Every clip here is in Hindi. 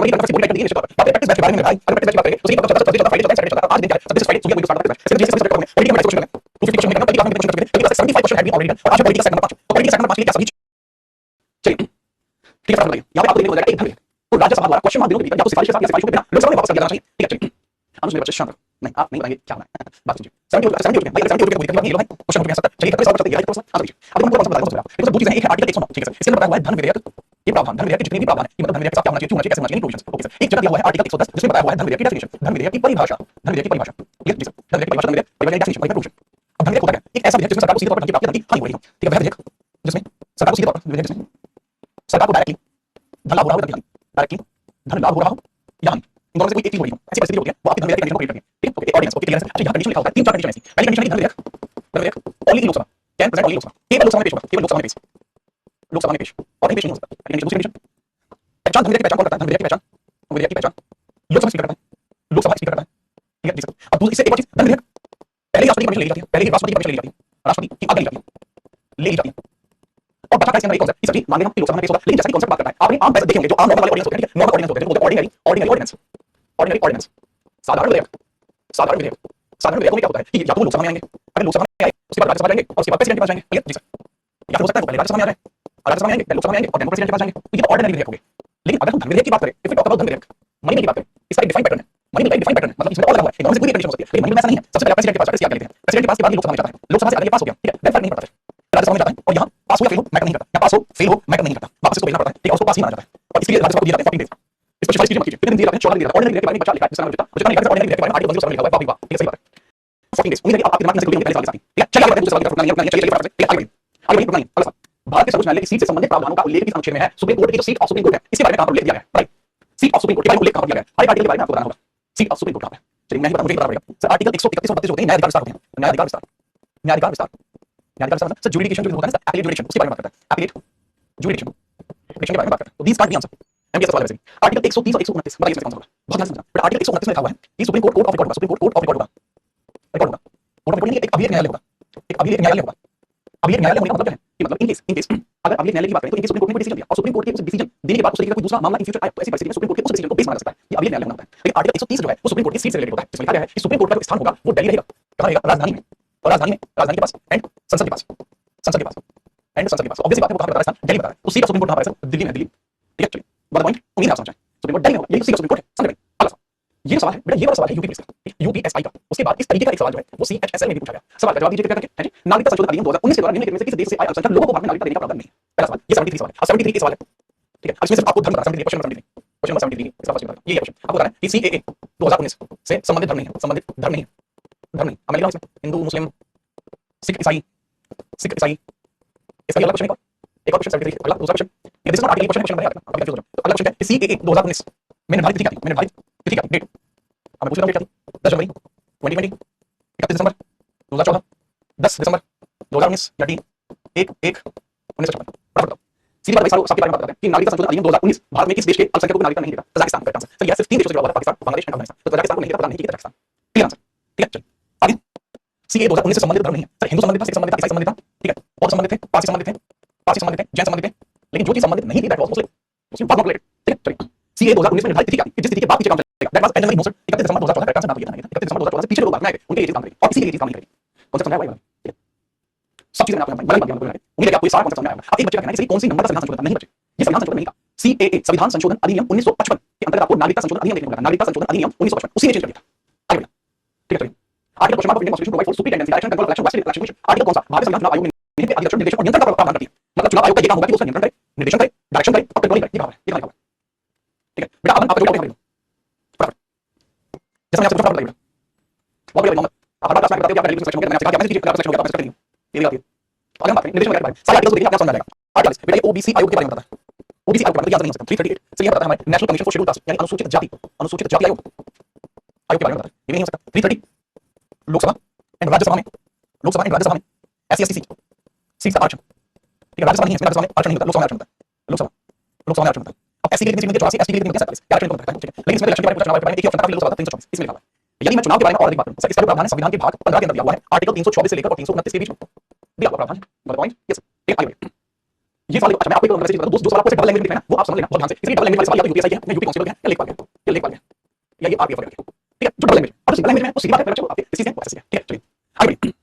कभी कभी बॉडी टाइप दी निश्चित तौर पर प्रैक्टिस बैच के बारे में भाई अगर प्रैक्टिस बैच करेंगे तो सही पता चलता फ्राइडे चलता है सैटरडे चलता है आज दिन क्या है सब फ्राइडे सुबह कोई स्टार्ट करता है सिर्फ जिस सब्जेक्ट में पॉलिटिकल मैथ्स क्वेश्चन है 250 क्वेश्चन करना पॉलिटिकल क्वेश्चन कर चुके हैं 75% हैड बीन ऑलरेडी डन और आज पॉलिटिकल सेगमेंट 5 और पॉलिटिकल सेगमेंट 5 के लिए क्या सभी चलिए ठीक है बताइए यहां पे आपको देखने को मिलेगा एक धर्म तो राज्यसभा द्वारा क्वेश्चन मार्क दिनों के भीतर या तो सिफारिश के साथ या सिफारिशों के बिना लोकसभा में वापस कर दिया जाना चाहिए ठीक है चलिए हम उसमें बच्चे शांत नहीं आप नहीं बताएंगे क्या होना है बात सुनिए 70 हो चुके हैं भाई 70 हो चुके हैं कोई नहीं लो भाई क्वेश्चन हो गया 70 चलिए 71 चलते हैं तो अब हम पूरा कौन सा बताएंगे एक तो दो चीजें एक है आर्टिकल 109 ठीक है सर इसके अंदर बताया हुआ है धन विधेयक ये प्रावधान धन विधेयक के जितने भी प्रावधान है ये मतलब धन विधेयक के साथ क्या होना चाहिए क्यों होना चाहिए कैसे होना चाहिए प्रोविजंस ओके सर एक जगह दिया हुआ है आर्टिकल 110 जिसमें बताया हुआ है धन विधेयक की डेफिनेशन धन विधेयक की परिभाषा धन विधेयक की परिभाषा ठीक है जी सर धन विधेयक की परिभाषा धन विधेयक डेफिनेशन प्रोविजन अब धन विधेयक होता है एक ऐसा विधेयक जिसमें सरकार को सीधे तौर पर धन की प्राप्ति हानि हो रही है ठीक है वह विधेयक जिसमें सरकार को सीधे तौर पर विधेयक जिसमें सरकार को डायरेक्टली धन लाभ हो रहा हो डायरेक्टली धन लाभ हो रहा हो या हानि इन दोनों से कोई एक चीज हो रही हो ऐसी परिस्थिति होती है वो आपकी धन विधेयक की कंडीशन को क्रिएट करेंगे ठीक है ओके ऑर्डिनेंस ओके क्लियर है अच्छा यहां कंडीशन लिखा हुआ है तीन चार कंडीशन ऐसी पहली कंडीशन है धन विधेयक ओनली लोकसभा 10% ओनली लोकसभा केवल लोकसभा में पेश होगा केवल लोकसभा में पेश लोकसभा में पेश और नहीं पेश नहीं हो सकता कंडीशन दूसरी कंडीशन पहचान धन विधेयक की पहचान कौन करता है धन विधेयक की पहचान विधेयक की पहचान लोकसभा स्पीकर करता है लोकसभा स्पीकर करता है ठीक है जी सर अब दूसरी से एक और चीज धन विधेयक पहले राष्ट्रपति की परमिशन ले ली जाती है पहले राष्ट्रपति की परमिशन ले ली जाती है राष्ट्रपति की आज्ञा ले ली जाती है और बचा इसके अंदर एक कॉन्सेप्ट इस सभी मान लें हम लोकसभा में पेश होगा लेकिन जैसा कि कॉन्सेप्ट बात करता है आपने आम पैसे देखे होंगे जो आम नॉर्मल वाले ऑडियंस होते हैं नॉर्मल ऑडियंस होते हैं ordinary ordinary ordinance ordinary ordinance साधारण विधेयक साधारण विधेयक साधारण विधेयक में क्या होता है कि या तो लोकसभा में आएंगे अगर लोकसभा में आए उसके बाद राज्यसभा जाएंगे और उसके बाद प्रेसिडेंट के पास जाएंगे जी सर या हो सकता है पहले राज्यसभा में आ जाए राज्यसभा में आएंगे पहले लोकसभा में आएंगे और प्रेसिडेंट के पास जाएंगे तो ये तो ऑर्डिनरी विधेयक हो गए लेकिन अगर हम धन विधेयक की बात करें इफ वी टॉक अबाउट धन विधेयक मनी की बात करें इसका एक डिफाइंड पैटर्न है मनी का एक डिफाइंड पैटर्न है मतलब इसमें और लगा हुआ है इनमें से कोई कंडीशन हो सकती है लेकिन मनी में ऐसा नहीं है सबसे पहले प्रेसिडेंट के पास जाकर सीआर लेते हैं प्रेसिडेंट के पास के बाद लोकसभा में जाता है लोकसभा से अगर ये पास हो गया ठीक है देन फर्क नहीं पड़ता राज्यसभा में जाता है और यहाँ पास हो या फेल हो मैटर नहीं करता या पास हो फेल हो मैटर नहीं करता वापस इसको भेजना पड़ता है ठीक है उसको पास ही माना जाता है और इसके लिए राज्यसभा को दिया जाता है 14 डेज इस पर सिफारिश कीजिए मत कीजिए कितने दिन दिए जाते हैं 14 दिन दिए जाते हैं ऑर्डिनरी विधेयक के बारे में बचा लिखा है जिसका नाम जितना नहीं ऑर्डिनरी विधेयक के बारे में आर्टिकल 107 लिखा हुआ है वाह ठीक है सही बात है 14 डेज उम्मीद है कि आपके दिमाग में से कोई पहले सवाल साथी ठीक है चलिए आगे दूसरे सवाल की तरफ रुकना नहीं चलिए आगे बढ़िए आगे बढ़िए अगला सवाल भारत के सर्वोच्च न्यायालय की सीट से संबंधित प्रावधानों का उल्लेख किस अनुच्छेद में है सुप्रीम कोर्ट की जो सीट ऑफ सुप्रीम कोर्ट है इसके बारे में कहां पर उल्लेख दिया गया है right seat of supreme court के बारे में उल्लेख कहां पर दिया गया है हर आर्टिकल के बारे में आपको बताना होगा सीट ऑफ सुप्रीम कोर्ट कहां है चलिए मैं ही मुझे बता पड़ेगा सर आर्टिकल 131 और 32 होते हैं न्यायाधिकार विस्तार होते हैं न्यायाधिकार विस्तार न्यायाधिकार विस्तार न्यायाधिकार विस्तार मतलब सर जुडिकेशन जो होता है ना एपीलेट जुडिकेशन उसके बारे में बात करता है एपीलेट जुडिकेशन के बारे में बात करता है तो दीस कांट बी आंसर एमपीएस सवाल है आर्टिकल 130 और 129 बताइए इसमें कौन सा होगा बहुत ध्यान से समझना बट आर्टिकल 129 में लिखा हुआ है कि supreme court court of record होगा supreme court court of record होगा रिकॉर्ड होगा कोर्ट ऑफ रिकॉर्ड नहीं एक अभिलेख न्यायालय होगा एक अभिलेख न्यायालय होगा अभिलेख न्यायालय होने का मतलब क्या है कि मतलब इन केस अगर अभिलेख न्यायालय की बात करें तो इन केस सुप्रीम कोर्ट ने कोई डिसीजन दिया और सुप्रीम कोर्ट के उस डिसीजन देने के बाद उस तरीके का कोई दूसरा मामला इन फ्यूचर आए ऐसी परिस्थिति में सुप्रीम कोर्ट के उस डिसीजन को बेस माना जा सकता है ये अभिलेख न्यायालय होता है लेकिन आर्टिकल 130 जो है वो सुप्रीम कोर्ट की सीट से रिलेटेड होता है जिसमें लिखा गया है कि सुप्रीम कोर्ट का जो स्थान होगा वो दिल्ली रहेगा कहां रहेगा राजधानी में और राजधानी के पास एंड संसद के पास एंड संसद के पास ऑब्वियसली बात है वो कहां पर स्थान दिल्ली पर है तो सीट ऑफ सुप्रीम कोर्ट कहां पर है सर दिल्ली में दिल्ली ठीक है चलिए बड़ा पॉइंट उम्मीद है आप समझ जाए सुप्रीम कोर्ट दिल्ली में होगा यही सीट ऑफ सुप्रीम कोर्ट है समझ गए अगला ये सवाल है बेटा ये वाला सवाल है यूपी का यूपीएसआई का उसके बाद इस तरीके का एक सवाल जो है वो सीएचएसएल में भी पूछा गया सवाल का जवाब दीजिए कृपया करके है जी नागरिकता संशोधन अधिनियम 2019 के द्वारा निम्नलिखित में से किस देश से आए अल्पसंख्यक लोगों को भारत में नागरिकता देने का प्रावधान नहीं है पहला सवाल ये 73 सवाल है 73 के सवाल है ठीक है इसमें सिर्फ आपको धर्म बताना 73 क्वेश्चन नंबर 73 इसका क्वेश्चन ये क्वेश्चन आपको बताना है कि सीएए 2019 से संबंधित धर्म नहीं है संबंधित धर्म नहीं अब मैं लिखा हूं इसमें हिंदू मुस्लिम सिख ईसाई इसका अगला क्वेश्चन एक और क्वेश्चन 73 अगला दूसरा क्वेश्चन ये this not article question number है अभी कंफ्यूज हो जाओ तो अगला क्वेश्चन है सीएए 2019 में निर्धारित तिथि क्या डेट अब पूछ रहा हूं डेट 10 जनवरी 2020 31 दिसंबर 2014 10 दिसंबर 2019 या डी 1/1/1956 बताओ सीधी बात भाई सालों सबके बारे में बात करते हैं कि नागरिकता संशोधन अधिनियम 2019 भारत में किस देश के अल्पसंख्यकों को नागरिकता नहीं देता कजाकिस्तान का आंसर सर यह सिर्फ 3 देशों से जुड़ा हुआ है पाकिस्तान बांग्लादेश एंड अफगानिस्तान तो कजाकिस्तान को नहीं देता पता नहीं कि कजाकिस्तान क्लियर आंसर ठीक है चलिए आगे सीए 2019 से संबंधित धर्म नहीं है सर हिंदू संबंधित था सिख संबंधित था ईसाई संबंधित था ठीक है बौद्ध संबंधित थे पारसी संबंधित थे जैन संबंधित थे लेकिन जो चीज संबंधित नहीं थी दैट वाज मुस्लिम बात नॉट ठीक है चलिए सीए 2019 में निर्धारित तिथि क्या थी जिस तिथि के बाद पीछे काम चलेगा दैट वाज जनवरी 31 दिसंबर 2014 का आंसर ना दिया था 31 दिसंबर 2014 से पीछे लोग बात में आए उनके ये चीज काम करेगी और इसीलिए ये चीज काम नहीं करेगी कॉन्सेप्ट समझ आया भाई सब चीजें आपको बड़ा बात बोलना है उम्मीद है कि आपको ये सारा कॉन्सेप्ट समझ आया होगा अब एक बच्चे का कहना है कि कौन सी नंबर का संविधान संशोधन नहीं बच्चे ये संविधान संशोधन नहीं था सीएए संविधान संशोधन अधिनियम 1955 के अंतर्गत आपको नागरिकता संशोधन अधिनियम देखने को मिला नागरिकता संशोधन अधिनियम 1955 उसी ने चेंज कर दिया आगे बढ़िए ठीक है चलिए article question of Indian constitution provide for superior direction control election western election commission article कौन सा भारतीय संविधान चुनाव आयोग में निहित अधिकरण निर्देशन और नियंत्रण का प्रावधान करती है मतलब चुनाव आयोग का ये काम होगा कि उसका नियंत्रण करे निर्देशन करे डायरेक्शन करे और कंट्रोल करे ये काम है ये काम है ठीक है बेटा अब आप जो करेंगे फटाफट जैसा मैं आपसे फटाफट बताइए बहुत बड़े मोहम्मद आप हर बात में बताते हो कि आप डेलीगेशन सेक्शन में मैंने आपसे कहा मैसेज कीजिए आप सेक्शन में आप मैसेज करेंगे ये भी आती है आगे हम बात करें निर्देशन वगैरह के बारे में सारे आर्टिकल्स देखिए आपको समझ आ जाएगा आर्टिकल्स बेटा ये ओबीसी आयोग के बारे में बताता है ओबीसी आयोग के बारे में याद नहीं हो सकता 338 से ये बताता है हमारे national commission for scheduled caste यानी अनुसूचित जाति आयोग के बारे में बताता है ये नहीं हो सकता 330 लोकसभा एंड राज्यसभा में एससी सीट का आरक्षण ठीक है राज्यसभा नहीं है राज्यसभा में आरक्षण नहीं होता लोकसभा में आरक्षण होता है लोकसभा में आरक्षण होता है अब एससी के लिए कितनी सीट मिलती है 84 एसटी के लिए कितनी मिलती है 47 क्या आरक्षण होता है ठीक है लेकिन इसमें इलेक्शन के बारे में चुनाव के बारे में एक ही ऑप्शन था लोकसभा 324 इसमें लिखा हुआ है यदि मैं चुनाव के बारे में और अधिक बात करूं सर इसका प्रावधान है संविधान के भाग 15 के अंदर दिया हुआ है आर्टिकल 324 से लेकर और 329 के बीच में दिया हुआ प्रावधान है पॉइंट यस ठीक है ये सवाल अच्छा मैं आपको एक मैसेज बता दूं, जो सवाल आपको डबल लैंग्वेज दिख रहा है ना वो आप समझ लेना बहुत ध्यान से। इसलिए डबल लैंग्वेज वाले सवाल या तो यूपीएससी है या यूपी कांस्टेबल है या लेख पाल है या लेख पाल है या ये आरपीएफ है, ठीक है। जो डबल लैंग्वेज और सिंगल लैंग्वेज में तो सीधी बात है, चलो आपके इसी से वैसे है, ठीक है। चलिए आगे बढ़िए।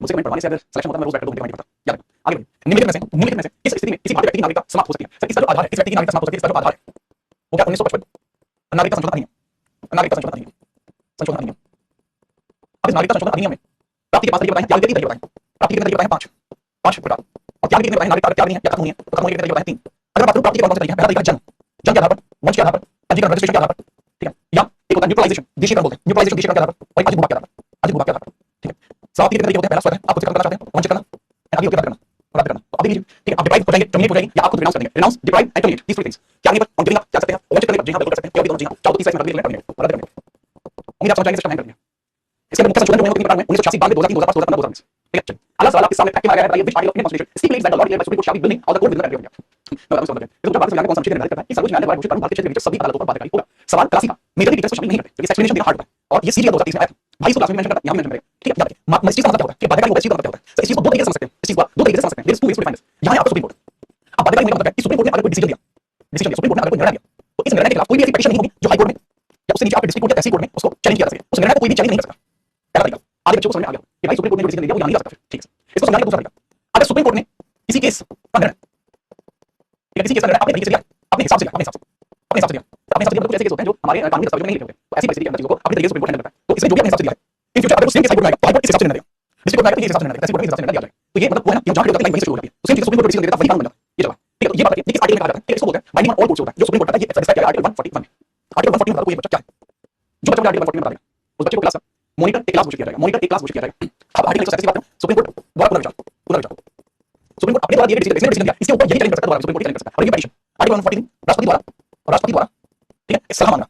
मुझसे कमेंट पढ़वाने से अगर सिलेक्शन होता है मैं रोज बैठ कर कमेंट करता, याद रखना। आगे बढ़िए। निम्नलिखित में से किस स्थिति में किसी भारतीय व्यक्ति की नागरिकता समाप्त हो सकती है? सर इसका जो आधार है, इस व्यक्ति की नागरिकता समाप्त हो सकती है, इसका जो आधार है वो क्या 1955 नागरिकता संशोधन अधिनियम, नागरिकता संशोधन अधिनियम, संशोधन अधिनियम। अब इस नागरिकता संशोधन अधिनियम में प्राप्ति के 5 तरीके बताए, त्याग के तरीके बताए। प्राप्ति के तरीके बताए 5 प्रकार, और त्याग के बताए नागरिकता त्याग नहीं है या खत्म नहीं है, तो खत्म होने के तरीके बताए 3। अगर बात करूं प्राप्ति के कौन से तरीके हैं, पहला तरीका जन्म, जन्म के आधार पर, वंश के आधार पर, पंजीकरण रजिस्ट्रेशन के आधार पर, ठीक है। या एक होता है न्यूट्रलाइजेशन, देशीकरण बोलते हैं, न्यूट्रलाइजेशन देशीकरण के आधार पर, और एक अधिक भूभाग के आधार पर, अधिक भूभाग के आधार पर, ठीक है। प्राप्ति के तरीके होते हैं, पहला स्वतः आप खुद से करना चाहते हैं, वंचित करना, आगे होकर करना, प्राप्त करना। तो अभी लीजिए, ठीक है, आप डिप्राइव हो जाएंगे, टर्मिनेट हो जाएंगे या आप खुद रिनाउंस कर देंगे। Renounce, deprive and terminate, these three things। त्यागने पर ऑन गिविंग अप जा सकते हैं, वंचित करने पर जी हां बिल्कुल कर सकते हैं, या भी दोनों जी हां, चाहो तो तीसरा इसमें कर दीजिए, टर्मिनेट, रद्द करने। उम्मीद आप समझ जाएंगे, सिस्टम हैंग कर दिया। इसके मुख्य संशोधन जो है वो 1986, 92, 2003, 2005, 2015, 2019, ठीक है। अगला सवाल आपके सामने फैक्ट में आ गया है, बताइए which article of Indian constitution stipulates that the law declared by Supreme Court shall be binding on the court within the country of India। मैं बताऊं समझ गए। तो भारत संविधान में कौन सा अनुच्छेद निर्धारित करता है कि सर्वोच्च न्यायालय द्वारा घोषित कानून भारतीय क्षेत्र के भीतर सभी अदालतों पर बाध्यकारी होगा? सवाल 83 का मेजर फीचर्स को शामिल नहीं करते, क्योंकि एक्सप्लेनेशन देना हार्ड होता है, और ये सीजी का 2023 में आया था। भाई इसको क्लास में मेंशन करता है, यहां मेंशन करेगा, ठीक है। याद रखिए इस चीज का मतलब क्या होता है कि बाध्यकारी होगा, इस चीज का मतलब क्या होता है। इस चीज को दो तरीके से समझ सकते हैं, इस चीज को दो तरीके से समझ सकते हैं। There is two ways to define this. यहां है आपका सुप्रीम कोर्ट। अब बाध्यकारी होने का मतलब है कि सुप्रीम कोर्ट ने अगर कोई डिसीजन दिया, सुप्रीम कोर्ट ने अगर कोई निर्णय दिया, तो इस निर्णय के खिलाफ कोई भी ऐसी पिटीशन नहीं होगी जो हाई कोर्ट में या उससे नीचे आपके डिस्ट्रिक्ट कोर्ट या तहसील कोर्ट में उसको चैलेंज किया जा सके। उस निर्णय को कोई भी चैलेंज नहीं कर सकता। पहला तरीका आगे बच्चों को समझ में आ गया कि भाई सुप्रीम कोर्ट ने जो डिसीजन दिया वो यहां नहीं जा सकता, ठीक है। इसको समझाने का दूसरा तरीका, अगर सुप्रीम कोर्ट ने किसी केस का निर्णय, ठीक है, किसी केस का निर्णय अपने तरीके से दिया, अपने हिसाब से दिया, अपने हिसाब से दिया, अपने हिसाब से दिया, कुछ ऐसे केस होते हैं जो हमारे कानूनी दस्तावेजों में नहीं लिखे होते, तो ऐसी परिस्थिति के अंदर चीजों को अपने तरीके से सुप्रीम कोर्ट हैंडल करता है। तो इसने जो भी अपने हिसाब से दिया है, इन फ्यूचर अगर वो सेम केस हाई कोर्ट में आएगा तो हाई कोर्ट इस हिसाब से निर्णय देगा, डिस्ट्रिक्ट कोर्ट में आएगा तो ये हिसाब से निर्णय देगा, तहसील कोर्ट में इस हिसाब से निर्णय दिया जाएगा। तो ये मतलब वो है ना, ये जहां पे लाइन वहीं से शुरू हो जाती है, तो सेम चीज सुप्रीम कोर्ट डिसीजन देता है वही कानून बन जाता है, ये चला, ठीक है। तो ये बात है, किस आर्टिकल में कहा जाता है, इसको बोलते हैं बाइंडिंग ऑन ऑल कोर्ट्स होता है, जो सुप्रीम कोर्ट करता है। ये रिस्पेक्ट है आर्टिकल 141 में। आर्टिकल 141 बता दो ये बच्चा क्या है, जो बच्चा आर्टिकल 141 में बता देगा उस बच्चे को क्लास मॉनिटर एक क्लास घोषित किया जाएगा, मॉनिटर एक क्लास घोषित किया जाएगा। अब आर्टिकल 137 की बात करें, सुप्रीम कोर्ट द्वारा पुनर्विचार, सुप्रीम कोर्ट अपने द्वारा दिए गए डिसीजन दिया, इसके ऊपर यही चैलेंज कर सकता है, सुप्रीम कोर्ट चैलेंज कर सकता है। और ये पिटीशन आर्टिकल 143 राष्ट्रपति द्वारा, ठीक है, सलाह मांगना,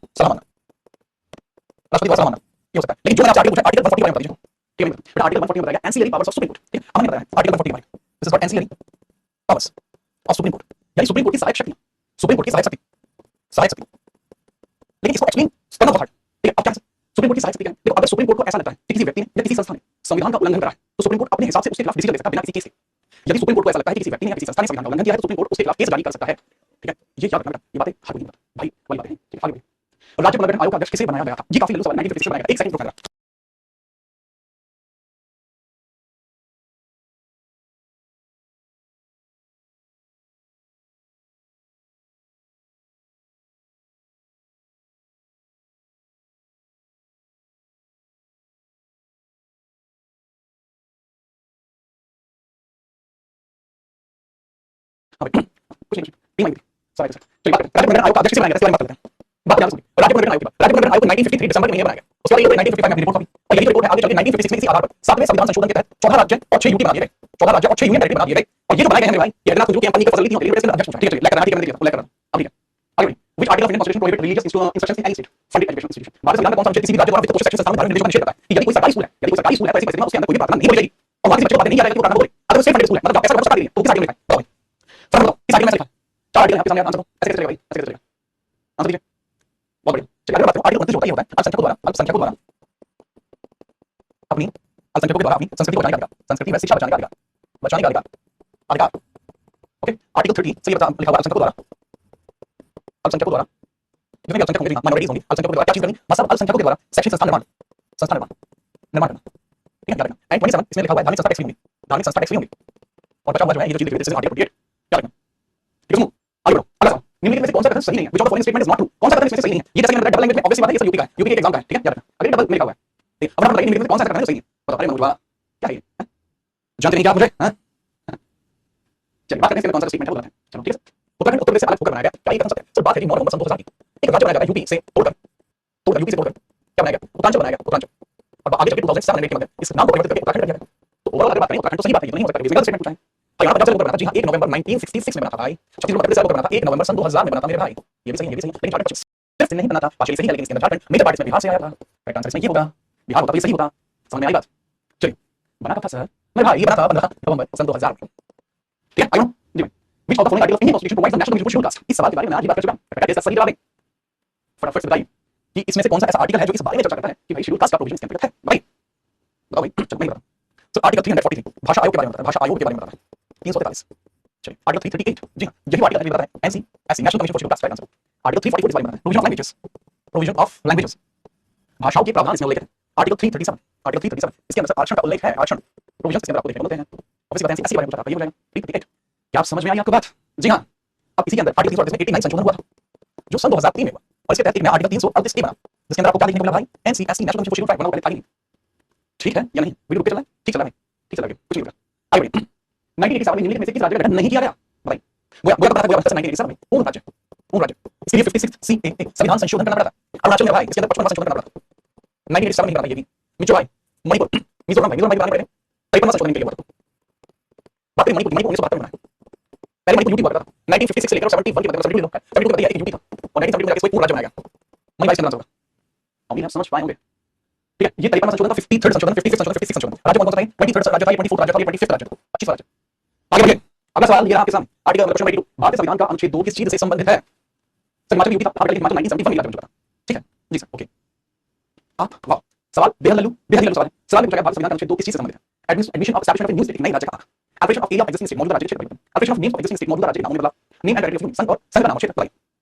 राष्ट्रपति द्वारा सलाह मांगना ये हो सकता है। लेकिन जो मैंने आपसे आर्टिकल पूछा आर्टिकल 140 के बारे में बता दीजिए, ठीक है। बेटा आर्टिकल 140 में बताया ancillary powers of supreme court, ठीक है। हमने बताया आर्टिकल 140 के बारे में, this is what ancillary powers of supreme court, यानी सुप्रीम कोर्ट की सहायक शक्ति, सुप्रीम कोर्ट की सहायक शक्ति, सहायक शक्ति। लेकिन इसको एक्सप्लेन करना बहुत हार्ड, ठीक है। अब क्या सुप्रीम कोर्ट की सहायक शक्ति क्या है? देखो, अगर सुप्रीम कोर्ट को ऐसा लगता है कि किसी व्यक्ति ने या किसी संस्था ने संविधान का उल्लंघन करा है, तो सुप्रीम कोर्ट अपने हिसाब से उसके खिलाफ डिसीजन ले सकता है बिना किसी केस के। यदि सुप्रीम कोर्ट को ऐसा लगता है कि किसी व्यक्ति ने या किसी संस्था ने संविधान का उल्लंघन किया है, तो सुप्रीम कोर्ट उसके खिलाफ केस जारी कर सकता है, ठीक है। ये याद रखना, ये बातें हर कोई नहीं पता भाई, वाली बातें हैं, ठीक है। आगे बढ़िए। राज्य पुनर्गठन आयोग का अध्यक्ष किसे बनाया गया था? ये काफी लंबा सवाल है, 1956 में बनाया गया। एक सेकंड रुकना, कुछ नहीं, टीम आई थी सारे के सारे। चलिए बात करें राज्य पुनर्गठन आयोग का अध्यक्ष किसे बनाया गया, इसके बारे में बात करते हैं। बात ध्यान से सुनिए। राज्य पुनर्गठन आयोग की बात, राज्य पुनर्गठन आयोग को 1953 दिसंबर में बनाया गया। उसके बाद ये 1955 में रिपोर्ट कॉपी, और यही रिपोर्ट है आगे चल के 1956 में इसी आधार पर 7वें संविधान संशोधन के तहत 14 राज्य और 6 यूटी बना दिए गए, 14 राज्य और 6 यूनियन टेरिटरी बना दिए गए। और ये जो बनाए गए हैं मेरे भाई, ये अगला कुछ जो कंपनी की फसल थी और रेलवे स्टेशन अध्यक्ष पूछा, ठीक है। चलिए लेकर आना, ठीक है, मैंने दिया, लेकर आना, अब ठीक है। आगे बढ़िए। Which article of Indian constitution prohibit religious instructions in any state funded education institution. Bharat संविधान में कौन सा अनुच्छेद किसी भी राज्य द्वारा वित्त पोषित शैक्षणिक संस्थान में धार्मिक निर्देशों का निषेध करता है कि यदि कोई सरकारी स्कूल है, यदि कोई सरकारी स्कूल है तो ऐसी परिस्थिति में उसके अंदर कोई भी प्रार्थना नहीं बोली जाएगी, और वहां किसी बच्चे को बातें नहीं आ जाएगी तो प्रार्थना बोले। अगर वो स्टेट फंडेड स्कूल है, मतलब आप पैसा सरकार दे रही है, तो किस आर्टिकल में लिखा है? बताओ भाई, किस आर्टिकल में लिखा है? चार आर्टिकल आपके सामने, आंसर दो। ऐसे कैसे चलेगा भाई, ऐसे कैसे चलेगा? आंसर दीजिए, बहुत बढ़िया। चलिए अगली बात करें, आर्टिकल 29 होता है अल्पसंख्यकों द्वारा अपनी अल्पसंख्यकों के द्वारा अपनी संस्कृति को बचाने का अधिकार, संस्कृति व शिक्षा बचाने का अधिकार, बचाने का अधिकार, अधिकार, ओके। आर्टिकल 30 से ये लिखा हुआ अल्पसंख्यकों द्वारा, अल्पसंख्यकों द्वारा जितने भी अल्पसंख्यक होंगे, माइनॉरिटीज होंगी, अल्पसंख्यकों के द्वारा क्या चीज करनी? मतलब अल्पसंख्यकों के द्वारा शैक्षणिक संस्थान निर्माण, संस्थान निर्माण, निर्माण करना, ठीक है, याद रखना। एंड 27 इसमें लिखा हुआ है धार्मिक संस्था टैक्स फ्री होंगी, धार्मिक संस्था टैक्स फ्री होंगी। और बचा हुआ जो है ये जो चीज लिखी है आर्टिकल 48, याद रखना, ठीक है। आगे बढ़ो, अगला सवाल, निम्नलिखित में से कौन सा कथन सही नहीं है? Which of the following statement is not true? कौन सा कथन इसमें से सही नहीं है? ये जैसे कि डबल लैंग्वेज में ऑब्वियस बात है, ये सब यूपी का है, यूपी के एग्जाम का है, ठीक है, याद रखना। अगर डबल में लिखा हुआ है, ठीक है। अब हम बताइए निम्नलिखित में कौन सा कथन सही है? बताओ, अरे मुझे क्या है ये? जानते नहीं क्या आप मुझे, हां? चलिए बात करते हैं इसके कौन सा स्टेटमेंट है, बताते हैं, चलो, ठीक है। उत्तराखंड उत्तर प्रदेश से अलग होकर बनाया गया, क्या ये कथन सत्य है? सर बात है कि मोहम्मद सन 2000 की एक राज्य बनाया गया यूपी से तोड़कर यूपी से तोड़कर क्या बनाया गया? उत्तरांचल बनाया गया, उत्तरांचल। और आगे चल के 2007 में के मध्य इस नाम को परिवर्तित करके उत्तराखंड कर दिया गया। तो ओवरऑल अगर बात करें उत्तराखंड तो सही बात है, ये नहीं हो सकता, रीजनल स्टेटमेंट पूछा है। हरियाणा पंजाब से ऊपर बना था, जी हां, 1 नवंबर 1966 में बना था भाई। छत्तीसगढ़ मध्य प्रदेश से ऊपर बना था, 1 नवंबर सन 2000 में बना था मेरे भाई। ये भी सही है, ये भी सही है, लेकिन झारखंड सिर्फ नहीं बना था, पार्शियली सही है, लेकिन इसके अंदर झारखंड मेजर पार्ट इसमें बिहार से आया था। राइट आंसर इसमें ये होगा, बिहार होता तो ये सही होता। समझ में आई बात? चलिए, बना था सर मेरे भाई, ये बना था 15 नवंबर सन 2000 में, ठीक है। आगे जी भाई, which of the following article of Indian constitution provides the national music schedule caste? इस सवाल के बारे में आज ही बात कर चुका हूं, कैसे सही जवाब है फटाफट से बताइए कि इसमें से कौन सा ऐसा आर्टिकल है जो इस बारे में चर्चा करता है कि भाई शेड्यूल कास्ट का प्रोविजन इसके अंतर्गत है? भाई बताओ भाई, चलो मैं बता। तो आर्टिकल 343 भाषा आयोग के बारे में बताता है, भाषा आयोग के बारे में बताता है। 343 चलिए आर्टिकल 338, जी हाँ यही आर्टिकल बताता है NCSC national commission for scheduled caste guidelines. Article 344 इस बारे में बताता है प्रोविजन ऑफ लैंग्वेजेस, भाषाओं के प्रावधान इसमें उल्लेख है। आर्टिकल 337, आर्टिकल 337 इसके अंदर आरक्षण का उल्लेख है। आरक्षण प्रोविजन इसके अंदर आपको देखने को मिलते हैं। ऑब्वियसली बताएं एससी बारे में पूछा था, ये बोला 338 क्या आप समझ में आई आपको बात? जी हाँ। अब इसी के अंदर आर्टिकल 338 में 89 संशोधन हुआ था जो सन 2003 में हुआ और इसके तहत एक नया आर्टिकल 338 बना जिसके अंदर आपको क्या देखने को मिला भाई? NCSC national commission for scheduled tribe बना पहले था ही नहीं। ठीक है या नहीं? वीडियो रुक के चला है? ठीक चला है, ठीक चला है, कुछ नहीं होगा। आगे बढ़िए। 1987 में निम्नलिखित में से किस राज्य का गठन नहीं किया गया? बताइए। वो पता था, वो 1987 में पूर्ण राज्य, पूर्ण राज्य इसके लिए 56 सी संविधान संशोधन करना पड़ा था। अरुणाचल में भाई इसके अंदर 55 संशोधन करना पड़ा था। 1987 में ये भी मिजो भाई मणिपुर मिजोरम भाई मिजोरम बनाने पड़े 53 संशोधन के लिए हुआ था। बात करें मणिपुर 1972 में बना पहले मणिपुर यूटी हुआ था 1956 से लेकर 71 के तक 72 लोग 72 के बाद एक यूटी था और 1972 में जाके कोई पूर्ण राज्य बनाया गया। मणिपुर इसके अंदर होगा उम्मीद है समझ पाए होंगे। ठीक है, ये 53 संशोधन का 53rd संशोधन 55th संशोधन 56th संशोधन राज्य कौन सा था? 23rd राज्य था, 24th राज्य था, 25th राज्य था। अच्छी राज्य। आगे बढ़िए। अगला सवाल ये रहा आपके सामने आर्टिकल क्वेश्चन 82 भारतीय संविधान का अनुच्छेद 2 किस चीज से संबंधित है? सर हिमाचल यूटी था, आर्टिकल हिमाचल 1971 में था। ठीक है जी सर, ओके। आप वाह सवाल बेहद लल्लू सवाल है। सवाल में पूछा गया भारतीय संविधान का अनुच्छेद 2 किस चीज से संबंधित है? Admission of establishment of new state, नई राज्य का application of area of existing state मौजूदा राज्य क्षेत्र, application of name of existing state मौजूदा राज्य के नामों में बदलाव, नेम एंड डायरेक्टरी ऑफ संघ और संघ का नाम क्षेत्र बताइए।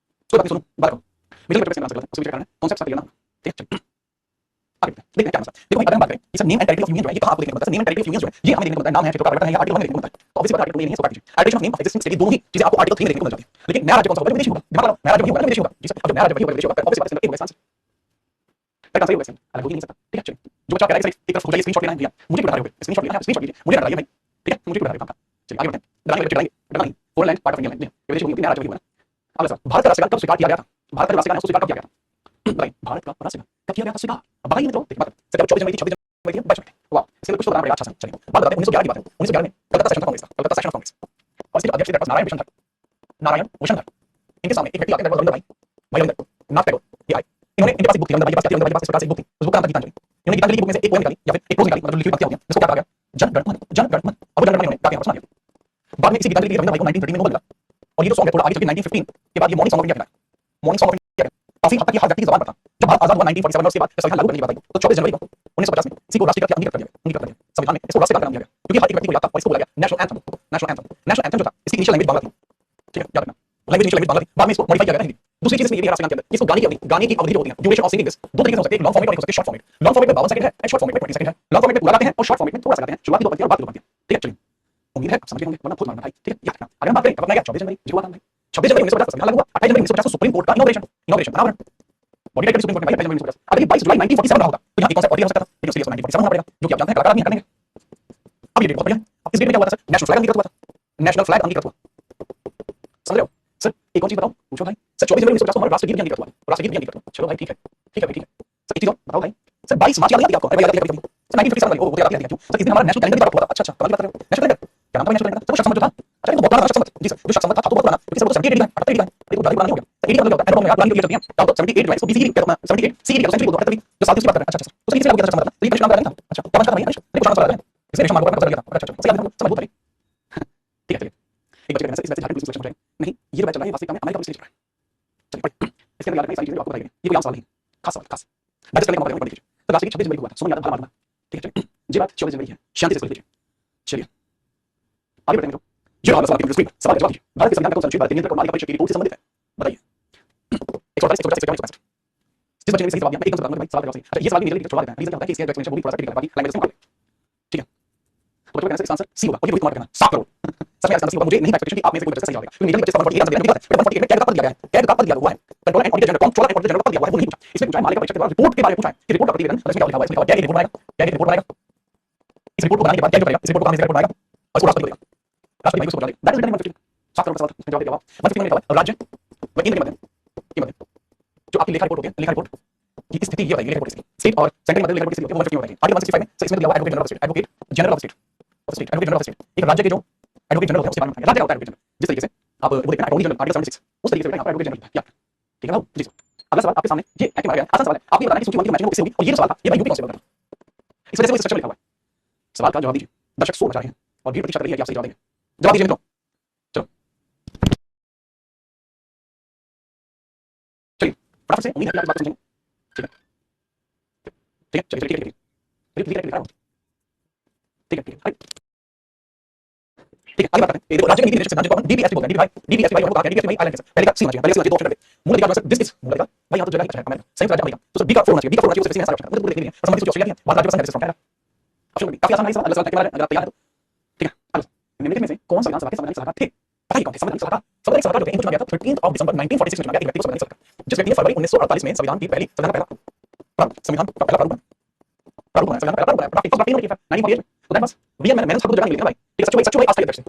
सो बात सुनो बात करो मिडिल पेपर से आंसर उसके कारण कॉन्सेप्ट का लेना। ठीक है आगे देखते हैं क्या आंसर। देखो अगर हम बात करें ये सब name and title of union जो है ये कहां आपको देखने को मिलता है? Name and title of union जो है ये हमें देखने को मिलता है, नाम है क्षेत्र का परिवर्तन है, ये आर्टिकल में देखने को मिलता है। तो ऑब्वियसली बात आर्टिकल में नहीं है, सो बात कीजिए application of name of existing state, दोनों ही चीजें आपको आर्टिकल 3 में देखने को मिल जाती है। लेकिन नया राज्य कौन सा होगा? विदेशी होगा। दिमाग लगाओ, नया राज्य वही होगा ना विदेशी होगा। जी सर, अब जब नया राज्य वही होगा विदेशी होगा ऑब्वियसली बात इसका एक होगा आंसर। करेक्ट आंसर होगा, अलग हो ही नहीं सकता। ठीक है चलिए जो बच्चा कह रहा है एक तरफ हो जाइए, स्क्रीनशॉट लेना है भैया, मुझे बता रहे हो स्क्रीनशॉट लेना है, स्क्रीनशॉट लीजिए, मुझे बताइए भाई। ठीक है मुझे बता रहे हो। चलिए आगे बढ़ते हैं। बताइए बच्चे बताइए foreign land part of India land विदेशी होगी, नया राज्य होगा ना। अगला सवाल भारत का राष्ट्रगान कब स्वीकार किया गया था? भारत का राष्ट्रगान स्वीकार कब किया गया था? बताइए भारत का राष्ट्रगान कब किया गया था स्वीकार? बताइए मित्रों। देखिए बात सर 24 जनवरी 26 जनवरी 22 जनवरी वाह इसके कुछ तो बताना पड़ेगा। अच्छा चलिए बात बताते हैं 1911 की बात है। 1911 में Calcutta section of Congress, Calcutta section of Congress और इसके अध्यक्ष डॉक्टर नारायण विशन था, नारायण विशन था। इनके सामने एक व्यक्ति आके रविंद्र भाई रविंद्र नाथ टैगोर ये आए। इन्होंने इनके पास एक बुक थी, रविंद्र भाई के पास रविंद्र भाई के पास इस प्रकार से एक बुक थी, उस बुक का नाम था गीतांजलि। इन्होंने गीतांजलि की बुक में से एक पोएम निकाली या फिर एक प्रोज निकाली, मतलब लिखी बातें होती हैं, जिसको क्या कहा गया? जन गण मन, जन गण मन। अब जन गण मन इन्होंने गा के सुना दिया। बाद में इसी गीतांजलि के लिए रविंद्र भाई को 1930 में नोबेल मिला और ये जो सॉन्ग है थोड़ा आगे चल के 1915 के बाद ये मॉर्निंग सॉन्ग ऑफ इंडिया कहलाया। मॉर्निंग सॉन्ग ऑफ इंडिया काफी हद तक ये हर व्यक्ति की ज़बान पर था। जब भारत आजाद हुआ 1947 में उसके बाद संविधान लागू करने की बात आई तो 24 जनवरी को 1950 में इसी को राष्ट्रीय का अंगीकृत कर दिया गया, अंगीकृत कर दिया संविधान में, इसको राष्ट्रीय गान का नाम दिया गया क्योंकि हर एक व्यक्ति को याद था और इसको बोला गया national anthem. National anthem, national anthem जो था इसकी इनिशियल लैंग्वेज बांग्ला थी। ठीक है याद रखना लैंग्वेज इनिशियल लैंग्वेज बांग्ला थी, बाद में इसको मॉडिफाई किया गया हिंदी। दूसरी चीज इसमें ये भी राष्ट्रीय गान के अंदर इसको गाने की अवधि जो होती है ड्यूरेशन ऑफ सिंगिंग दिस दो तरीके से हो सकते हैं, एक लॉन्ग फॉर्मेट और एक हो सकता है शॉर्ट फॉर्मेट। लॉन्ग फॉर्मेट में 52 सेकंड है और शॉर्ट फॉर्मेट में 20 सेकंड है। लॉन्ग फॉर्मेट में पूरा गाते हैं और शॉर्ट फॉर्मेट में थोड़ा सा गाते हैं, शुरुआती 2 पंक्तियां और बाकी 2 पंक्तियां। ठीक है चलिए उम्मीद है आप समझ गए होंगे वरना खुद मारना भाई। ठीक है याद रखना। अगर हम बात करें कब बनाया गया 24 जनवरी जो हुआ था भाई 26 जनवरी 1950 संविधान लागू हुआ, 28 जनवरी 1950 को सुप्रीम कोर्ट का इनॉग्रेशन बराबर बॉडी टाइप सुप्रीम कोर्ट में 28 जनवरी 1950। अगर 22 जुलाई 1947 रहा होता तो यहाँ एक कॉन्सेप्ट और हो सकता था, लेकिन उसके लिए 1947 होना पड़ेगा जो कि आप जानते हैं कलाकार नहीं करेंगे। अब ये डेट बहुत बढ़िया। अब इस डेट में क्या हुआ था सर? नेशनल फ्लैग अंगीकृत हुआ था, नेशनल फ्लैग अंगीकृत हुआ। समझ रहे हो सर? एक और चीज बताओ पूछो भाई सर 24 जनवरी 1950 को हमारा राष्ट्रगीत भी अंगीकृत हुआ, राष्ट्रगीत भी अंगीकृत हुआ। चलो भाई ठीक है ठीक है भाई ठीक है सर एक चीज और बताओ भाई सर 22 मार्च याद नहीं आती आपको? अरे याद आती है कभी सर 1957 वाली वो याद आती है क्यों सर? इस दिन हमारा नेशनल कैलेंडर भी हुआ था। अच्छा अच्छा कमाल की बात कर रहे हो। नेशनल कैलेंडर क्या नाम था नेशनल कैलेंडर? सर वो शख्स जो था अच्छा इनको बहुत पुराना शख्स जी सर जो शख्स था तो बहुत पुराना क्योंकि सर वो 78 है 78 है ये तो पुराना हो गया। 80 का मतलब होता है एरोम में पुरानी होती है तब तो 78 जो है इसको बीसी कहते हैं 78 सी की सेंचुरी बोलते हैं जो साल की बात कर रहे हैं। अच्छा अच्छा तो सर किसने लागू किया था मतलब? तो ये कनेक्शन नाम था। अच्छा कौन सा था भाई? देखो शान सवाल है इसने रेशम मार्को का पता लगा था। अच्छा अच्छा सही समझ बहुत है। ठीक है चलिए एक बच्चे कहना सर इस मैसेज झारखंड पुलिस सिलेक्शन हो जाएगा नहीं ये बैच चला है वास्तविकता में अमेरिका पुलिस चल रहा है। चलिए पढ़िए इसके अंदर याद रखना सारी चीजें आपको बताई गई। ये कोई आम सवाल नहीं खास सवाल खास डाइजेस्ट करने का मौका पढ़ लीजिए। तो राष्ट्रीय 26 जनवरी को हुआ था सुनो याद भला मारना। ठीक है चलिए ये बात 24 जनवरी है शांति से सुन लीजिए। चलिए आगे बढ़ते हैं जो आप सवाल के स्क्रीन सवाल जवाब दीजिए। भारत के संविधान का कौन सा अनुच्छेद भारतीय नियंत्रक और मालिका परिषद की रिपोर्ट से संबंधित है? बताइए 148 150 जिस बच्चे ने सही जवाब दिया मैं एकदम से बताऊंगा भाई सवाल का जवाब। अच्छा ये सवाल भी मेरे लिए छुड़वा देता है रीजन क्या होता है कि इसके एक्सप्लेनेशन वो भी थोड़ा सा क्रिटिकल है बाकी लैंग्वेज में। ठीक है तो बच्चों का आंसर आंसर सी होगा और ये रोहित कुमार का कहना 7 करोड़ सच में आंसर सी होगा। मुझे नहीं एक्सपेक्टेशन कि आप में से कोई बच्चा सही जवाब देगा क्योंकि मेरे बच्चे 148 आंसर देना मुझे पता है। 148 में कैग का पद दिया गया है, कैग का पद दिया हुआ है controller and auditor general controller and auditor general का पद दिया हुआ है वो नहीं पूछा। इसमें पूछा है मालिका परिषद के द्वारा रिपोर्ट के बारे में पूछा है कि रिपोर्ट का प्रतिवेदन इसमें क्या लिखा हुआ है? इसमें क्या रिपोर्ट बनाएगा क्या रिपोर्ट बनाएगा इस रिपोर्ट को बनाने के बाद क्या करेगा? इस रिपोर्ट को कहां से रिपोर्ट बनाएगा और इसको राष्ट्रपति को देगा। राष्ट्रपति को बता देगा दैट इज रिटन 150 7 करोड़ का सवाल इसमें जवाब देगा 150 में लिखा हुआ है राज्य व केंद्र के मध्य ये मध्य जो आपकी लेखा रिपोर्ट होती है लेखा रिपोर्ट की स्थिति ये बताएगी लेखा रिपोर्ट स्टेट और सेंट्रल मध्य लेखा रिपोर्ट की 150 बताएगी। आर्टिकल 165 में सर इसमें दिया हुआ advocate general of state advocate general of state एक राज्य के जो एडवोकेट जनरल होता है उसके बारे में राज्य का होता है एडवोकेट जनरल जिस तरीके से आप वो देखना अटॉर्नी जनरल आर्टिकल 76 उस तरीके से एडवोकेट जनरल या ठीक है ना जी सर। अगला सवाल आपके सामने ये एक्टिव आ गया आसान सवाल है आपको बताना है सूची 1 की मैचिंग किससे होगी और ये जो सवाल था ये भाई यूपी कॉन्स्टेबल का था इस वजह से वो स्ट्रक्चर लिखा हुआ है। सवाल का जवाब दीजिए दर्शक सोच रहे हैं और 20% रही है कि आप सही जवाब देंगे। जवाब दीजिए मित्रों चलो चलिए फटाफट से उम्मीद है कि आप बात समझेंगे। ठीक है ठीक है चलिए ठीक है ठीक है ठीक है ठीक है ठीक है ठीक है ठीक है, आगे बात करते हैं। ये देखो राज्य के नीति निर्देशक सिद्धांत जिसको अपन डीपीएसपी बोलते हैं, डीपीएसपी भाई हमको कहा गया डीपीएसपी भाई आइलैंड है, पहले का सी होना चाहिए, पहले सी होना चाहिए, दो ऑप्शन कर दे। मूल अधिकार जो है दिस इज मूल अधिकार भाई, यहाँ तो जगह ही अच्छा है अमेरिका, संयुक्त राज्य अमेरिका, तो सर बी का 4 होना चाहिए, बी का 4 होना चाहिए, उससे सीधे सारे ऑप्शन मुझे पूरे देखने हैं, और संबंधित जो ऑस्ट्रेलिया है, भारत राज्य का संघ है फ्रॉम कनाडा, ऑप्शन बी काफी आसान है, अलग अलग के बारे में अगर आप तैयार है तो ठीक है। अब निम्नलिखित में से कौन सा विधानसभा के संवैधानिक सलाहकार थे? पढ़ाई कौन थे? संवैधानिक सलाहकार, संवैधानिक सलाहकार जो थे इनको चुना गया था 13 दिसंबर 1946 में चुना गया एक व्यक्ति को संवैधानिक सलाहकार, जिस व्यक्ति ने फरवरी 1948 में संविधान की पहली संविधान का पहला संविधान का पहला प्रारूप बनाया, संविधान का पहला प्रारूप बनाया, ड्राफ्टिंग में किया 1948 में, तो दैट वाज वीएम मैनन साहब को जगह नहीं मिली भाई, ठीक है, सच्चू भाई अस्थायी अध्यक्ष थे,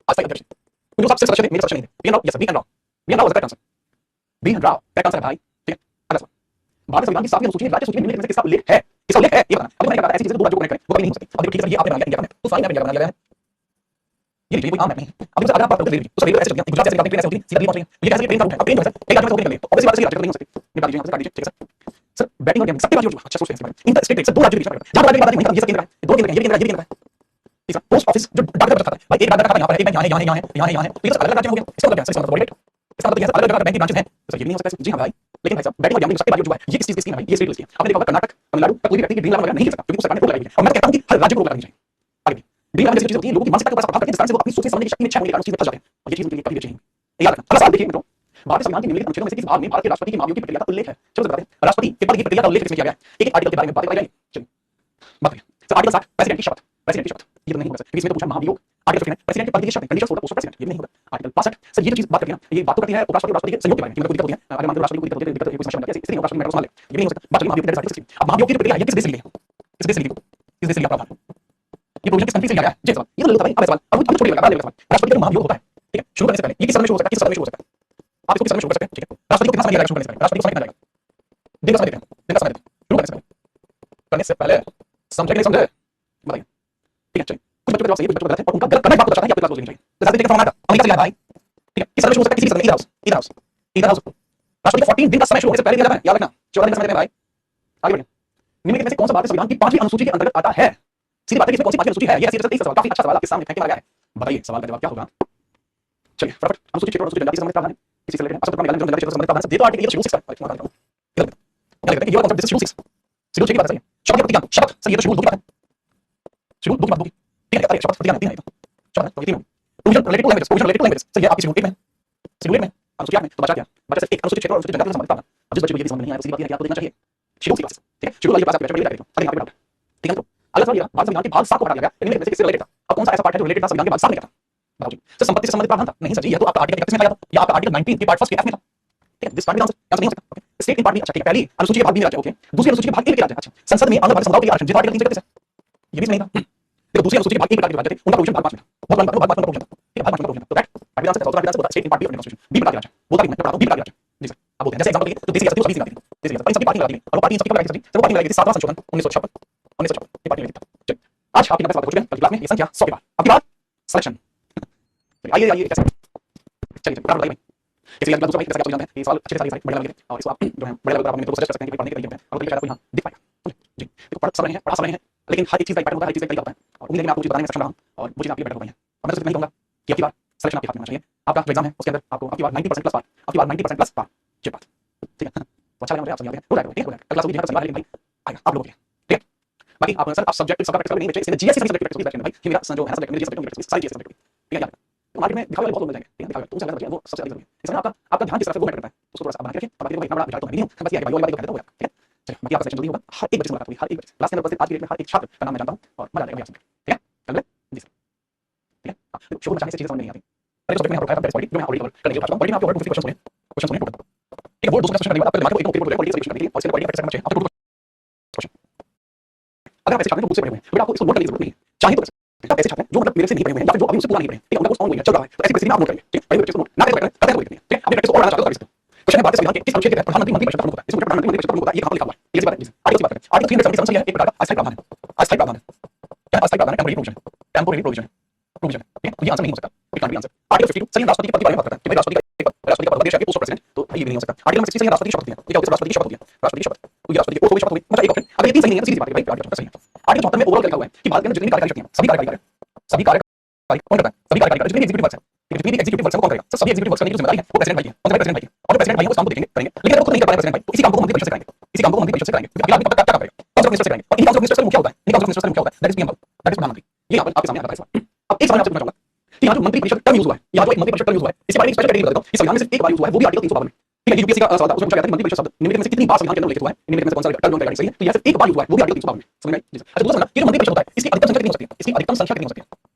अस्थायी अध्यक्ष मुझे सबसे सदस्य थे, मेरे सदस्य नहीं थे, B N Rao, yes B N Rao, B N Rao was the correct answer, B N Rao correct answer है भाई, ठीक है। अगला सवाल, भारतीय संविधान की 7वीं अनुसूची में राज्य सूची में निम्नलिखित में से किसका उल्लेख है? किसका उल्लेख है ये बताना। अभी मैंने कहा ऐसी चीजें दो राज्यों को कनेक्ट करें वो कभी नहीं हो सकती। अब देखो ठीक है सर, ये आपने बना लिया इंडिया का मैप, तो सारी मैप इंडिया का बना लिया है, ये कोई आम मैप नहीं है। अब अगर आप बात करें तो सर रेलवे ऐसे चलती है, गुजरात जैसे आपने ट्रेन ऐसे होती है, सीधा दिल्ली पहुंच रही है, ये कैसे ट्रेन का रूट है, अब ट्रेन जो है कई राज्यों में होकर निकल गई, तो ऑब्वियसली बात है राज्य नहीं हो सकती, निकाल दीजिए यहाँ से, काट दीजिए, ठीक है सर। सर बैटिंग और गेमिंग सबके बाजू अच्छा सोच है in the state rate, sir दो राज्यों के बीच में जहां राज्य की बात है वहीं ये सब केंद्र है, दो केंद्र है, ये भी केंद्र है, ये भी केंद्र है। तीसरा पोस्ट ऑफिस जो डाकघर खाता है भाई, एक डाकघर खाता यहाँ पर है, एक बैंक यहाँ है, यहाँ है, यहाँ है, यहाँ है, तो ये सब अलग अलग राज्य में हो गया, इसका मतलब क्या है? इसका मतलब बॉडी रेट, इसका मतलब ये अलग अलग बैंक के ब्रांचेस हैं, सर ये भी नहीं हो सकता। जी हां भाई, लेकिन भाई साहब बैटिंग और गैम्बलिंग सबके बाजू जो है ये किस चीज की स्कीम है भाई, ये स्टेट की स्कीम। आपने देखा होगा कर्नाटक, तमिलनाडु का कोई भी व्यक्ति ग्रीन लाइन वगैरह नहीं कर सकता क्योंकि सरकार ने रोक लगाई है, और मैं कहता हूं कि हर राज्य को रोक लगानी चाहिए। आगे ग्रीन लाइन जैसी चीज होती है लोगों की मानसिकता को प्रभावित करती है, जिस कारण से वो अपनी सोचने समझने की शक्ति में क्षय होने के कारण उस चीज में फंस जाते हैं, और ये चीज उनके लिए कभी भी अच्छी नहीं है। याद रखना। अगला सवाल देखिए मित्रों, भारतीय संविधान के निम्नलिखित अनुच्छेदों में से किस भाग में भारत के राष्ट्रपति की मांगों की प्रक्रिया का उल्लेख है? चलो बताते हैं, राष्ट्रपति के पद की प्रक्रिया का उल्लेख किसमें किया गया है? एक एक आर्टिकल के बारे में बात करेंगे, चलिए बात करें। सर आर्टिकल 60 प्रेसिडेंट की शपथ, प्रेसिडेंट की शपथ ये तो नहीं होगा सर, क्योंकि इसमें तो पूछा महाभियोग। आर्टिकल 59 प्रेसिडेंट के पद की शपथ, conditions for the post of president, ये नहीं होगा। आर्टिकल 65 सर ये जो चीज बात करती है ना, ये बात तो करती है उपराष्ट्रपति और राष्ट्रपति के संयोग के बारे में, कि मतलब कोई दिक्कत होती है, अगर मान लो राष्ट्रपति को कोई दिक्कत होती है, कोई समस्या बनती है, इसलिए राष्ट्रपति मैटर को संभाल ले, ये नहीं हो सकता। बात चलिए महाभियोग की आर्टिकल 60। अब महाभियोग की प्रक्रिया ये किस देश से ली है? किस देश से ली है? किस देश से लिया प्रावधान? ये प्रोविजन किस कंट्री से लिया गया है? ये सवाल, ये तो लेता भाई। अब सवाल अब छोटी लगा लेवल का सवाल, राष्ट्रपति का महाभियोग होता है, ठीक है, शुरू करने से पहले ये किस सदन में शुरू हो सकता है? किस सदन में शुरू हो सकता है? आप इसको किस सदन में शुरू कर सकते हैं, ठीक है। राष्ट्रपति को कितना समय लगेगा शुरू करने से पहले? राष्ट्रपति को समय कितना लगेगा? दिन का समय देते हैं, दिन का समय देते हैं शुरू करने से पहले समझे कि नहीं समझे बताइए, ठीक है। चलिए कुछ बच्चों के जवाब सही है, कुछ बच्चों का गलत है, और उनका गलत करना एक बात दर्शाता है कि आपको क्लास लेनी चाहिए। तो जैसे देखिए फॉर्मेट अमेरिका से लिया भाई, ठीक है, किस सदन में शुरू हो सकता है? किसी भी सदन में, इधर हाउस, इधर हाउस, इधर हाउस। राष्ट्रपति को 14 दिन का समय शुरू होने से पहले दिया जाता है, याद रखना 14 दिन का समय देते हैं भाई। आगे बढ़िए, निम्नलिखित में से कौन सा भारतीय संविधान की 5वीं अनुसूची के अंतर्गत आता है? सीधी बात है कि इसमें कौन सी 5वीं अनुसूची है? ये ऐसी सवाल, काफी अच्छा सवाल आपके सामने फेंके मारा गया है, बताइए सवाल का जवाब क्या होगा? चलिए फटाफट, अनुसूचित क्षेत्र और अनुसूचित जनजाति से संबंधित प्रावधान है, इसी से रिलेटेड असम मेघालय जनजाति क्षेत्र से संबंधित प्रावधान, ये तो आर्टिकल, ये तो शेड्यूल 6 का, इतना बताता हूं ये लगता है, ये वाला कॉन्सेप्ट शेड्यूल 6, शेड्यूल 6 की बात है सही है। शपथ की प्रतिज्ञा, शपथ सर ये तो शेड्यूल 2 की बात है, शेड्यूल 2 की बात होगी, ठीक है। अरे शपथ प्रतिज्ञा नहीं है, शपथ तो 3 होगी। Provision related to languages, provision related to languages sir ये आपकी शेड्यूल 1 में, शेड्यूल 1 में अनुसूची 8 में, तो बचा क्या? बचा सिर्फ एक अनुसूचित क्षेत्र और अनुसूचित जनजाति से संबंधित प्रावधान। अब जिस बच्चे को ये भी समझ नहीं आया सीधी बात है कि आपको देखना चाहिए शेड्यूल 6 ठीक है, शेड्यूल वाली क्लास आप बैठ जाइए, अगले यहाँ पे ठीक है। तो अगला सवाल ये भारत संविधान के भाग 7 को हटा दिया गया, इनमें से किससे रिलेटेड था? अब कौन सा ऐसा पार्ट है जो रिलेटेड था संविधान के भाग 7 में था? बताओ जी। सर संपत्ति से संबंधित प्रावधान था? नहीं सर जी, ये तो आपका आर्टिकल 31 में था या आपका आर्टिकल 19 के पार्ट फर्स्ट के एफ में था, ठीक है। दिस पार्ट में आंसर नहीं हो सकता, ओके। स्टेट इन पार्ट में, अच्छा ठीक है, पहली अनुसूची के भाग बी में राज्य, ओके। दूसरी अनुसूची के भाग ए के राज्य, अच्छा। संसद में आंध्र समुदाय के लिए आरक्षण, जिस आर्टिकल 3 से ये भी नहीं था, देखो दूसरी अनुसूची के भाग ए के राज्य थे, उनका प्रोविजन भाग 5 में था, बहुत बड़ा भाग 5 में प्रोविजन था, ठीक है, भाग 5 में प्रोविजन था, तो दैट पार्ट आंसर चौथा answer state in part B of constitution, B प्रकार के राज्य बोलता भी मैं पढ़ा दूं, बी प्रकार के राज्य जी सर। अब बोलते हैं जैसे एग्जांपल देखिए, तो देसी आजादी 20 निकाली, देसी आजादी सभी पार्टी लगा दी, और पार्टी सब की लगा दी, जब पार्टी लगा दी 7वां संशोधन 1956 ये पार्टी लगी थी। चलिए आज आपके नंबर सवाल पूछ गए, कल क्लास में ये संख्या 100 के बाद आपकी बात सिलेक्शन, आइए आइए कैसे, चलिए बराबर बताइए भाई कैसे याद दूसरा भाई कैसे जानते हैं ये सवाल अच्छे से सारे बड़े लगे और इसको आप जो है बड़े लगे आप अपने को सजेस्ट कर सकते हैं कि पढ़ने के तरीके हैं और कहीं शायद आपको यहां दिख पाएगा जी। देखो पढ़ सब रहे हैं, पढ़ा सब रहे हैं, लेकिन हर एक चीज का पैटर्न होता है, हर एक चीज का तरीका होता है, और उम्मीद है कि मैं आपको चीज बताने में सक्षम रहा हूं और वो चीज आपके बेटर हो गई है। और मैं तो सिर्फ नहीं कहूंगा कि आपकी बार सिलेक्शन आपके हाथ में होना चाहिए, आपका जो एग्जाम है उसके अंदर आपको आपकी बार 90% प्लस पार, आपकी बार 90% प्लस पार ये बात, ठीक है। तो अच्छा लगा मुझे, आप समझ गए, हो जाएगा, ठीक है, अगला सवाल देखा समझ भाई आएगा आप लोगों के लिए, ठीक है। बाकी आप सर आप सब्जेक्ट सबका प्रैक्टिस नहीं बच्चे इसमें जीएस सब्जेक्ट प्रैक्टिस बैठे भाई, कि मेरा जो है सब्जेक्ट मेरे जीएस सब्जेक्ट सारी जीएस सब्जेक्ट, ठीक है। तो मार्केट में दिखावे वाले बहुत लोग मिल जाएंगे, ठीक है, दिखावे तो उससे ज्यादा वो सबसे अधिक जरूरी है, इसमें आपका ध्यान किस तरफ से वो मैटर करता है, उसको थोड़ा सा बना के रखिए। बाकी कोई इतना बड़ा विचार तो नहीं हूं, बस ये है कि भाई वो वाली बात कर देता हूं, ठीक है। चलिए बाकी आपका सेशन जल्दी होगा, हर एक बच्चे से मुलाकात होगी, हर एक बच्चे क्लास के अंदर उपस्थित आज की डेट में हर एक छात्र का नाम मैं जानता हूं और मजा आएगा आपसे, ठीक है। चल जी सर, ठीक है। शुरू में जाने से चीजें समझ नहीं आती, पहले सब्जेक्ट में आपको है पॉलिटी जो मैं ऑलरेडी कवर करने जा रहा हूं, पॉलिटी में आपके और 250 क्वेश्चन सुनिए, क्वेश्चन सुनिए टोटल, ठीक है। वो 200 क्वेश्चन करने के बाद आपके दिमाग को एक तो पॉलिटी करने के लिए और इसके पॉलिटी प्रैक्टिस करना चाहिए आपको 200 क्वेश्चन। अगर आप ऐसे चाहते हैं तो बुक से पढ़े हुए हैं, फिर आपको इसको नोट करने की जरूरत नहीं है, चाहे तो आप ऐसे चाहते हैं जो मतलब मेरे से नहीं पढ़े हुए हैं या फिर जो अभी उससे पूरा नहीं पढ़े, ठीक है, उनका कुछ ऑनलाइन चल रहा है, तो ऐसी परिस्थिति में आप नोट करेंगे, ठीक है। पढ़े हुए नोट ना करें करते हैं कोई नहीं, ठीक है। अपनी प्रैक्टिस और बढ़ाना चाहते हो तो क्वेश्चन है भारतीय संविधान के किस अनुच्छेद के तहत प्रधानमंत्री मंत्री परिषद का प्रमुख होता है, इसमें प्रधानमंत्री मंत्री परिषद का प्रमुख होता है, ये कहां पर लिखा हुआ है, ये बात है। आगे बात करें, आर्टिकल 377 है एक प्रकार का अस्थायी प्रावधान है, अस्थायी प्रावधान है क्या? अस्थायी प्रावधान है, टेम्परेरी प्रोविजन, टेम्परेरी प्रोविजन है, प्रोविजन है, ठीक है। तो ये आंसर नहीं हो सकता, ये कांट बी आंसर। आर्टिकल 52 सही राष्ट्रपति के पद के बारे में बात करता है कि भाई राष्ट्रपति का एक पद, राष्ट्रपति का पद देश है पोस्ट ऑफ प्रेसिडेंट, तो ये भी नहीं हो सकता। आर्टिकल 60 सही राष्ट्रपति की शपथ है, ये क्या होता है? राष्ट्रपति की शपथ होती है, राष्ट्रपति की शपथ, तो ये राष्ट्रपति की ओथ हो गई, शपथ हो गई, मतलब एक ऑप्शन। अगर ये तीन सही नहीं है तो सीधी बात है भाई आर्टिकल सही है। आर्टिकल 74 में ओवरऑल क्या लिखा हुआ है कि भारत के अंदर जितनी कार्यकारी शक्तियां सभी कार्यकारी कार्य सभी कार्यकारी कौन करता है? सभी कार्यकारी जितनी एग्जीक्यूटिव वर्क्स है, जितनी एग्जीक्यूटिव वर्क्स है वो कौन करेगा? सर सभी एग्जीक्यूटिव वर्क्स करने की जिम्मेदारी है वो प्रेसिडेंट भाई की है, और प्रेसिडेंट भाई की है, और प्रेसिडेंट भाई उस काम को देखेंगे करेंगे, लेकिन अगर वो खुद नहीं कर पा रहे प्रेसिडेंट भाई तो इसी काम को मंत्री परिषद से करेंगे, इसी काम को मंत्री परिषद से करेंगे, क्योंकि अगला आदमी क्या करेगा? काउंसिल ऑफ मिनिस्टर्स से करेंगे, और इन काउंसिल ऑफ मिनिस्टर्स का मुखिया होता है, इन काउंसिल ऑफ मिनिस्टर्स का मुखिया होता है, that is PM, that is प्रधानमंत्री। ये यहां पर आपके सामने आता है सवाल। अब एक सवाल आपसे पूछना चाहूंगा यहाँ जो एक मंत्रिपरिषद का यूज हुआ है इसके बारे में स्पेशल कैटेगरी बता देता हूँ। इस संविधान में सिर्फ एक बार यूज हुआ है, वो भी आर्टिकल 352 में। ठीक है, यूपीएससी का सवाल था, उसमें पूछा गया था कि मंत्रिपरिषद शब्द निम्नलिखित में से कितनी बार संविधान के अंदर उल्लेखित हुआ है, निम्नलिखित में से कौन सा टर्म का सही है, तो यह सिर्फ एक बार यूज हुआ है, वो भी आर्टिकल 352 में। समझ में आई? अच्छा, दूसरा सवाल, ये जो मंत्रिपरिषद होता है इसकी अधिकतम संख्या कितनी हो सकती है, इसकी अधिकतम संख्या कितनी हो सकती है,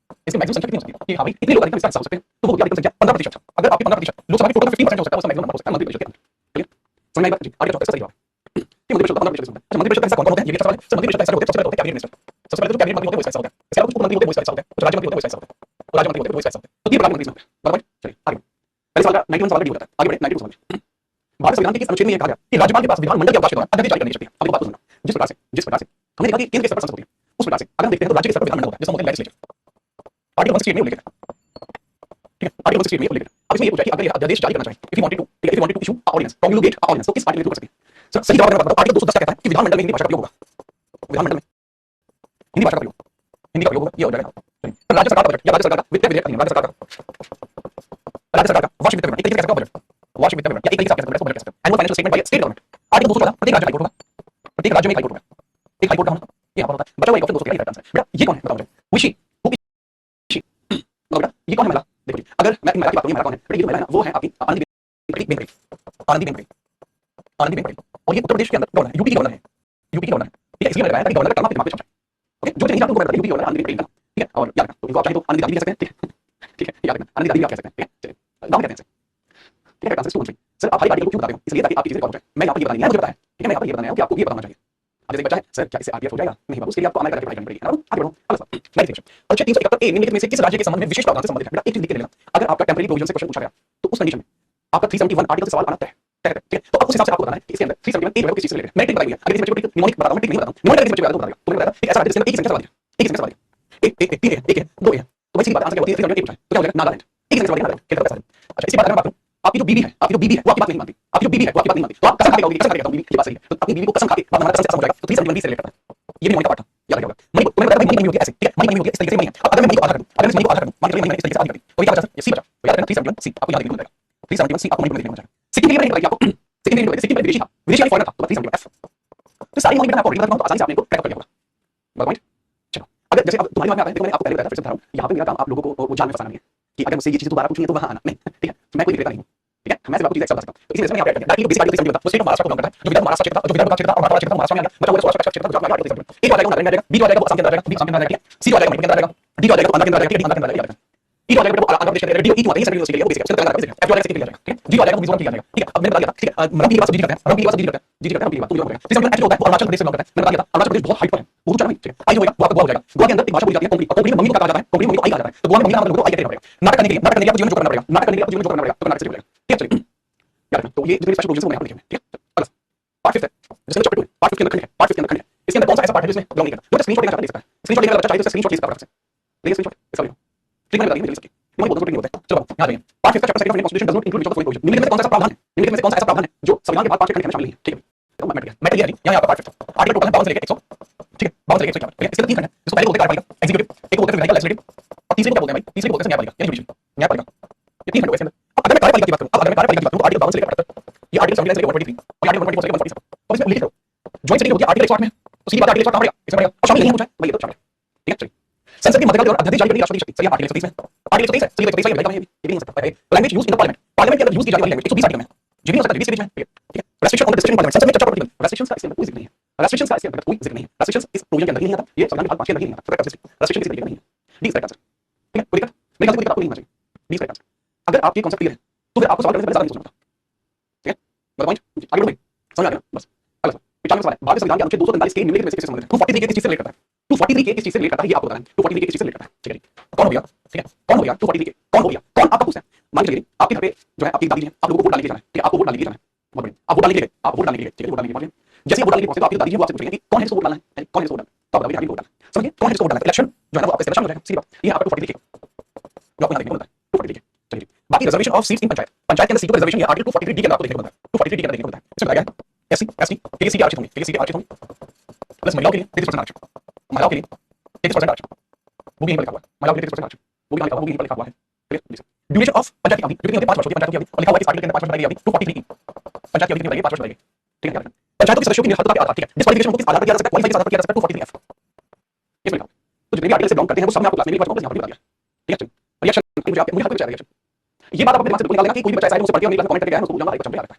इसकी मैक्सिमम संख्या कितनी हो सकती है कि हाँ भाई इतने लोग अधिकतम इसका हिस्सा हो सकते हैं, तो वो होगी अधिकतम संख्या 15%। अगर आपकी 15% लोकसभा की टोटल 15% हो सकता है, उसका मैक्सिमम नंबर हो सकता है मंत्रिपरिषद के अंदर। ठीक है, समझ में आई बात? जी, आगे चलते हैं, सही जवाब ये मंत्रिपरिषद का 15% होता है। अच्छा, मंत्रिपरिषद का हिस्सा कौन-कौन होते हैं, ये भी अच्छा सवाल है। सर मंत्रिपरिषद का हिस्सा होते हैं, सबसे पहले होते हैं कैबिनेट मिनिस्टर। सबसे पहले जो कैबिनेट मंत्री होते हैं वो इसका हिस्सा होता है। इसके अलावा कुछ उपमंत्री होते हैं वो इसका हिस्सा होता है, कुछ राज्य मंत्री होते हैं वो इसका हिस्सा होता है, और राज्य मंत्री होते हैं वो इसका हिस्सा होता है। तो 3 प्रकार के मंत्री होते हैं। बराबर? चलिए आगे। पहले सवाल का 91 सवाल का डी होता है। आगे बढ़े 92 सवाल में। भारत संविधान के किस अनुच्छेद में यह कहा गया कि राज्यपाल के पास विधानमंडल के अवकाश के दौरान अध्यादेश जारी करने की शक्ति है? अब एक बात को सुनना, जिस प्रकार से हमने देखा कि केंद्र के स्तर पर संसद होती है, उस प्रकार से अगर हम देखते हैं तो राज्य के स्तर पर विधानमंडल होता है, जिसका मतलब लेजिस्लेचर। आर्टिकल 168 में उल्लेखित है। ठीक है, आर्टिकल 168 में उल्लेखित है। अब इसमें ये पूछा है कि अगर यह अध्यादेश जारी करना चाहे, इफ यू वांटेड टू, ठीक है, if you wanted to issue a ordinance, promulgate a ordinance, तो किस आर्टिकल के थ्रू कर सकते हैं? सर सही जवाब मैं बताता हूं, आर्टिकल 210 क्या कहता है कि विधानमंडल में हिंदी भाषा का प्रयोग होगा। विधानमंडल में हिंदी भाषा का प्रयोग, हिंदी का प्रयोग होगा, ये हो जाएगा। तो राज्य सरकार का बजट या राज्य सरकार का वित्तीय विधेयक नहीं, राज्य सरकार का वार्षिक वित्त विवरण, एक तरीके से कह सकते हो बजट, वार्षिक वित्त विवरण या एक तरीके से आप कह सकते हो budget, annual financial statement by state government. Article 214 प्रत्येक राज्य में हाईकोर्ट होगा, प्रत्येक राज्य में हाईकोर्ट होगा, एक हाईकोर्ट का होना ये यहाँ पर होता है। बचा हुआ एक ऑप्शन 213 का आंसर। बेटा ये कौन है बताओ मुझे? विशी विशी बताओ बेटा ये कौन है महिला? देखो जी, अगर मैं इन महिला की बात करूं, महिला कौन है? बेटा ये जो महिला है ना वो है आपकी आनंदीबेन पटेल, आनंदीबेन पटेल, और ये उत्तर प्रदेश के अंदर गवर्नर है, यूपी की गवर्नर है, यूपी की गवर्नर है। ठीक है, इसलिए मैंने बताया था कि गवर्नर का नाम आपके दिमाग में छप जाए। ओके, जो नहीं जानते उनको मैं बता दूं यूपी गवर्नर आनंदीबेन पटेल का। ठीक है, और याद रखना, तो इनको आप चाहे तो आनंदी दादी भी कह सकते हैं। ठीक है, याद रखना आनंदी दादी भी आप कह सकते हैं। ठीक है, चलिए गांव में कहते हैं ठीक है, आंसर 2 सर आप हाई आर्टिकल को क्यों बताते हो? इसलिए ताकि आपकी चीजें रिकॉर्ड हो जाए। मैं यहाँ पर ये बताने मुझे पता है। ठीक है, मैं यहाँ पर ये बताने आया हूं कि आपको ये पता होना चाहिए। अब जैसे बच्चा है सर क्या इससे आरपीएफ हो जाएगा? नहीं बाबू, उसके लिए आपको अमेरिका जाके पढ़ाई करनी पड़ेगी। है ना? आगे बढ़ो, अगला सवाल। वेरिफिकेशन। अच्छा 371 ए निम्नलिखित में से किस राज्य के संबंध में विशेष प्रावधान से संबंधित है? बेटा एक चीज लिख के लेना, अगर आपका टेंपरेरी प्रोविजन से क्वेश्चन पूछा गया तो उस कंडीशन में आपका 371 आर्टिकल से सवाल आना तय है। ठीक है, तो अब उस हिसाब से आपको बताना है कि इसके अंदर 371 ए जो है किस चीज से रिलेटेड है। मैं टिक बताई है, अगर किसी बच्चे को टिक निमोनिक बताता हूं, टिक नहीं बताता हूं, निमोनिक किसी बच्चे को बताता हूं, तुम्हें बताएगा एक ऐसा राज्य जिसके अंदर एक ही संख्या सवाल है, एक ही संख्या सवाल है, एक एक 3 है, 1 है, 2 है, तो भाई सीधी बात आंसर क्या होती है? 371 पूछा है तो क्या हो जाएगा? नागालैंड। एक ही संख्या सवाल है, नागालैंड क्या करता है? अच्छा इसके बाद अगर मैं बात करूं, आपकी जो बीवी है, आपकी जो बीवी है वो आपकी बात नहीं मानती, आपकी जो बीवी है वो आपकी बात नहीं मानती, तो आप कसम खा के कहोगे, कसम खा के कहता हूं बीवी ये बात सही है, तो अपनी बीवी को कसम खा के बात मानना कसम से आसान हो जाएगा, तो 371 से रिलेटेड है। ये भी मनी का पार्ट था, याद रखिएगा। मनी तुम्हें बताया भाई मनी होगी ऐसे, ठीक है, मनी होगी इस तरीके से मनी है। अब अगर मैं मनी को आधा कर दूं, अगर मैं मनी को आधा कर दूं, मान लीजिए मनी इस तरीके से आधी कर दी, तो ये क्या बचा? ये सी बचा, तो याद रखना 371 सी आपको याद देखने को मिलेगा, 371 सी आपको मनी को देखने को मिलेगा। सिक्किम के लिए नहीं आपको, सिक्किम के लिए सिक्किम में विदेशी था, विदेशी वाली फॉरेनर था, तो 371 एफ। तो सारी मनी बेटा आपको रिकॉर्ड करना तो आसानी से आपने को ट्रैक कर लिया होगा। बराबर पॉइंट। चलो अगर जैसे अब तुम्हारे दिमाग में आता है, तो मैंने आपको पहले बताया था, फिर से बता रहा हूं, यहाँ पे मेरा काम आप लोगों को जाल में फंसाना नहीं है कि अगर मुझसे ये चीज दोबारा पूछनी है तो वहां आना नहीं। ठीक है, मैं कोई विक्रेता नहीं हूं। ठीक है, मैं सिर्फ आपको चीजें एक्सेप्ट कर सकता हूं। तो इसी वजह से मैं यहाँ पे डायरेक्टली बेसिक आर्टिकल समझ लेता हूं। वो स्टेट ऑफ महाराष्ट्र को बिलोंग करता है, जो विदर्भ महाराष्ट्र क्षेत्र था, जो विदर्भ का क्षेत्र था, और मराठवाड़ा क्षेत्र था, महाराष्ट्र में आ गया, बचा हुआ स्वराष्ट्र क्षेत्र था, गुजरात में आ गया, ए जो आ जाएगा नागालैंड आ जाएगा, बी जो आ जाएगा वो असम के अंदर आ जाएगा, डी असम के अंदर आ जाएगा, सी जो आ जाएगा मणिपुर के अंदर आ जाएगा, डी जो आ जाएगा आंध्र के अंदर आ जाएगा, डी आंध्र के अंदर आ जाएगा, ई जो आ जाएगा आंध्र प्रदेश के अंदर, डी ई तो ये सेंट्रल यूनिवर्सिटी के लिए वो बेसिक है, सेंट्रल तेलंगाना का बेसिक है, एफ जो आ जाएगा सिक्किम के लिए आ जाएगा। ठीक है, जी जो आ जाएगा वो मिजोरम के लिए आ जाएगा। ठीक है, अब मैंने बता दिया था। ठीक है, रंग की बात सब जी करते हैं, रंग की बात सब जी करते हैं, जी करते हैं, रंग की बात तो मिजोरम हो जाएगा। जिसका मतलब एच जो होता है वो अरुणाचल प्रदेश से बिलोंग करता है, मैंने बता दिया था अरुणाचल प्रदेश बहुत हाइट पर है, वो तो चला नहीं। ठीक है, आई जो होगा वो आपका गोवा हो जाएगा, गोवा के अंदर एक भाषा बोली जाती है कोंकणी, और कोंकणी में मम्मी को कहा जाता है, कोंकणी में मम्मी को आई कहा जाता है, तो गोवा में मम्मी का मतलब को आई कहते हैं पड़ेगा। नाटक करने के लिए आपको जीवन में जो करना पड़ेगा, नाटक करने के लिए आपको जीवन में जो करना पड़ेगा, तो नाटक से बोलेगा। ठीक है, चलिए याद रखना, तो ये जितने स्पेशल प्रोविजन है वो यहाँ पर लिखे हुए हैं। ठीक है, अगला पार्ट 5 है, जिसका चैप्टर 2 है, पार्ट 5 के अंदर खंड है, पार्ट 5 के अंदर खंड है। इसके अंदर कौन सा ऐसा पार्ट है जिसमें बिलोंग नहीं करता? जो स्क्रीनशॉट लेना चाहता है ले सकता है, स्क्रीनशॉट लेना चाहता है तो स्क्रीनशॉट ले सकता है, ले स्क्रीनशॉट इसका ले ठीक है, बताइए मुझे ले सकते हैं, बोलता नहीं होता है। चलो यहाँ जाइए, पार्ट 5 का chapter 2 of constitution does not include ritual provision. निम्नलिखित में कौन सा ऐसा प्रावधान है, निम्नलिखित में से कौन सा ऐसा प्रावधान है जो संविधान के बाद पार्ट 6 खंड में शामिल नहीं है? ठीक है, तो मैं क्लियर नहीं, यहाँ आपका पार्ट 5 आर्टिकल टोटल है 52 से लेकर 100। ठीक है, 52 से लेकर 151। ठीक है, इसके अंदर 3 खंड है, जिसको पहले बोलते हैं कार्यपालिका एग्जीक्यूटिव, एक को बोलते हैं लेजिस्लेटिव, और तीसरे को क्या बोलते हैं भाई? तीसरे को बोलते हैं न्यायपालिका यानी जुडिशियल, न्यायपालिका। ये 3 खंड हो गए इसके अंदर। अब अगर मैं कार्यपालिका की बात करूं, अब अगर मैं कार्यपालिका की बात करूं तो आर्टिकल 52 से लेकर 78, ये आर्टिकल 79 से लेकर 123 और आर्टिकल 124 से लेकर 147, तो इसमें लिख लो ज्वाइंट सेटिंग होती है आर्टिकल 108 में, तो सीधी बात है आर्टिकल 108 कहां पड़ेगा? इसमें पड़ेगा, और शामिल नहीं पूछा है भाई, ये तो शामिल है। ठीक है, चलिए संसद की मध्यकालीन और अध्यादेश जारी करने की राष्ट्रपति की शक्ति, सही है आर्टिकल 130 में, आर्टिकल 130 है, चलिए 130 है, अमेरिका में ये भी हो सकता है। Language used in the parliament, parliament के अंदर यूज की जाने वाली लैंग्वेज 120 आर्टिकल में, ये भी हो सकता है 20 के बीच में। ठीक है, restriction on the discussion parliament, संसद में चर्चा पड़ती है, रेस्ट्रिक्शंस का इसके अंदर कोई जिक्र नहीं है, रेस्ट्रिक्शंस का इसके अंदर कोई जिक्र नहीं है, रेस्ट्रिक्शंस इस प्रोविजन के अंदर ही नहीं आता, ये संविधान के भाग 5 के अंदर ही नहीं आता, करेक्ट आंसर रेस्ट्रिक्शन इसके अंदर नहीं है, डी इज करेक्ट आंसर। ठीक है, कोई दिक्कत? मेरे ख्याल से कोई दिक्कत आपको नहीं होना चाहिए, डी इज करेक्ट आंसर। अगर आपके कांसेप्ट क्लियर है तो फिर आपको सवाल करने से पहले ज्यादा नहीं सोचना पड़ता। ठीक है, बड़ा पॉइंट आगे बढ़ो, समझ आ गया बस। अगला सवाल 95 सवाल है, भारतीय संविधान के अनुच्छेद 243 के निम्नलिखित में से किससे संबंधित है? 243 के किस चीज से रिलेट करता है? 243 के किस चीज से रिलेट करता है ये आपको बताना है, 243 के किस चीज से रिलेट करता है। ठीक है, कौन हो गया? ठीक है, कौन हो गया 243 के? कौन हो गया? कौन आपका पूछता है? मान लीजिए आपके घर पे जो है आपकी दादी जी हैं, आप लोगों को वोट डालने के लिए जाना है। ठीक है, आपको वोट डालने के लिए जाना है, बहुत बढ़िया, आप वोट डालने के लिए गए, आप वोट डालने के लिए, ठीक है, वोट डालने के लिए पहुंचे, जैसे वोट डालने के लिए पहुंचे तो आपकी दादी जी वो आपसे पूछेंगे कि कौन है जिसको वोट डालना है, कौन है जिसको वोट डालना है, तो आप बताओगे वोट डालना है, समझिए कौन है जिसको वोट डालना है, इलेक्शन जो है ना वो आपका सिलेक्शन हो जाएगा, सीधी बात। ये आपका 243 जो आपको यहाँ देखने को मिलता है 243 है। चलिए बाकी reservation of seats in panchayat, panchayat के अंदर सीटों का रिजर्वेशन ये आर्टिकल 243 डी के अंदर आपको देखने को मिलता है, 243 डी के अंदर देखने को मिलता है। इसमें बताया गया है एससी एसटी के लिए सीटें आरक्षित होंगी, के लिए सीटें आरक्षित होंगी, प्लस महिलाओं के लिए 33% आरक्षण, महिलाओं के लिए 33% आरक्षण, वो भी यहीं पर लिखा हुआ है, महिलाओं के लिए 33% आरक्षण, वो भी यहीं पर लिखा हुआ है। ड्यूरेशन ऑफ पंचायत की अवधि जो कितनी होती है 5 वर्ष होती है पंचायत की अवधि, और लिखा हुआ है इस आर्टिकल के अंदर 5 वर्ष लगाई अवधि 243 की, पंचायत की अवधि कितनी लगेगी 5 वर्ष लगेगी। ठीक है, पंचायतों के सदस्यों की निरर्थकता के आधार, ठीक है, डिस्क्वालिफिकेशन उनको किस आधार पर किया जा सकता है, क्वालिफाई किस आधार पर किया जा सकता है 243 एफ, इसमें लिखा है। तो जितने भी आर्टिकल से बिलोंग करते हैं वो सब मैं आपको क्लास में एक बार वापस यहाँ पर बता दिया। ठीक है, चलिए रिएक्शन मुझे आपके बचा रिएक्शन ये बात अपने दिमाग से बिल्कुल निकाल देना कि कोई भी बच्चा ऐसा है जो मुझसे पढ़ के और मेरी क्लास में कमेंट करके गया है, उसको जानना एकदम चंपे लगता है।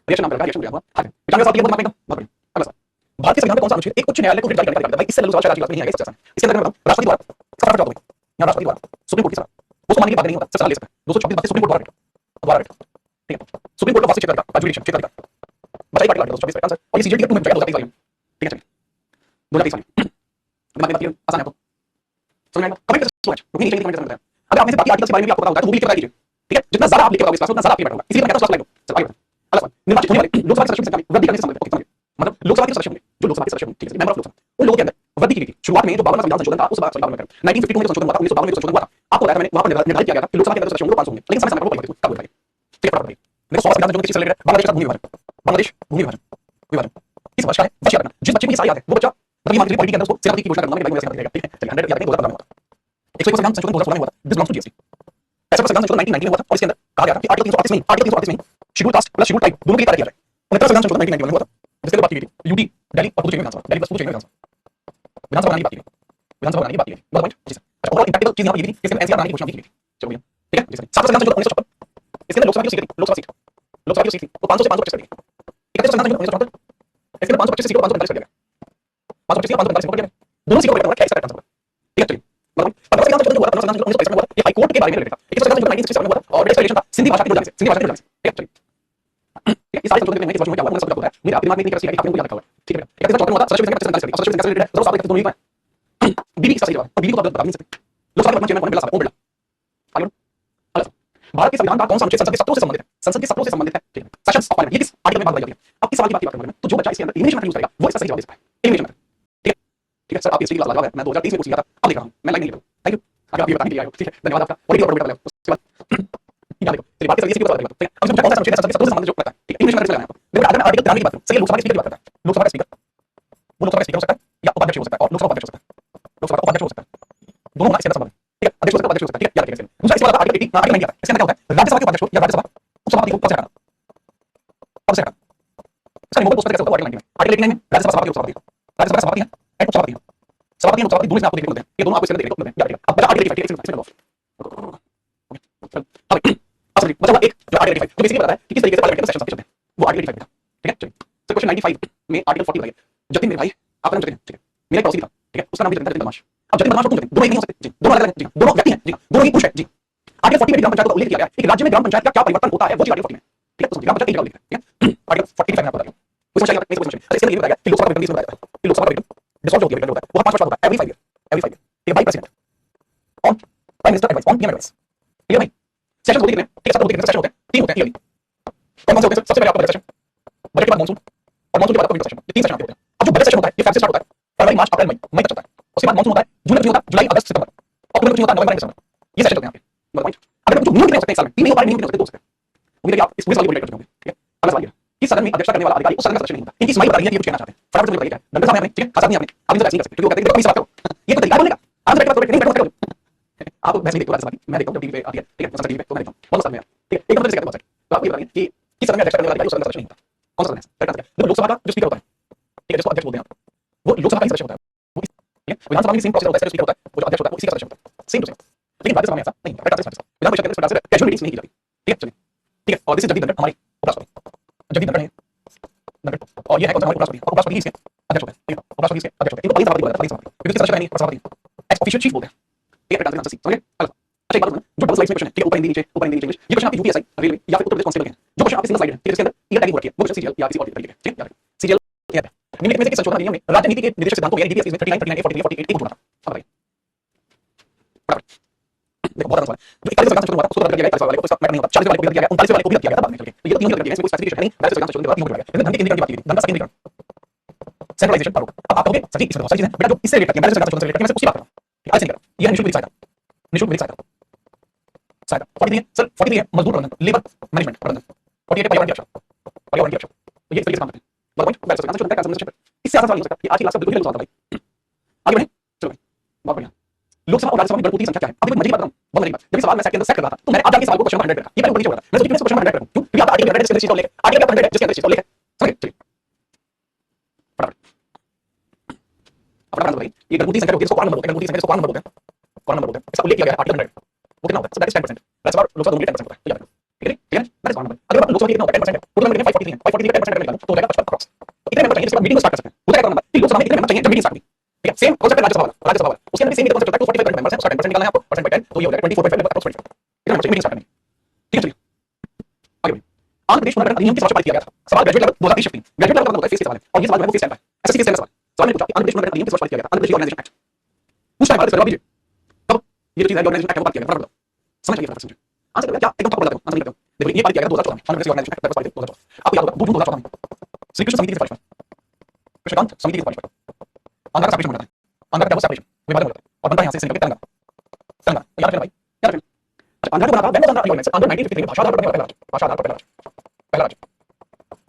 रिएक्शन नाम का रिएक्शन दिया हुआ हां विचार के साथ ये बहुत दिमाग में एकदम बहुत बढ़िया। अगला सवाल, भारत के संविधान में कौन सा अनुच्छेद एक उच्च न्यायालय को रिट जारी करने का अधिकार देता है? भाई इससे लंबा सवाल शायद आज की क्लास में नहीं आएगा, सबसे आसान है। इसके अंदर मैं बताऊं राष्ट्रपति द्वारा फटाफट जवाब दोगे। यहाँ राष्ट्रपति द्वारा सुप्रीम कोर्ट की सलाह उसको मानने की बात नहीं होता, सलाह ले सकता है। 226 बातें सुप्रीम कोर्ट द्वारा रिट, ठीक है। सुप्रीम कोर्ट का वास्तविक क्षेत्र का जुडिशियल क्षेत्र का बताइए पार्टी 226 का आंसर और ये सीजीएल टिकट 2 में जाएगा 2023 वाली, ठीक है। चलिए 2023 वाली दिमाग में बात क्लियर आसान है तो समझ में आएगा। कमेंट करके सोच रुकनी नहीं चाहिए कमेंट करते हैं। अगर आप में से बाकी आर्टिकल्स के बारे में भी आपको पता होता है तो वो भी लिख के बता दीजिए, ठीक है। जितना ज्यादा आप लिख के बताओगे इस क्लास में उतना ज्यादा आपके बैठा होगा, इसलिए मैं कहता हूं क्लास लाइव चलो आगे बढ़ते हैं। अगला सवाल, निर्वाचित होने वाले लोकसभा के सदस्यों की संख्या में वृद्धि करने से संबंधित, ओके समझिए। मतलब लोकसभा के सदस्य होंगे जो लोकसभा के सदस्य होंगे, ठीक है, मेंबर ऑफ लोकसभा, उन लोगों के अंदर वृद्धि की गई थी। शुरुआत में जो 52वां संविधान संशोधन था उस बात 1952 में संशोधन हुआ था, 1952 में संशोधन हुआ था। आपको बताया था मैंने वहां पर निर्धारित किया गया था कि लोकसभा के अंदर सदस्य होंगे 500 होंगे, लेकिन समय समय पर वो बढ़ गए, कब बढ़ गए, ठीक है। फटाफट देखो 100 संविधान संशोधन किससे रिलेटेड है? बांग्लादेश का भूमि विभाजन, बांग्लादेश भूमि विभाजन विभाजन किस वर्ष का है? वर्ष याद रखना, जिस बच्चे को ये साल याद है वो बच्चा मतलब ये मान लीजिए पॉलिटी के अंदर उसको सेनापति की घोषणा करना है, वैसे कर देगा, ठीक है। चलिए 100 याद रखिए 2015 में हुआ था। 101 संविधान संशोधन 2016 में हुआ था, दिस बिलोंग्स टू जीएसटी। 65 संविधान संशोधन 1990 में हुआ था और इसके अंदर कहा गया था कि आर्टिकल 338 में schedule caste plus schedule tribe दोनों के लिए किया जाए। 69 संविधान संशोधन 1991 में हुआ था जिसके लिए बात की गई थी यूटी दिल्ली और पुदुचेरी विधानसभा, दिल्ली प्लस पुदुचेरी विधानसभा बनाने की बात की गई, विधानसभा बनाने की बात की गई। मतलब पॉइंट जी सर। अच्छा ओवरऑल इंपैक्टेबल चीज यहां पर ये भी थी कि इसके अंदर एनसीआर बनाने की घोषणा की गई थी, चलो भैया, ठीक है जी सर। 7 संविधान संशोधन 1976 इसके अंदर लोकसभा की सीट थी, लोकसभा सीट वो 500 से 525 कर दी। 31 संविधान संशोधन 1974 इसके अंदर 525 सीटों को 545 कर दिया गया, 525 सीटों 545 कर दिया गया, दोनों सीटों को रखा है 26 ठीक है। चलिए मतलब 15 संविधान संशोधन हुआ था, 15 संविधान संशोधन 1945 में हुआ था, ये हाई कोर्ट के बारे में रिलेटेड था। 21 संविधान संशोधन 1967 में हुआ था और इसका रिलेशन था सिंधी भाषा के बोलने से, सिंधी भाषा के बोलने से, ठीक है। चलिए ये सारे संशोधन के इस वर्ष में क्या हुआ, मुझे सब पता है, मेरे आपके दिमाग में इतनी कैपेसिटी है कि आपने उनको याद रखा हुआ है, ठीक है। 31 14 में हुआ था, सदस्य संख्या 45 से सदस्य संख्या से रिलेटेड है, जरूर आप दोनों ही पाए। बीबी इसका सही जवाब, और बीबी को आप बता नहीं सकते। लोकसभा के वर्तमान चेयरमैन कौन है? बिरला साहब, ओम बिरला। आगे बढ़ो। अगला सवाल, भारत के संविधान का कौन सा अनुच्छेद संसद के सत्रों से संबंधित है? संसद के सत्रों से संबंधित है, ठीक है। सेशंस ऑफ पार्लियामेंट, ये किस आर्टिकल में बात बताई जाती है? अब इस सवाल की बात करेंगे तो जो बच्चा इसके अंदर एलिमिनेशन मेथड यूज करेगा वो इसका सही जवाब दे सकता है, एलिमिनेशन मेथड, ठीक है। ठीक है सर, आपकी हिस्ट्री की क्लास लगा है, मैं 2023 में पूछ लिया था, अब देख रहा हूं मैं लाइन नहीं ले रहा हूं, थैंक यू। आगे आप ये बताने के लिए आए हो, ठीक है, धन्यवाद आपका। और एक और बेटा पहले उसके बाद याद रखो, चलिए बात के सही की बात करेंगे, ठीक है। अब इसमें कौन सा अनुच्छेद संसद के सत्रों से संबंधित जो कहता है, ठीक है, एलिमिनेशन मेथड से लगाना है। देखो अगर मैं आर्टिकल 93 की बात करूं, सही लोकसभा के स्पीकर की बात करता है, लोकसभा का स्पीकर वो लोकसभा का स्पीकर हो सकता है या उपाध्यक्ष हो सकता है, और लोकसभा उपाध्यक्ष हो सकता है, लोकसभा का उपाध्यक्ष हो सकता है, दोनों होना इसके अंदर संभव है, ठीक है। अध्यक्ष हो सकता है, उपाध्यक्ष हो सकता है, ठीक है, याद रखिए। दूसरा इस वाला आर्टिकल 80 आर्टिकल 90 आता है, इसके अंदर क्या होता है? राज्यसभा के उपाध्यक्ष या राज्यसभा उपसभापति को पद से हटाना, पद से हटाना। इसका रिमूवल पोस्ट कैसे होता है? आर्टिकल 90 में, आर्टिकल 89 में राज्यसभा सभापति उपसभापति, राज्यसभा का सभापति है एंड उपसभापति है, सभापति और उपसभापति दोनों इसमें आपको देखने को मिलते हैं, ये दोनों आपको इसके अंदर देखने को मिलते हैं, याद रखिएगा। अब बचा आर्टिकल 85 इसमें ऑफ सॉरी बचा एक जो आर्टिकल 85 जो बेसिकली बताता है कि किस तरीके से पार्लियामेंट के सेशंस चलते हैं, वो आर्टिकल 85 था, ठीक है। चलिए सर क्वेश्चन 95 में आर्टिकल 40 बताइए। जतिन मेरे भाई, आपका नाम जतिन है, ठीक है, मेरा एक पड़ोसी था, ठीक है, उसका नाम भी जतिन बदमाश। अब जतिन बदमाश और तुम जतिन दोनों एक नहीं हो सकते जी, दोनों अलग अलग हैं जी, दोनों व्यक्ति हैं जी, दोनों ही पुरुष हैं जी। आर्टिकल 40 में ग्राम पंचायत का उल्लेख किया गया है कि राज्य में ग्राम पंचायत का क्या परिवर्तन होता है, वो चीज आर्टिकल 40 में, ठीक है। तो ग्राम पंचायत का उल्लेख है, ठीक है। आर्टिकल 45 में आपको बता दूं कोई समस्या नहीं है, इसके अंदर ये बताया गया कि लोकसभा का विघटन बताया गया कि लोकसभा का विघटन डिसॉल्व होती है, विघटन होता है वो 5 वर्ष बाद होता है, एवरी 5 ईयर, एवरी 5 ईयर, ठीक है। By president on prime minister advice on PM advice, ठीक है भाई। सेशन होते कितने, ठीक है, 7 होते कितने सेशन होते हैं? 3 होते हैं ईयरली। कौन कौन से होते हैं? सबसे पहले आपका बजट सेशन, बजट के बाद मानसून और मानसून के बाद आपका विंटर सेशन, ये 3 सेशन आपके होते हैं। अब जो बजट सेशन होता है ये फेब से स्टार्ट होता है, फरवरी मार्च अप्रैल मई तक चलता है। उसके बाद मानसून होता है, जून में होता है, जुलाई अगस्त सितंबर, अक्टूबर में होता है, नवंबर दिसंबर, ये सेशन चलते हैं आपके, मतलब पॉइंट। अगर कुछ मिनिमम कितने हो सकते हैं एक साल में? 3 नहीं हो पा रहे, मिनिमम कितने हो सकते हैं? 2 हो सकते हैं। उम्मीद है कि आप इस पूरे सवाल को रिलेट कर चुके होंगे, ठीक है। अगला सवाल ये है कि सदन में अध्यक्षता करने वाला अधिकारी उस सदन का सदस्य नहीं होता, इनकी स्माइल बता रही है कि ये कुछ कहना चाहते हैं, फटाफट से बताइए क्या है। डंडा सामने आपने, ठीक है, खासा नहीं आपने, आप इनसे ऐसे नहीं कर सकते क्योंकि वो कहते हैं देखो कभी सवाल करो, ये तो तरीका है बोलने का, आप बैठ के नहीं बैठो करो। आप बहस नहीं देखते हो राजसभा की, मैं देखता हूं जब टीवी पे आती है, ठीक है, संसद टीवी पे तो मैं देखता हूं बहुत साल में यार, ठीक है। एक नंबर से कहते हैं बहुत सारे, तो आप ये बताइए कि किस सदन में अध्यक्षता करने वाला अधिकारी उस सदन का सदस्य नहीं होता, कौन सा सदन है? करेक्ट आंसर देखो लोकसभा का जो स्पीकर होता है, ठीक है, जिसको अध्यक्ष बोलते हैं आप, वो लोकसभा का ही सदस्य होता है, वो ठीक है। विधानसभा में सेम प्रोसीजर होता है, स्पीकर होता है, वो जो अध्यक्ष होता है वो इसी का सदस्य होता है, सेम टू सेम। लेकिन राज्यसभा में ऐसा नहीं है, करेक्ट आंसर विधान परिषद के अंदर से कैजुअल मीटिंग्स नहीं की जाती, ठीक है। चलिए ठीक है, और दिस इज जगदीप धनखड़ हमारे उपराष्ट्रपति, जगदीप धनखड़ है धनखड़, और ये है कौन सा हमारे उपराष्ट्रपति, और उपराष्ट्रपति इसके अध्यक्ष होते हैं, ठीक है, उपराष्ट्रपति इसके अध्यक्ष होते हैं। इनको पाली सभापति बोलते हैं, पाली सभापति क्योंकि सदस्य नहीं सभापति एक्स ऑफिशियल चीफ बोलते हैं, ठीक है। आंसर सी समझे। अच्छा एक बात बताना, जो डबल स्लाइड्स में क्वेश्चन है, ठीक है, ऊपर हिंदी नीचे इंग्लिश, ये क्वेश्चन आपके यूपीएसआई रेलवे या फिर उत्तर प्रदेश कांस्टेबल के हैं। जो क्वेश्चन आपके सिंगल स्लाइड है, ठीक है, इसके अंदर ईयर टैगिंग हो रखी है, वो क्वेश्चन सीजीएल या किसी और तरीके के, ठीक है, सीजीएल याद है। निम्नलिखित में से किस संशोधन अधिनियम में राज्य नीति के निर्देशक सिद्धांतों यानी डीपीएस में 39 39 43 48 एक जोड़ा था? अब बताइए फटाफट। देखो बहुत आसान है, जो 41 संविधान संशोधन हुआ था उसको रद्द कर दिया गया, 41 वाले को इसका मैटर नहीं होता, 40 वाले को भी रद्द किया गया, 39 वाले को भी रद्द किया गया था बाद में चल के। तो ये तो तीनों रद्द किए गए, इसमें कोई स्पेसिफिकेशन है नहीं, 42 संविधान संशोधन के बाद तीनों को रद्द किया गया। धन के केंद्रीकरण की बात की गई, धन का केंद्रीकरण, सेंट्रलाइजेशन आरोप। अब आप कहोगे सर जी इसमें बहुत सारी चीजें हैं बेटा जो इससे रिलेटेड है, 42 संविधान संशोधन से रिलेटेड है, मैं उसकी बात कर रहा हूं, आज नहीं कर रहा। ये है निशुल्क विधिक सहायता, निशुल्क विधिक सहायता सहायता 43 है सर, 43 है मजदूर प्रबंधन, लेबर मैनेजमेंट प्रबंधन, 48 है पर्यावरण की रक्षा, पर्यावरण की रक्षा। तो ये इस तरीके से काम करते हैं, मतलब पॉइंट 42 संविधान संशोधन का आंसर इससे आसान सवाल नहीं हो सकता, ये आज की क्लास का बिल्कुल ही सवाल था भाई। आगे बढ़े, चलो भाई बहुत बढ़िया। लोकसभा और राज्यसभा में गणतंत्र की संख्या क्या है? अभी मजे की बात बताऊं, बहुत मजे की बात। जब सवाल मैं सेट के अंदर सेट कर रहा था तो मैंने आप जाके सवाल को क्वेश्चन 100 रखा, ये पहले ऊपर नीचे हो रहा था, मैं सोचा कि मैं क्वेश्चन 100 रखूं, क्यों? क्योंकि आप आर्टिकल 100 जिसके अंदर चीज को लेके आर्टिकल 100 जिसके अंदर चीज को लेके समझे। चलिए फटाफट फटाफट भाई, ये गणतंत्र की संख्या होती है, इसको कौन नंबर बोलते हैं? गणतंत्र की संख्या इसको कौन नंबर बोलते हैं? कौन नंबर बोलते हैं? इसका उल्लेख किया गया है आर्टिकल 100, वो कितना होता है? 10%। राज्यसभा लोकसभा दोनों में 10% होता है, तो याद रखो। किसी का 10% निकालूं तो हो जाएगा 55 अप्रॉक्स। तो इतने मेंबर चाहिए जिसके बाद मीटिंग को स्टार्ट कर सकते हैं। हो जाएगा नंबर कि लोकसभा में इतने मेंबर चाहिए जब मीटिंग स्टार्ट होगी। ठीक है, सेम कॉन्सेप्ट है राज्यसभा वाला। उसके अंदर भी सेम कॉन्सेप्ट चलता है। 245 मेंबर्स हैं, उसका 10% निकालना है आपको, परसेंट बाय 10 तो ये हो जाएगा 24.5 मेंबर अप्रॉक्स 25। इतना मेंबर चाहिए मीटिंग स्टार्ट करने की। ठीक है, चलिए आगे बढ़िए। आंध्र प्रदेश पुनर्गठन अधिनियम किस वर्ष पारित किया गया था? सवाल graduate level 2023 shifting. Graduate level का मतलब होता है फेस के सवाल है और ये सवाल जो है वो फेस स्टैंड है। एसएससी फेस स्टैंड का सवाल। सवाल ने पूछा कि आंध्र प्रदेश पुनर्गठन अधिनियम किस वर्ष पारित किया गया था? Andhra Pradesh organisation act. पूछना है भारत से जवाब दीजिए। तब ये जो चीज है ऑर्गेनाइजेशन एक्ट को पारित किया गया, फटाफट समझ आइए, फटाफट समझिए। आंसर क्या एकदम थोड़ा बताता हूं, आंसर नहीं बताता हूं। देखो ये पारित किया गया 2014 में, आंध्र प्रदेश ऑर्गेनाइजेशन एक्ट पारित 2014। आपको याद होगा 2 जून 2014 में श्री कृष्ण समिति की सिफारिश पर, कृष्णकांत समिति की सिफारिश पर आंध्र का सेपरेशन हो जाता है। आंध्र का क्या सेपरेशन विभाजन हो जाता है और बनता है यहाँ से सिंगल तेलंगाना। तेलंगाना याद रखना भाई, याद रखना। अच्छा, आंध्र को बना था when was Andhra organised? Andhra 1953 में भाषा आधार पर पहला राज्य, भाषा आधार पर पहला राज्य।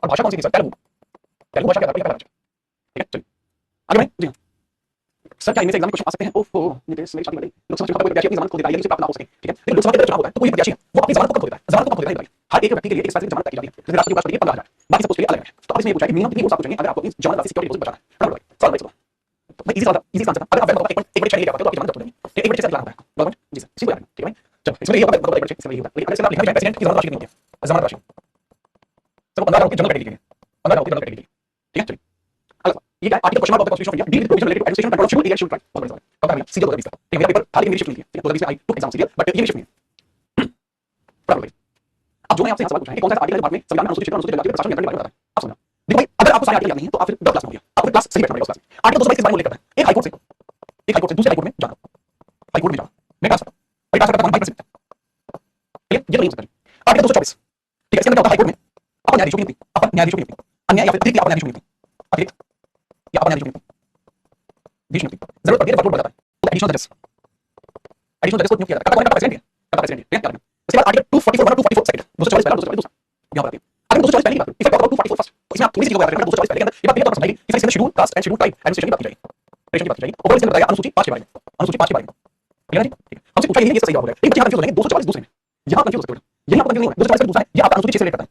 और भाषा कौन सी थी सर? तेलुगु। तेलुगु भाषा के आधार पर पहला राज्य। ठीक है, चलिए आगे बढ़ें। जी हाँ सर, क्या इनमें से एग्जाम में क्वेश्चन आ सकते हैं? ओहो नितेश मेरी शादी कर दी। लोकसभा चुनाव का कोई प्रत्याशी अपनी जमानत खो देता है या किसी प्राप्त ना हो सके। ठीक है, लेकिन लोकसभा के अंदर चुनाव होता है तो कोई प्रत्याशी है वो अपनी जमानत को कब खो देता है? जमानत को कब खो देता है? हर एक व्यक्ति के लिए इस फैसले की जमानत तय की जाती है। जैसे राष्ट्रपति उपराष्ट्रपति 15,000, बाकी सब उसके लिए अलग है। तो अब इसमें ये पूछा है कि मिनिमम कितनी वोट्स आपको चाहिए अगर आपको अपनी जमानत राशि सिक्योरिटी डिपॉजिट बचाना है? फटाफट भाई सवाल भाई सवाल। तो भाई इजी सवाल था, इजी आंसर था। अगर आप बैंक ऑफ 1.6 लेके आते हो तो आपकी जमानत कब खो देंगे? 1.6 से लाना होता है गवर्नमेंट। जी सर सिंपल है। ठीक है भाई, चलो इसमें ये होगा मतलब 1.6 इसमें ये होगा। लेकिन अगर इसमें आप लिखना चाहें प्रेसिडेंट की जमानत राशि कितनी होती है? जमानत राशि सर 15,000 की जनरल कैटेगरी के लिए, 15,000 की जनरल कैटेगरी के लिए। ठीक है, चलिए अगला सवाल। ये क्या है? Article question of the constitution of India deal with provision related to administration control schedule area schedule tribe. बहुत बड़ा सवाल है। कब था भैया? सीरियल 2020 का। ठीक है, मेरा पेपर था लेकिन मेरी शिफ्ट नहीं थी। ठीक है, 2020 में आई टू एग्जाम सीरियल बट ये शिफ्ट नहीं है। फटाफट भाई अब जो मैं आपसे यहाँ सवाल पूछा है कौन सा आर्टिकल है भारत में संविधान में अनुसूचित क्षेत्र अनुसूचित जनजाति प्रशासन नियंत्रण के बारे में बताता है? आप समझना। देखो भाई अगर आपको सारे आर्टिकल याद नहीं है तो आप फिर 10 क्लास में हो गया, आप फिर क्लास सही बैठना पड़ेगा उस क्लास में। आर्टिकल 222 किस बारे में उल्लेख करता है? एक हाईकोर्ट से दूसरे हाईकोर्ट में जाना, हाईकोर्ट में जाना मैं ट्रांसफर भाई ट्रांसफर करता हूं 22%। ठीक है, ये तो नहीं हो सकता। आर्टिकल 224 ठीक है, इसके अंदर क्या होता है? हाईकोर्ट में अपन न्यायाधीशों की नियुक्ति, अपन न्यायाधीशों की नियुक्ति, अन्याय या फिर अतिरिक्त अपन न्यायाधीशों की नियुक्ति, अतिरिक्त या अपन न्यायाधीशों की नियुक्ति, बीच नियुक्ति जरूरत पड़ती है तो वर्कलोड बढ़ जाता है तो एडिशनल जजेस, एडिशनल जजेस को नियुक्त किया जाता है। करता प्रेसिडेंट है, करता प्रेसिडेंट है। ठीक है, उसके बाद आर्टिकल 244 1 और 244 सेकंड 244 पहला 244 दूसरा यहाँ पर आती है। अगर 244 पहले की बात करें, इफेक्ट ऑफ 244 फर्स्ट तो इसमें आप थोड़ी सी चीजों को याद रखना। 244 पहले के अंदर ये बात क्लियर तौर पर समझाएगी कि इसके अंदर schedule caste and schedule tribe administration की बात की जाएगी, रेशन की बात की जाएगी। ऊपर इसके अंदर बताएगा अनुसूची 5 के बारे में, अनुसूची 5 के बारे में। क्लियर है जी? ठीक है, हमसे पूछा ये सही जवाब हो गया। लेकिन बच्चे यहाँ कंफ्यूज हो जाएंगे 244 दूसरे में, यहाँ कंफ्यूज हो सकते हो। यही आपको कंफ्यूज नहीं होना। 244 दूसरा है, ये आपका अनुसूची 6 से रिलेट करता है,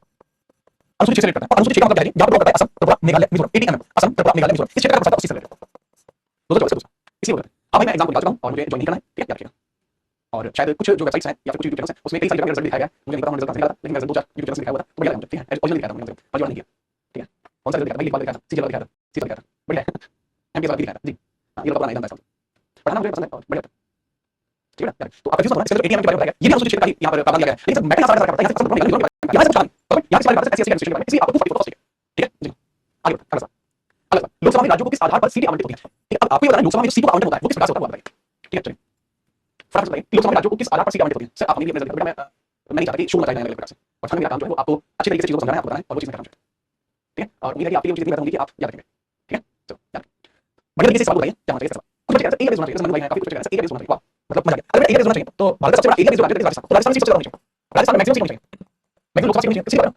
अनुसूची 6 से रिलेट करता है। और अनुसूची 6 का मतलब क्या है? यहाँ पर बताता है असम त्रिपुरा मेघालय मिजोरम 80 असम त्रिपुरा मेघालय मिजोरम इस क्षेत्र का प्रस्ताव 80 से रिलेटेड 244 दूसरा इसी बोलते हैं। अब भाई मैं एग्जाम को निकाल चुका हूं और मुझे ज्वाइन नहीं करना है। ठीक है, याद रखिएगा। और शायद कुछ जो वेबसाइट्स हैं या फिर कुछ यूट्यूब चैनल्स हैं उसमें कई सारे जगह रिजल्ट दिखाया गया है। मुझे नहीं पता रिजल्ट कहां से निकाला था, लेकिन रिजल्ट 2-4 यूट्यूब चैनल्स दिखाया हुआ था तो बढ़िया लगा मुझे। ठीक है, ओरिजिनल दिखाया था मैंने, फर्जी वाला नहीं किया। ठीक है, कौन सा रिजल्ट दिखाया था? लिख वाला दिखाया था, सीजल दिखाया था, सीजल दिखाया था, बढ़िया है। एमपीएस वाला दिखाया था जी। हां, ये वाला नहीं जानता था, पढ़ना मुझे पसंद है और बढ़िया था। ठीक है, तो आप कंफ्यूज मत होना। इसके अंदर एटीएम के बारे में बताया गया, ये भी अनुसूचित क्षेत्र का ही यहाँ पर प्रावधान किया गया है। लेकिन सर मैटर सारा करता है यहाँ से सब यहाँ से पूछा तो यहाँ से सवाल करता है एससी एडमिनिस्ट्रेशन के बारे में, इसलिए आपको 244 ठीक है। ठीक है जी, आगे बढ़ते हैं। अगला सवाल लोकसभा में राज्यों को किस आधार पर सीटें आवंटित होती हैं? ठीक है, अब आपको ये बताना है लोकसभा में जो सीटों का आवंटन होता है वो किस प्रकार से होता है वो बताइए। ठीक है, चलिए फटाफट बताइए लोकसभा में राज्यों को किस आधार पर सीटें आवंटित होती हैं? सर आप हमें भी अपने रिजल्ट मैं नहीं चाहता कि शो मचाए जाए अलग प्रकार से। और मेरा काम जो है वो आपको अच्छी तरीके से चीजों को समझाना है, आपको बताना है और वो चीज मैं करना चाहता हूं। ठीक है, और उम्मीद है कि आपकी चीजें बताऊंगी कि आप याद रखेंगे। ठीक है, चलो याद बढ़िया तरीके से सवाल बताइए क्या होना चाहिए। कुछ बच्चे कहते हैं एक होना चाहिए, जैसे मन भाई काफी कुछ कहते हैं एक होना चाहिए। वाह मतलब मजा आ गया। अगर एक होना चाहिए तो भारत का सबसे बड़ा एक होना चाहिए राजस्थान। तो राजस्थान की सबसे ज्यादा होनी चाहिए, राजस्थान में मैक्सिमम सीट होनी चाहिए, मैक्सिमम लोकसभा सीट होनी चाहिए। किसी बात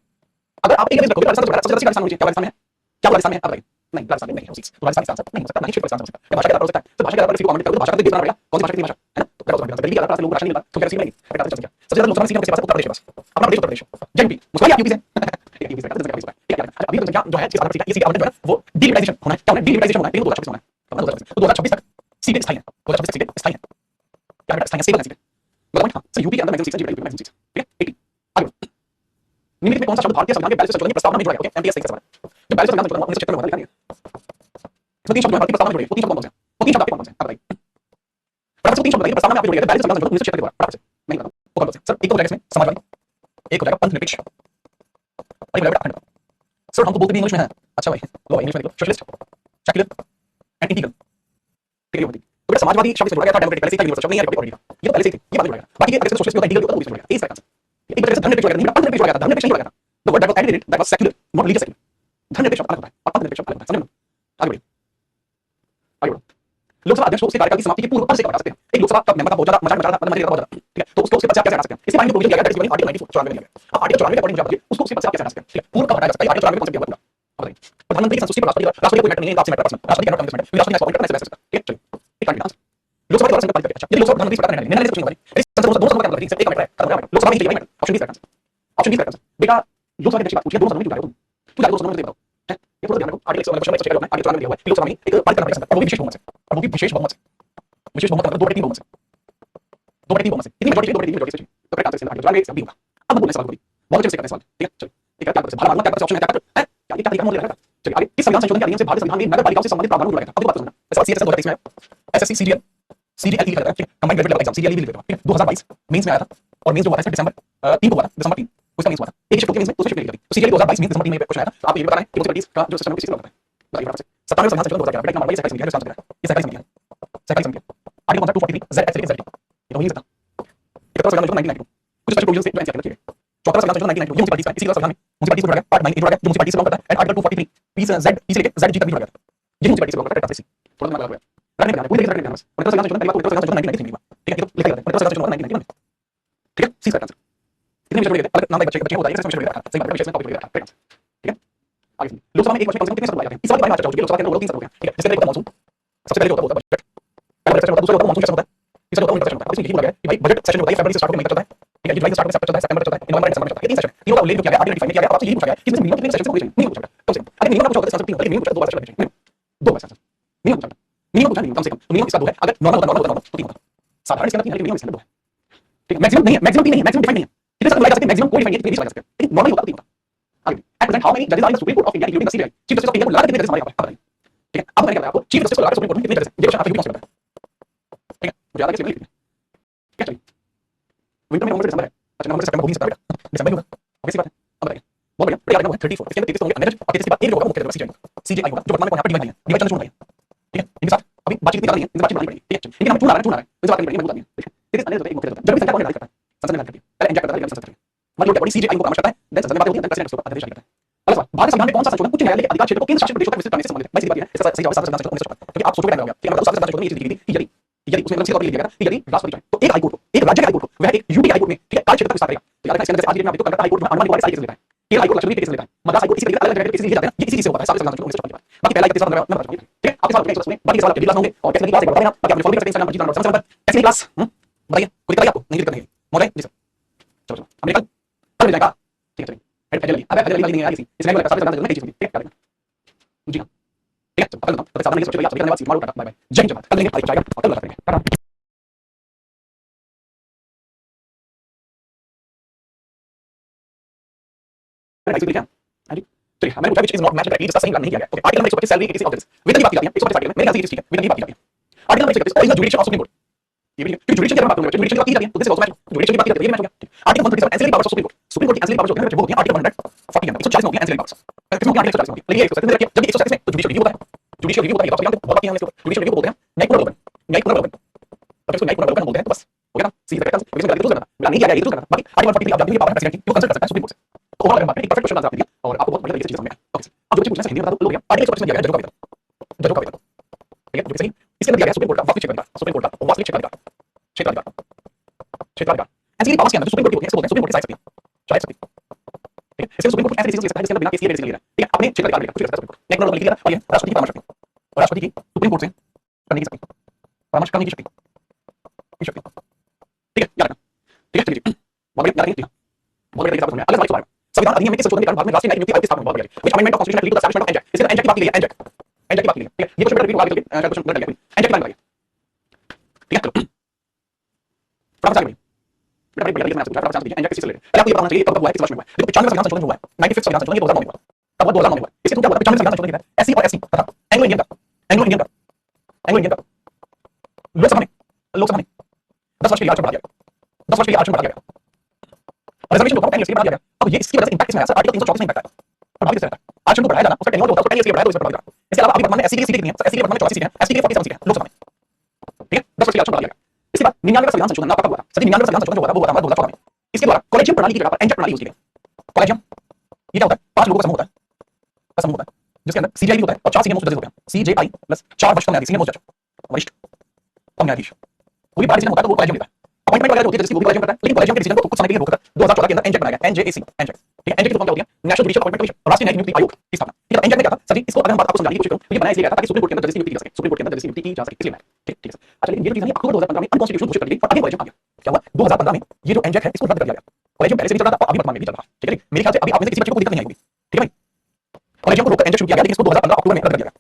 अगर आप एक रखोगे राजस्थान सबसे ज्यादा राजस्थान होनी चाहिए। क्या राजस्थान है? क्या राजस्थान है? आप बताइए। नहीं राजस्थान में नहीं है सीट्स, तो राजस्थान का आंसर नहीं हो सकता, ना ही क्षेत्र का आंसर हो सकता है। भाषा के आधार पर हो सकता है, तो भाषा के आधार पर सीट को आवंटित करोगे तो भाषा का देखना पड़ेगा कौन सी भाषा कितनी भाषा है ना। तो क्या होता है दिल्ली के आधार पर लोगों को राशन नहीं मिलता तो क्या सीट मिलेगी? सबसे ज्यादा लोकसभा सीट किसके पास है? उत्तर प्रदेश के पास। अपना प्रदेश उत्तर प्रदेश जेएमपी मुझे आप यूपी से यूपी से जनसंख्या का ठीक है। अभी तो संख्या जो है 6 आधार पर सीट ये सीट आवंटन जो है वो डिलिमिटाइजेशन होना है। क्या होना है? डिलिमिटाइजेशन होना है। लेकिन 2026 होना है, तो 2026 तक सीटें स्थायी हैं, 2026 तक सीटें स्थायी हैं। क्या बेटा स्थायी हैं, स्टेबल हैं सीटें। गवर्नमेंट हां सर यूपी के अंदर मैक्सिमम सीट है, यूपी में मैक्सिमम सीट ठीक है 80। आगे निम्नलिखित में कौन सा शब्द भारतीय संविधान के 42 संशोधन की प्रस्तावना में जोड़ा गया? ओके एमपीएस सही सवाल है। जो 42 संविधान संशोधन 1976 में हुआ था लिखा नहीं है। इसमें 3 शब्द भारतीय प्रस्तावना में जोड़े, वो 3 शब्द कौन से हैं? वो 3 शब्द आपके कौन से हैं? आप बताइए। फटाफट से 3 शब्द बताइए प्रस्तावना में आपके जोड़े गए 42 संविधान संशोधन 1976 के द्वारा। फटाफट से नहीं पता वो कौन से सर? एक तो हो जाएगा इसमें समाजवादी, एक हो जाएगा पंथ निरपेक्ष और एक हो जाएगा अखंड। सर हम तो बोलते भी इंग्लिश में है। अच्छा भाई लो इंग्लिश में लिख लो सोशलिस्ट, सेक्युलर एंड इंटीग्रल। ठीक है तो बेटा समाजवादी शब्द से जोड़ा गया था डेमोक्रेटिक, पहले से ही यूनिवर्सल शब्द नहीं है रिपब्लिक का, ये तो पहले से ही थी, ये बाद में जोड़ा गया। बाकी ये अगर सोशलिस्ट होगा इंटीग्रल होगा तो इसमें जोड़ा गया। इस तरह का एक तरह से धर्म निरपेक्ष जोड़ा गया, पंथ निरपेक्ष जोड़ा गया था, धर्म निरपेक्ष नहीं जोड़ा गया था। The word that was edited that was secular not religious secular. धर्म निरपेक्ष अलग होता है और पंथ निरपेक्ष अलग होता है, समझ लो। आगे बढ़िए, आगे बढ़ो। लोकसभा अध्यक्ष को उसके कार्यकाल की समाप्ति के पूर्व पद से हटा सकते हैं। एक लोकसभा का मेंबर का बहुत ज्यादा मजाक मचा रहा बहुत ज्यादा ठीक है, तो उसको उसके पद से आप कैसे हटा सकते हैं? इसके बारे में प्रोविजन दिया गया है, दैट इज आर्टिकल 94 94 में दिया गया। अब आर्टिकल 94 के अकॉर्डिंग मुझे बताइए उसको उसके पद से आप कैसे हटा सकते हैं? ठीक है, पूर्व कब हटाया जा सकता है? आर्टिकल 94 कौन सा दिया हुआ है? अब बताइए। प्रधानमंत्री की संतुष्टि पर राष्ट्रपति कोई मैटर नहीं है, आपसे मैटर पर्सनल राष्ट्रपति का मैटर राष्ट्रपति का अपॉइंट करना है सकता है। ठीक है चलिए एक कांड आंसर लोकसभा द्वारा संकल्पित किया। अच्छा यदि लोकसभा प्रधानमंत्री सरकार निर्णय से कुछ नहीं होगा, यदि संसद दोनों सदनों का मतलब सिर्फ एक मैटर है, खत्म हो गया। लोकसभा में चाहिए matter. Option B correct answer, option B correct answer. बेटा लोकसभा की बात पूछिए, दोनों सदनों में क्यों जा रहे हो तुम जा रहे हो दोनों सदनों में? बताओ ये पूरा ध्यान रखो। आर्टिकल 1 क्वेश्चन में चेक करना है, आर्टिकल 94 में दिया हुआ है लोकसभा में एक पारित करना पड़ेगा और वो भी विशेष बहुमत से, और वो भी विशेष बहुमत से। विशेष बहुमत मतलब 2/3 बहुमत से, 2/3 बहुमत से कितनी मेजॉरिटी? 2/3 मेजॉरिटी से। तो करेक्ट आंसर इसका आर्टिकल 94 भी होगा। अब बोलने सवाल को भी बहुत अच्छे से करते हैं सवाल। ठीक है चलो एक बात से भला मालूम क्या करते हैं ऑप्शन में क्या करते हैं क्या अधिकार मोल रहेगा। चलिए आगे, किस संविधान संशोधन के अधिनियम से भारतीय संविधान में नगर पालिकाओं से संबंधित प्रावधान को जोड़ा गया? अब बात समझना। सीएसएस 2023 में आया, एसएससी सीडीएल सीडीएल लिखा जाता है, combined graduate level exam CDL भी लिखा जाता है। 2022 मेंस में आया था और मेंस जो हुआ था दिसंबर 3 को हुआ था, दिसंबर 3 उसका मेंस हुआ था। एक शिफ्ट होती है मेंस में, दूसरी शिफ्ट निकली थी। तो सीडीएल 2022 में दिसंबर 3 में क्वेश्चन आया था। तो आप ये बताना है कि म्युनिसिपैलिटीज का जो सिस्टम है किस चीज का होता है। बताइए फटाफट से। 97 संविधान संशोधन 2011 बेटा नंबर ये सरकारी समिति है जो सांसद है, ये सरकारी समिति है, सरकारी समिति है। आर्टिकल 243 जेड एक्स जेड ये तो हो नहीं सकता। 71 संविधान संशोधन 1992 कुछ स्पेशल प्रोविजंस थे जो एनसीआर के लिए। 74 संविधान संशोधन 1992 ये म्युनिसिपैलिटीज का इसी का संविधान में म्युनिसिपैलिटीज को जोड़ा गया। पार्ट 9 जोड़ा गया जो म्युनिसिपैलिटीज से बिलोंग करता है। एंड आर्टिकल 243 पी से जेड ई से लेके जेड जी तक भी जोड़ा गया था। ये म्युनिसिपैलिटीज से बिलोंग करता है। सी थोड़ा दिमाग लगा हुआ है। रखने पे पूरी तरीके से रखने बस। 69 संविधान संशोधन पहली बार 69 संशोधन 1993 में हुआ। ठीक है, ये तो लिखा जाता है। 69 संशोधन 1991 ठीक है, सी का आंसर। कितने विषय पढ़े? अगर नाम एक बच्चे होता है ये विषय सही बात है, विषय में टॉपिक लिखा है। ठीक है, आगे सुनिए। लोकसभा में एक वर्ष में कम से कम कितने सत्र बुलाए जाते हैं? इस बात के बारे में चर्चा हो चुकी है। लोकसभा के अंदर 3 सत्र होते हैं। ठीक है, जिसके अंदर मानसून सबसे पहले होता है बजट, पहला सेशन होता है, दूसरा होता है मानसून सेशन होता है, तीसरा होता है विंटर सेशन होता है। इसमें यही बोला गया है कि भाई बजट सेशन होता है फरवरी से स्टार्ट होकर मई तक चलता है। ठीक है, जुलाई से स्टार्ट होकर चलता है, सितंबर चलता है, नवंबर दिसंबर चलता है। ये 3 सेशन है। तीनों का उल्लेख किया गया आर्टिकल 25 में किया गया। आपसे यही पूछा गया कि इसमें मिनिमम कितने सेशन होने चाहिए? नहीं पूछा गया कम से कम। अगर मिनिमम पूछा होता है संस्कृत मिनिमम पूछा 2 बार सेशन लगने चाहिए। दो बार सेशन मिनिमम पूछा, मिनिमम पूछा नहीं कम से कम। तो मिनिमम इसका 2 है। अगर नॉर्मल होता तो 3 होता। साधारण इसका 3 है, मिनिमम इसका 2 है। ठीक है, मैक्सिमम नहीं है, मैक्सिमम 3 नहीं है, मैक्सिमम डिफाइन नहीं है। कितने सत्र बुलाए जा सकते हैं? मैक्सिमम कोई डिफाइन नहीं है, कितने भी बुलाए जा सकते हैं। लेकिन नॉर्मल होता तो 3 होता। आगे एट प्रेजेंट हाउ मेनी जजेस are in the supreme court of India including the CBI? Chief justice of India को लगाकर कितने जजेस हमारे यहाँ पर? ठीक है, अब मैंने क्या आपको चीफ जस्टिस को लगाकर सुप्रीम कोर्ट में कितने जजेस? ये क्वेश्चन आपको यूपी करता है। ठीक है, मुझे याद है कि लिख दिया। ठीक है, चलिए विंटर में नवंबर से दिसंबर है। अच्छा, नवंबर से सितंबर हो नहीं सकता बेटा, दिसंबर में होगा। ऑब्वियस बात है। अब बताइए, बहुत बढ़िया। बढ़िया, नंबर 34 इसके अंदर 33 होंगे अनरिजर्व और 33 के बाद एक जो होगा मुख्य सीजीआई होगा। सीजीआई होगा जो वर्तमान में यहाँ पर डिवाइड नहीं है, डिवाइड करना शुरू नहीं है। ठीक है, इनके साथ अभी बातचीत इतनी नहीं है, इनसे बातचीत बनानी पड़ेगी। ठीक है, इनके हम चुन आ रहे हैं, इनसे बात करनी पड़ेगी, मैं बता नहीं है। ठीक है, 33 अनरिजर्व एक मुख्य जब भी संख्या कौन निर्धारित करता है? संसद निर्धारित करती है। पहले एनजेक्ट करता है, संसद करती है। मतलब बॉडी सीजीआई को परामर्श करता है, देन संसद में बात होती है, देन प्रेसिडेंट उसको आदेश जारी करता है। अगला सवाल, भारतीय संविधान में कौन सा संशोधन उच्च न्यायालय के अधिकार क्षेत्र को केंद्र शासित प्रदेशों तक विस्तृत करने से संबंधित है? मैं सीधी बात है, इसका सही जवाब है संविधान संशोधन 1954। क्योंकि आप सोचोगे टाइम लगेगा। ठीक है, मतलब संविधान संशोधन में ये चीज लिखी गई थी कि यदि उसमें सीधा तौर पर लिख दिया गया कि यदि राष्ट्रपति चाहे तो एक हाई कोर्ट को, एक राज्य के हाई कोर्ट को, वह एक यूटी हाई कोर्ट में ठीक है कार्य क्षेत्र तक विस्तार करेगा। तो याद रखना, इसके अंदर जैसे आज की डेट में आप देखो कलकत्ता हाई कोर्ट में अनुमान निकोबार सारी केस लेता है, केरल हाई कोर्ट लक्षद्वीप के केस लेता है, मद्रास हाई कोर्ट इसी तरीके अलग अलग केस लिए जाते हैं। ये इसी चीज से होता है, सारे संविधान संशोधन 1954 के बाद। बाकी पहला 31 मैं बता दूंगा। ठीक है, आपके सवाल पूछने सुनिए, बाकी सवाल आपके क्लास में होंगे और कैसे क्लास एक बताएं आप, बाकी आप फॉलो कर सकते हैं इंस्टाग्राम पर जीत नंबर समझ कैसे क्लास बताइए, कोई दिक्कत आपको? नहीं दिक्कत नहीं मौलाना जी सर। चलो चलो हम निकल कल मिल जाएगा। ठीक है, चलिए हेड चलिए। अब हेड वाली नहीं है, इसी इसमें मैं सारे संविधान संशोधन की चीज होगी। ठीक है, क्या देखना जी हां। ठीक है, चलो कल बताता हूं। सावधानी से सोचिए, आप सभी धन्यवाद, मारो टाटा, बाय बाय, जय हिंद, कल लेंगे तारीख जाएगा और कल बात करेंगे। टाटा। चलिए मैंने पूछा which is not matched directly, जिसका सही मिलान नहीं किया गया। ओके, आर्टिकल नंबर 125 सैलरी किसी ऑफिस वेतन की बात की जाती है। 125 आर्टिकल में मेरे ख्याल से ये चीज ठीक है, वेतन की बात की जाती है। Article number 131 original जुडिक्शन of supreme court, ये भी क्योंकि जुडिक्शन की बात करूंगा, जुडिक्शन की बात की जाती है तो दिस इज आल्सो मैच, जुडिक्शन की बात की जाती है ये मैच हो गया। Article 137 ancillary powers of supreme court, supreme court की एंसिलरी पावर्स जो है वो होती है आर्टिकल 140 में 140 में होती है एंसिलरी पावर्स। किसमें होती है? आर्टिकल 140 में होती है। लेकिन 137 में रखिए, जब 137 में तो जुडिशियल रिव्यू होता है, जुडिशियल रिव्यू होता है। ये तो बहुत बात की है इसके ऊपर, जुडिशियल रिव्यू बोलते हैं न्यायिक पुनर्विलोकन, न्यायिक पुनर्विलोकन। तब इसको न्यायिक पुनर्विलोकन बोलते हैं। तो बस हो गया ना, सीधे तरीके से इसमें गलती करना मिला नहीं किया गया, ये करना। बाकी आर्टिकल 143 आप जानते हैं पावर है प्रेसिडेंट की, वो कंसल्ट कर सकता है सुप्रीम कोर्ट से। तो ओवरऑल अगर बात करें एक परफेक्ट क्वेश्चन आंसर आपने दिया और आपको बहुत बढ़िया तरीके से चीज समझ में आया। ओके, अब जो पूछना है हिंदी में बता दो, लोग आर्टिकल 125 में दिया गया जजों का वेतन, जजों का वेतन। ठीक है, जो सही इसके अंदर दिया गया सुप्रीम कोर्ट का वास्तविक क्षेत्राधिकार, सुप्रीम कोर्ट का वास्तविक क्षेत्राधिकार, क्षेत्राधिकार, क्षेत्राधिकार। एंसिलरी पावर्स के अंदर जो सुप्रीम कोर्ट की होती है, बोलते हैं सुप्रीम कोर्ट की सहायक शक्ति, सहायक शक्ति। ठीक है, इसके सुप्रीम कोर्ट ऐसे डिसीजन ले सकता है जिसके अंदर बिना केस किए डिसीजन ले रहा है। ठीक है, अपने क्षेत्राधिकार में कुछ कर सकता है सुप्रीम कोर्ट। नेक्स्ट नंबर लिख लिया और ये राष्ट्रपति की परामर्श शक्ति, और राष्ट्रपति की सुप्रीम कोर्ट से करने की शक्ति, परामर्श करने की शक्ति, की शक्ति। ठीक है, याद रखना। ठीक है, चलिए बहुत बढ़िया, याद रखिए। बहुत बढ़िया तरीके से अगला सवाल संविधान अधिनियम के संशोधन के कारण भारत में राष्ट्रीय न्यायिक नियुक्ति आयोग की स्थापना। बहुत बढ़िया, which amendment of constitution lead to the establishment of NJAC, इसके एनजैक की बात की गई है, एनजैक, एनजैक की बात की गई है। ठीक है, ये क्वेश्चन बेटा रिपीट आगे चल के क्वेश्चन गलत लग गया, एनजैक की बात की गई है। ठीक है, चलो फटाफट आगे बढ़िए बेटा, बढ़िया तरीके से मैं आपको एनजैक किस चीज से रिलेटेड पहले आपको ये बताना चाहिए कब हुआ है, किस वर्ष में हुआ है। देखो 95वां संविधान संशोधन हुआ है, 95वां संविधान संशोधन ये 2009 में हुआ, तब 2009 में हुआ। इसके थ्रू क्या हुआ? 95वां संविधान संशोधन कहता है एससी और एसटी तथा एंग्लो इंडियन का, एंग्लो इंडियन का, एंग्लो इंडियन का लोकसभा में 10 वर्ष के लिए आरक्षण बढ़ा दिया गया, 10 वर्ष के लिए आरक्षण बढ़ा दिया गया। रिजर्वेशन को 10 इयर्स के लिए बढ़ा दिया गया। अब ये इसकी वजह से इंपैक्ट इसमें आया सर, आर्टिकल 334 में इंपैक्ट आया और भाग इससे आरक्षण को बढ़ाया जाना, उसका टेन्योर जो होता है उसको 10 इयर्स के लिए बढ़ाया तो इस पर बढ़ा। इसके अलावा अभी वर्तमान में एससी की सीटें कितनी हैं? एससी के वर्तमान में 84 सीटें हैं, एसटी के 47 सीटें हैं लोकसभा में। ठीक है, 10 वर्ष के लिए आरक्षण बढ़ा दिया गया। इसके बाद 99वां संविधान संशोधन आपका हुआ था सभी, 99वां संविधान संशोधन जो हुआ था वो हुआ था 2014 में। इसके द्वारा कॉलेजियम प्रणाली की जगह पर एनजेक प्रणाली यूज की गई। कॉलेजियम ये क्या होता है? 5 लोगों का समूह होता है, का समूह होता है जिसके अंदर सीजीआई भी होता है और 4 सीनियर मोस्ट जजेस होते हैं, सीजेआई प्लस 4 वरिष्ठ न्यायाधीश, सीनियर मोस्ट जज, वरिष्ठ न्यायाधीश। कोई बड़ा डिसीजन होता है तो वो कॉलेजियम लेता है, अपॉइंटमेंट वगैरह होती है जैसे वो भी कॉलेजियम करता है। लेकिन कॉलेजियम के डिसीजन को कुछ समय के लिए रोककर 2014 के अंदर एनजेक बनाया गया, एनजेएसी, एनजेक। ठीक है, एनजेक की फॉर्म क्या होती है? नेशनल जुडिशियल अपॉइंटमेंट कमीशन, राष्ट्रीय न्यायिक नियुक्ति आयोग की स्थापना। ठीक है, एनजेक में क्या था सर जी, इसको अगर हम बात आपको समझाने की कोशिश करूं तो ये बनाया इसलिए गया था ताकि सुप्रीम कोर्ट के अंदर जजेस की नियुक्ति की जा सके, सुप्रीम कोर्ट के अंदर जजेस की नियुक्ति की जा सके, इसलिए बनाया। ठीक ठीक है सर। अच्छा, लेकिन ये जो चीज है अक्टूबर 2015 में अनकॉन्स्टिट्यूशनल घोषित कर दी गई और आगे कॉलेजियम आ गया। क्या हुआ? 2015 में ये जो एनजेक है इसको रद्द कर दिया गया। कॉलेजियम पहले से भी चल रहा था और अभी वर्तमान में भी चल रहा है। ठीक है, मेरे ख्याल से अभी आप में से किसी बच्चे को दिक्कत नहीं आएगी। ठीक है भाई, कॉलेजियम को रोककर एनजेक शुरू किया गया, लेकिन इसको 2015 अक्टूबर में रद्द कर दिया गया।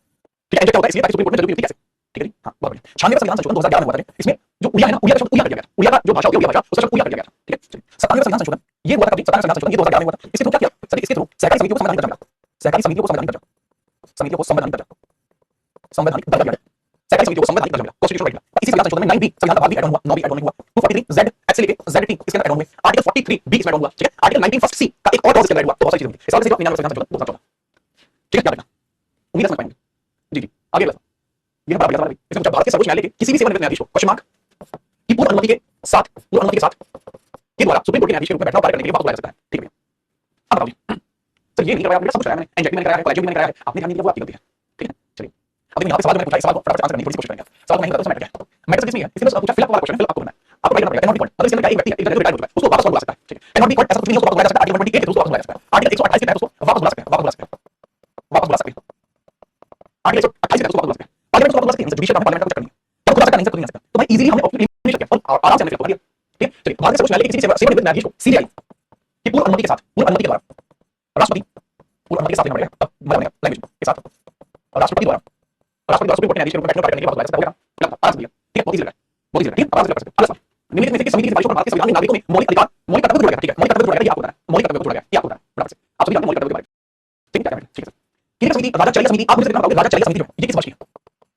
ठीक है, एनजेक क्या होता है इसलिए ताकि सुप्रीम कोर्ट में जजेस की नियुक्ति कैसे। ठीक है जी, हां बहुत बढ़िया। 96वां संविधान संशोधन 2011 में हुआ था। इसमें जो उड़िया है ना, उड़िया का शब्द उड़िया कर दिया गया, उड़िया का जो भाषा होती है, उड़िया भाषा उसका शब्द उड़िया कर दिया गया। ठीक है, 97वां संविधान संशोधन ये हुआ था कभी, 97वां संविधान संशोधन ये 2011 में हुआ था। इसके थ्रू क्या किया सर? इसके थ्रू सहकारी समितियों को संवैधानिक दर्जा मिला, सहकारी समितियों को संवैधानिक दर्जा, समितियों को संवैधानिक दर्जा, संवैधानिक दर्जा दिया है। सहकारी समितियों को संवैधानिक दर्जा मिला, कॉन्स्टिट्यूशन राइट मिला। इसी संविधान संशोधन में 9 बी संविधान का भाग भी ऐड ऑन हुआ, 9 बी ऐड ऑन हुआ, 243 जेड एच से लेके जेड टी इसके अंदर ऐड ऑन हुए, आर्टिकल 43 बी इसमें ऐड ऑन हुआ, ठीक है। आर्टिकल 19 फर्स्ट सी का एक और क्लॉज इसके अंदर ऐड हुआ, तो बहुत सारी चीजें होंगी। इस वाले से 99 संविधान संशोधन 2014, ठीक है, याद रखना। उम्मीद है समझ पाएंगे। जी जी, आगे बढ़ो। ये बड़ा बढ़िया इसमें पूछा भारत के सर्वोच्च न्यायालय के किसी भी सेवानिवृत्त न्यायाधीश को क्वेश्चन मार्क की पूर्ण अनुमति के साथ के द्वारा सुप्रीम कोर्ट के न्यायाधीश के रूप में बैठना और कार्य करने के लिए वापस बुलाया जा सकता है, ठीक है। अब बताओ जी, सर ये नहीं करवाया, सब कुछ कराया मैंने, एनजेपी मैंने कराया है, कॉलेज मैंने कराया है, आपने ध्यान नहीं दिया वो आपकी गलती है, ठीक है। चलिए अब देखो यहाँ पे सवाल मैंने पूछा, सवाल को फटाफट आंसर करने की कोशिश करेंगे। सवाल नहीं होता तो मैटर क्या है, मैटर इसमें है, इसमें पूछा फिल अप वाला क्वेश्चन, फिल अप करना है, आपको करना पड़ेगा। नॉट रिकॉर्ड मतलब इसके अंदर क्या एक व्यक्ति एक जगह रिटायर हो चुका है, उसको वापस बुला सकता है, ठीक है। नॉट रिकॉर्ड ऐसा कुछ नहीं है, उसको वापस बुला सकता है। आर्टिकल 128 है, उसको वापस बुला सकता है। आर्टिकल 128 के तहत उसको वापस बुला सकते हैं, वापस बुला सकते हैं, वापस बुला सकते हैं। आर्टिकल 128 के तहत उसको वापस बुला सकते हैं, पार्लियामेंट को वापस बुला सकते हैं, जुडिशियल पार्लियामेंट को चेक करनी है, तो खुद सकता नहीं, सब नहीं सकता। तो भाई इजीली हमने ऑप्शन एलिमिनेट किया और आराम से हमने फिल कर दिया, ठीक है। चलिए भारत के सर्वोच्च न्यायालय के किसी भी सेवानिवृत्त न्यायाधीश को सीबीआई की पूर्ण अनुमति के साथ, पूर्ण अनुमति के द्वारा राष्ट्रपति पूर्ण अनुमति के साथ लेना पड़ेगा, अब मजा लैंग्वेज के साथ राष्ट्रपति द्वारा सुप्रीम कोर्ट न्यायाधीश के रूप में बैठने और कार्य करने के बाद बुलाया जा सकता है, आराम से दिया, ठीक है। बहुत इजी लगा, बहुत इजी लगा, ठीक है। आराम से कर सकते हैं। निम्नलिखित में से किस समिति की सिफारिशों पर भारत के संविधान में नागरिकों में मौलिक अधिकार, मौलिक कर्तव्य जोड़ा गया, ठीक है। मौलिक कर्तव्य जोड़ा गया, ये आपको बताना है, मौलिक कर्तव्य जोड़ा गया, ये आपको बताना है, बराबर से। आप सभी जानते हैं मौलिक कर्तव्य के बारे में, ठीक है, ठीक है। किसी समिति राजा चलिया समिति, आप मुझे कितना बताओगे राजा चलिया समिति जो ये किस वर्ष की है,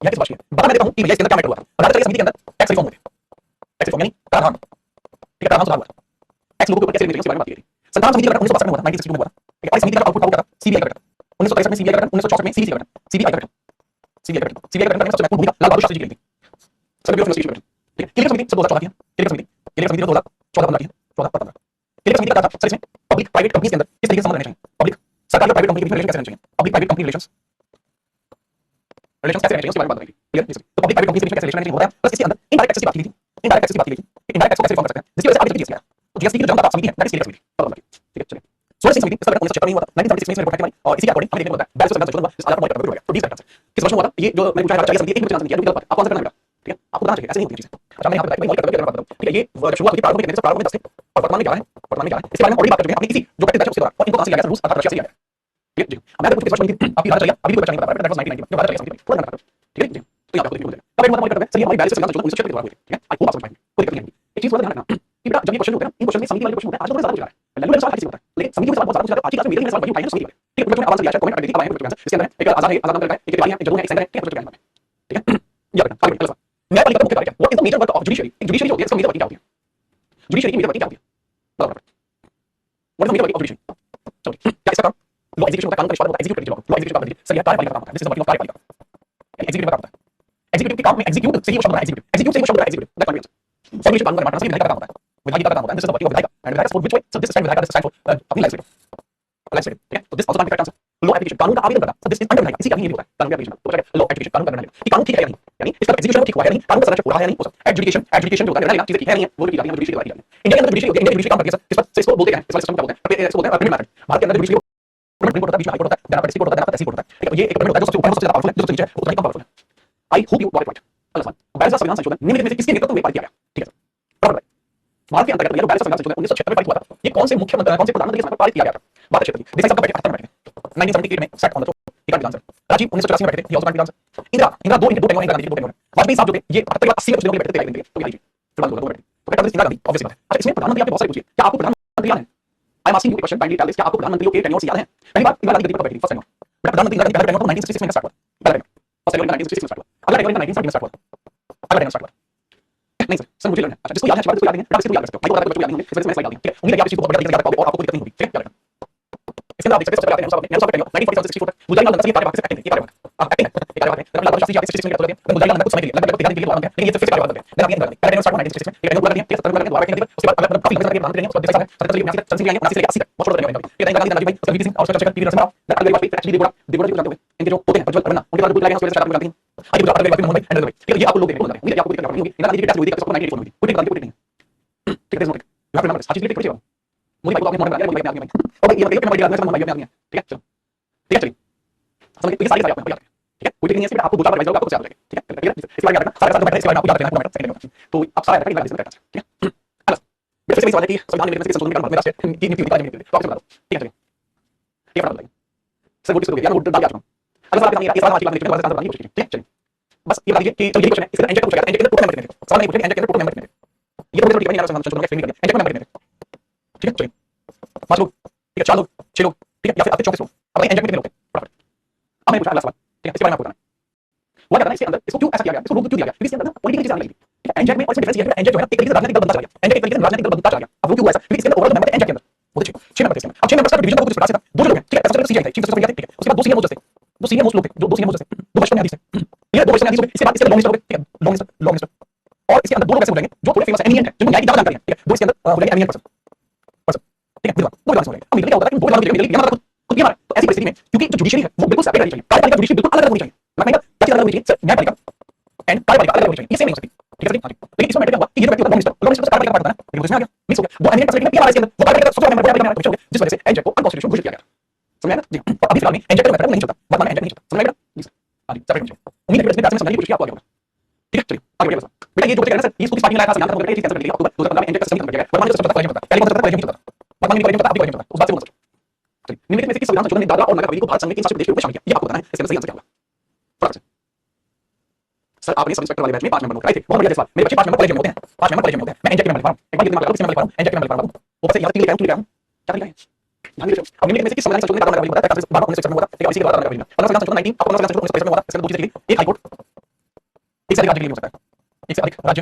यह किस वर्ष की है, बता मैं देता हूं कि भैया इसके अंदर क्या मैटर हुआ। राजा चलिया समिति के अंदर टैक्स रिफॉर्म हुए थे, टैक्स रिफॉर्म यानी कराधान, ठीक है, कराधान सुधार हुआ, टैक्स लोगों के ऊपर कैसे लेने चाहिए उसके बारे में बात की गई। संविधान समिति का गठन 1962 में हुआ था, 1962 में हुआ था, ठीक है। और समिति का आउटपुट था सीबीआई का गठन, 1963 में सीबीआई का गठन, 1964 में सीबीसी का गठन, सीबीआई का गठन, सीबीआई का गठन, सीबीआई का गठन करने में सबसे महत्वपूर्ण भूमिका लाल बहादुर शास्त्री जी की रही थी, सभी ब्यूरो की गठन, ठीक है। क्लियर समिति सब 2014 की है, क्लियर समिति 2014 की है, 14 की है, 14 समिति का था सर, इसमें पब्लिक प्राइवेट कंपनीज के अंदर किस तरीके से संबंध रहने चाहिए, पब्लिक सरकारी और प्राइवेट कंपनी के बीच रिलेशन कैसे रहने चाहिए, पब्लिक प्राइवेट कंपनी रिलेशंस कैसे रहने चाहिए उसके बारे में बात करेंगे, क्लियर। तो पब्लिक प्राइवेट कंपनी के बीच कैसे रिलेशन रहने चाहिए होता है, प्लस इसके अंदर इनडायरेक्ट टैक्स की बात की गई थी, इनडायरेक्ट टैक्स की बात की गई थी, इनडायरेक्ट टैक्स को कैसे रिफॉर्म कर सकते हैं, जिसकी वजह से आगे चल के जीएसटी आया। तो जीएसटी की जो जनता समिति है दैट इज समिति, पता लगा, ठीक है। चलिए 16 समिति इसका गठन 1976 में हुआ था, 1976 में रिपोर्ट आई और इसी के अकॉर्डिंग हमें देखने को मिलता है 42 संविधान संशोधन हुआ, इस आधार पर मौलिक कर्तव्य जोड़ा गया। तो डी करेक्ट आंसर किस वर्ष में हुआ था, ये जो मैंने पूछा है राजा चलिया समिति, एक भी चांस नहीं किया, जो गलत है, आपको आंसर करना होगा, ठीक है। आपको बताना चाहिए, ऐसे नहीं होती चीजें। अच्छा मैं यहां पे बताया कि मौलिक कर्तव्य की बात करूं, ठीक है। ये शुरुआत हुई प्रारंभ में, प्रारंभ में 10 थे और वर्तमान में 11 है, वर्तमान में 11 है। इसके बारे में ऑलरेडी बात कर चुके हैं अपनी इसी जो प्रैक्टिस बैच उसके दौरान, और इनको कहां से लिया गया, रूस अर्थात रशिया से लिया गया, ठीक है जी। अब मैं आपको किस वर्ष में थी आपकी राजा चलिया, अभी कोई बच्चा नहीं बता रहा, दैट वाज 1990 में राजा चलिया समिति, थोड़ा ध्यान रखो, ठीक है जी। तो यहां पे आपको देखिए कब एक मौलिक कर्तव्य सर, ये हमारी 42 संविधान संशोधन 1976 के द्वारा हुई थी, ठीक है। आई होप आप समझ पाएंगे, कोई दिक्कत नहीं है। एक चीज थोड़ा ध्यान रखना कि बेटा जब ये क्वेश्चन होते हैं ना, इन क्वेश्चन में समिति वाले क्वेश्चन होते हैं, आज तो थोड़ा ज्यादा पूछ रहा है, लैंग्वेज सवाल किसी होता है, लेकिन समिति में सवाल बहुत ज्यादा पूछ रहा है। आज की क्लास में मेरे सवाल वही उठाए हैं समिति वाले, ठीक है। मैं आवाज दिया है, कमेंट कर दी थी, अब आए हैं क्वेश्चन इसके अंदर एक आजाद है, आजाद नगर का है, एक दिवाली है, एक जरूर है, एक सेंटर है, ठीक है, ठीक है। याद रखना आगे बढ़ते हैं। न्यायपालिका का मुख्य कार्य क्या है, what is the major work of judiciary, एक जुडिशरी होती है, इसका मेजर वर्किंग क्या होती है, जुडिशरी की मेजर वर्किंग क्या होती है, बताओ what is the major working of judiciary. चलो क्या इसका काम लॉ एग्जीक्यूशन होता है, कानून का निष्पादन होता है, एग्जीक्यूट करने लॉ एग्जीक्यूशन का सर, ये कार्यपालिका का काम होता है, this is the working of कार्यपालिका, एग्जीक्यूटिव का काम होता है। एग्जीक्यूटिव के काम में एग्जीक्यूट से ही वो शब्द बना है, एग्जीक्यूटिव, एग्जीक्यूट से ही वो शब्द बना है, executive, that's what it is. Formulation कानून का निर्माण करना सभी विधायिका का काम होता है, विधायिका का काम होता है, this is the working of विधायिका एंड विधायिका for which way so this stand विधायिका, दिस स्टैंड फॉर अपनी लेजिस्लेटिव, लेजिस्लेटिव, ठीक है। तो this also correct answer, law application कानून का आवेदन करना, सो दिस इज अंडर विधायिका, इसी का भी होता है कानून का एप्लीकेशन, तो लॉ एप्लीकेशन कानून का निर्णय कि कानून ठीक है या नहीं, यानी इसका एग्जीक्यूशन ठीक हुआ है या नहीं, कानून का संरक्षण हो रहा है या नहीं, हो सकता एडजुडिकेशन, एडजुडिकेशन जो होता है निर्णय लेना, चीजें ठीक है नहीं है, वो भी की जाती है, जुडिशरी की जाती है। इंडिया के अंदर जुडिशरी होती है, इंडिया की जुडिशरी काम करती है सर, किस पर से इसको बोलते हैं, इस वाले सिस्टम को बोलते हैं, इसको बोलते हैं प्रीमियर मेथड। भारत के अंदर जुडिशरी गवर्नमेंट रिपोर्ट होता है, बीच में हाई कोर्ट होता है, देना पड़ता है, कोर्ट होता है, तहसील कोर्ट होता है, ठीक है। ये एक गवर्नमेंट होता है जो सबसे ऊपर है, सबसे ज्यादा पावरफुल है, जो सबसे नीचे है वो उतना ही कम पावरफुल है। I hope you got it right. अगला सवाल, 42वां संविधान संशोधन निम्नलिखित में से किसके नेतृत्व में पारित किया गया, ठीक है सर। बराबर, भारत के अंतर्गत ये 42वां संविधान संशोधन 1976 में पारित हुआ था, ये कौन से मुख्यमंत्री, कौन से प्रधानमंत्री के समय पर पारित किया गया था, बात क्षेत्र की देसाई साहब बैठे 78 में बैठे थे, 1978 में सेट ऑन द थ्रोन, एक आंसर। राजीव 1984 में बैठे थे, ये ऑल्सो आंसर। इंदिरा दो टेंगो, इंदिरा गांधी दो टेंगो, वाजपेयी साहब जो थे ये 78 के बाद 80 में कुछ दिनों के लिए बैठे थे, तो यानी फिर बाद दो बैठे, तो कहता है इंदिरा गांधी ऑब्वियसली बात है। अच्छा इसमें प्रधानमंत्री आपके बहुत सारे पूछिए, क्या आपको प्रधानमंत्री याद है, I am asking you question, kindly tell this, क्या आपको प्रधानमंत्रियों के टेन्योर्स याद है। पहली बार इंदिरा गांधी बैठी थी, फर्स्ट टाइम प्रधानमंत्री इंदिरा गांधी पहला टेन्योर 1966 में स्टार्ट हुआ, पहला टेन्योर फर्स्ट टेन्योर 1966 में स्टार्ट हुआ, अगला टेन्योर 1970 में स्टार्ट हुआ, अगला टेन्योर स्टार्ट हुआ नहीं सर मुझे लर्न है। अच्छा जिसको याद है इसको याद नहीं है, इसको याद कर सकते हो, मैं बता दूं बच्चों को याद नहीं होंगे, इस वजह से मैं स्लाइड डाल दी, ठीक है। उम्मीद है कि आप इसको बहुत बढ़िया तरीके से याद रखोगे और आपको कोई दिक्कत नहीं होगी, ठीक है। याद रखना इसके अंदर आप देख सकते हो, नेहरू साहब टेन्योर 1947 से 64 तक, गुजरात लाल नंदा कार्यवाहक से एक्टिंग, ये कार्यवाहक एक्टिंग है, ये कार्यवाहक है। लाल बहादुर शास्त्री जी 66 में करते हैं, गुजरात लाल नंदा कुछ समय के लिए लगभग 13 दिन के लिए बात है, लेकिन ये सिर्फ कार्यवाहक है। देन आप ये पहला टेन्योर स्टार्ट हुआ 1966 में, ये टेन्योर पूरा कर दिया, 73 में लगा दिया, उसके बाद अगला काफी लंबे समय के प्रधानमंत्री रहे, उसके बाद देसाई साहब 77 से 79 तक, 79 से 80 तक बहुत छोटा टेन्योर है। ये इंदिरा गांधी, राजीव भाई, वीपी सिंह और चंद्रशेखर, पीवी नरसिम्हा राव, अटल बिहारी वाजपेयी, एचडी देवगौड़ा जी को जानते होंगे, इनके जो पोते हैं प्रज्वल रमन्ना, उनके द्वारा बुलाए गए हैं, उसके जानते हैं। आइए अटल बिहारी वाजपेयी, मोहन भाई एंड भाई, ठीक है। ये आपको लोग देखने को मिलते हैं, उम्मीद है आपको दिक्कत नहीं होगी। इंदिरा गांधी की डेथ हुई थी, सबको 1984 में हुई थी, कोई दिक्कत नहीं है, ठीक है। There is no you have to remember this, हर चीज के लिए पढ़िए मोदी भाई को आपने मॉडल बना दिया, मोदी भाई ने आपने और भाई ये मतलब कि मैं मोदी भाई ने ठीक है। चलो ठीक है, चलिए समझ ये सारी आपको याद है, ठीक है। कोई दिक्कत नहीं है, इसमें आपको दूसरा रिवाइज होगा, आपको याद रहेगा, ठीक है। क्लियर, इसके बारे में याद रखना, सारे साथ बैठे इसके बारे में आपको याद रखना, पूरा सेकंड में तो आप सारा याद रखना, इसमें करना, ठीक है। अगला फिर से सवाल है कि संविधान में संशोधन के कारण भारत में राष्ट्र की नीति निकालने में तो आपसे बता दो, ठीक है। चलिए ये फटाफट बताइए सर, वो किसको यार वो डाल दिया आपको। अगला सवाल ये सवाल आज की बात नहीं, आंसर बताइए, ठीक है। चलिए बस ये बता दीजिए कि तो यही क्वेश्चन है, इसका एंजल का पूछा गया, एंजल के अंदर टोटल मेंबर कितने थे, सवाल नहीं पूछा एंजल के अंदर टोटल मेंबर कितने थे, ये तो मेरे को संशोधन का एक्सप्लेन कर दिया, एंजल के मेंबर कितने थे, ठीक है। चलिए 5 लोग, ठीक है, 4 लोग, 6 लोग, ठीक है, या फिर आप 34 लोग, अब एंजल में कितने लोग थे। मैंने पूछा अगला सवाल, ठीक है, इसके बारे में आपको बताना है। हुआ क्या था ना, इसके अंदर इसको क्यों ऐसा किया गया, इसको रोक क्यों दिया गया, क्योंकि इसके अंदर ना पॉलिटिकल चीजें आने लगी, ठीक है। एनजैक में और इसमें डिफरेंस ये है कि एनजैक जो है ना एक तरीके से राजनीतिक दल बनता चला गया, एनजैक एक तरीके से राजनीतिक दल बनता चला गया। अब वो क्यों हुआ ऐसा, क्योंकि इसके अंदर ओवरऑल मेंबर थे एनजैक के अंदर वो थे 6 मेंबर थे इसके अंदर। अब 6 मेंबर्स का डिवीजन कुछ प्रकार से था, दो जो लोग हैं, ठीक है, सबसे पहले सीजीआई थे, चीफ जस्टिस ऑफ इंडिया थे, ठीक है। उसके बाद दो सीनियर मोस्ट थे, दो सीनियर मोस्ट लोग थे, जो दो सीनियर मोस्ट थे, दो बचपन न्यायाधीश थे, ठीक है, दो बचपन न्यायाधीश हो गए। इसके बाद इसके लॉ मिनिस्टर हो गए, ठीक है, लॉ मिनिस्टर। और इसके अंदर दो लोग ऐसे हो जाएंगे जो थोड़े फेमस है, एमिनेंट है, जिनको न्याय की ज्यादा जानकारी है, ठीक है, दो इसके अंदर हो जाएंगे एमिनेंट पर्सन, ठीक है, विद्वान, दो विद्वान हो जाएंगे। अब मिलके क्या होता है कि दो विद्वान मिलके यहाँ खुद खुद ये हमारा, तो ऐसी परिस्थिति में क्योंकि जो जुडिशरी है वो बिल्कुल सेपरेट रहनी चाहिए, कार्यपालिका जुडिशरी बिल्कुल अलग अलग होनी चाहिए, मैं कहेंगे क्या चीज अलग होनी चाहिए सर, न्यायपालिका एंड कार्यपालिका अलग होनी चाहिए, ये सेम नहीं हो सकती, ठीक है सर। लेकिन इसमें मैटर क्या हुआ कि ये जो व्यक्ति होता है लॉ मिनिस्टर कार्यपालिका का पार्ट होता है ना, लेकिन उसमें आ गया मिक्स हो गया, वो एमिनेंट पर्सन के हमारे इसके अंदर वो कार्यपालिका सबसे बड़ा मेंबर कार्यपालिका में हो गया, जिस वजह से एनजैक को अनकॉन्स्टिट्यूशनल घोषित किया गया, समझ आया ना जी। और अभी फिलहाल में एनजैक का मैटर नहीं चलता, वर्तमान में एनजैक नहीं चलता, समझ आया ना जी सर, हां जी सेपरेट होनी चाहिए। उम्मीद है कि इसमें बात समझने की कोशिश की आपको आगे होगा, ठीक है। चलिए आगे बढ़िए बस बेटा, ये जो बच्चे कह रहे हैं सर ये स्कूल की पार्टी में लाया था, संविधान खत्म हो गया, ये कैंसिल कर दिया अक्टूबर 2015 में एनजैक का सिस्टम खत्म किया गया, वर्तमान में सिस्टम चलता है, पहले कौन सा कॉलेज में चलता था, वर्तमान में कॉलेज में चलता है, अभी कॉलेज में चलता है, उस बात से बोल सकते हैं। चलिए निम्नलिखित में से किस संविधान संशोधन ने दादरा और नगर हवेली को भारत संघ के केंद्र शासित प्रदेश के रूप में शामिल किया, ये आपको बताना है, इसके अंदर सही आंसर क्या होगा फटाफट से। सर आपने सब इंस्पेक्टर वाले बैच में 5 मेंबर लोग आए थे, बहुत बढ़िया सवाल। मेरे बच्चे 5 मेंबर कॉलेज में होते हैं, 5 मेंबर कॉलेज में होते हैं, मैं एनजैक के मेंबर लिखा हूं, एक बार ये दिमाग लगाओ किस मेंबर लिखा हूं, एनजैक के मेंबर लिखा हूं, ऊपर से यहां 3 लिखा हूं, 2 लिखा हूं, क्या लिखा है ध्यान दीजिए। अब निम्नलिखित में से किस संविधान संशोधन ने दादरा नगर हवेली को बताया, 1961 में हुआ था, ठीक है, इसी के बाद दादरा नगर हवेली में 15 संविधान संशोधन 19 आपको 15 संविधान संशोधन 1923 में हुआ था, इसके 2 चीजें के लिए, एक हाई कोर्ट एक से अधिक राज्य के लिए हो सकता है, एक से अधिक राज्य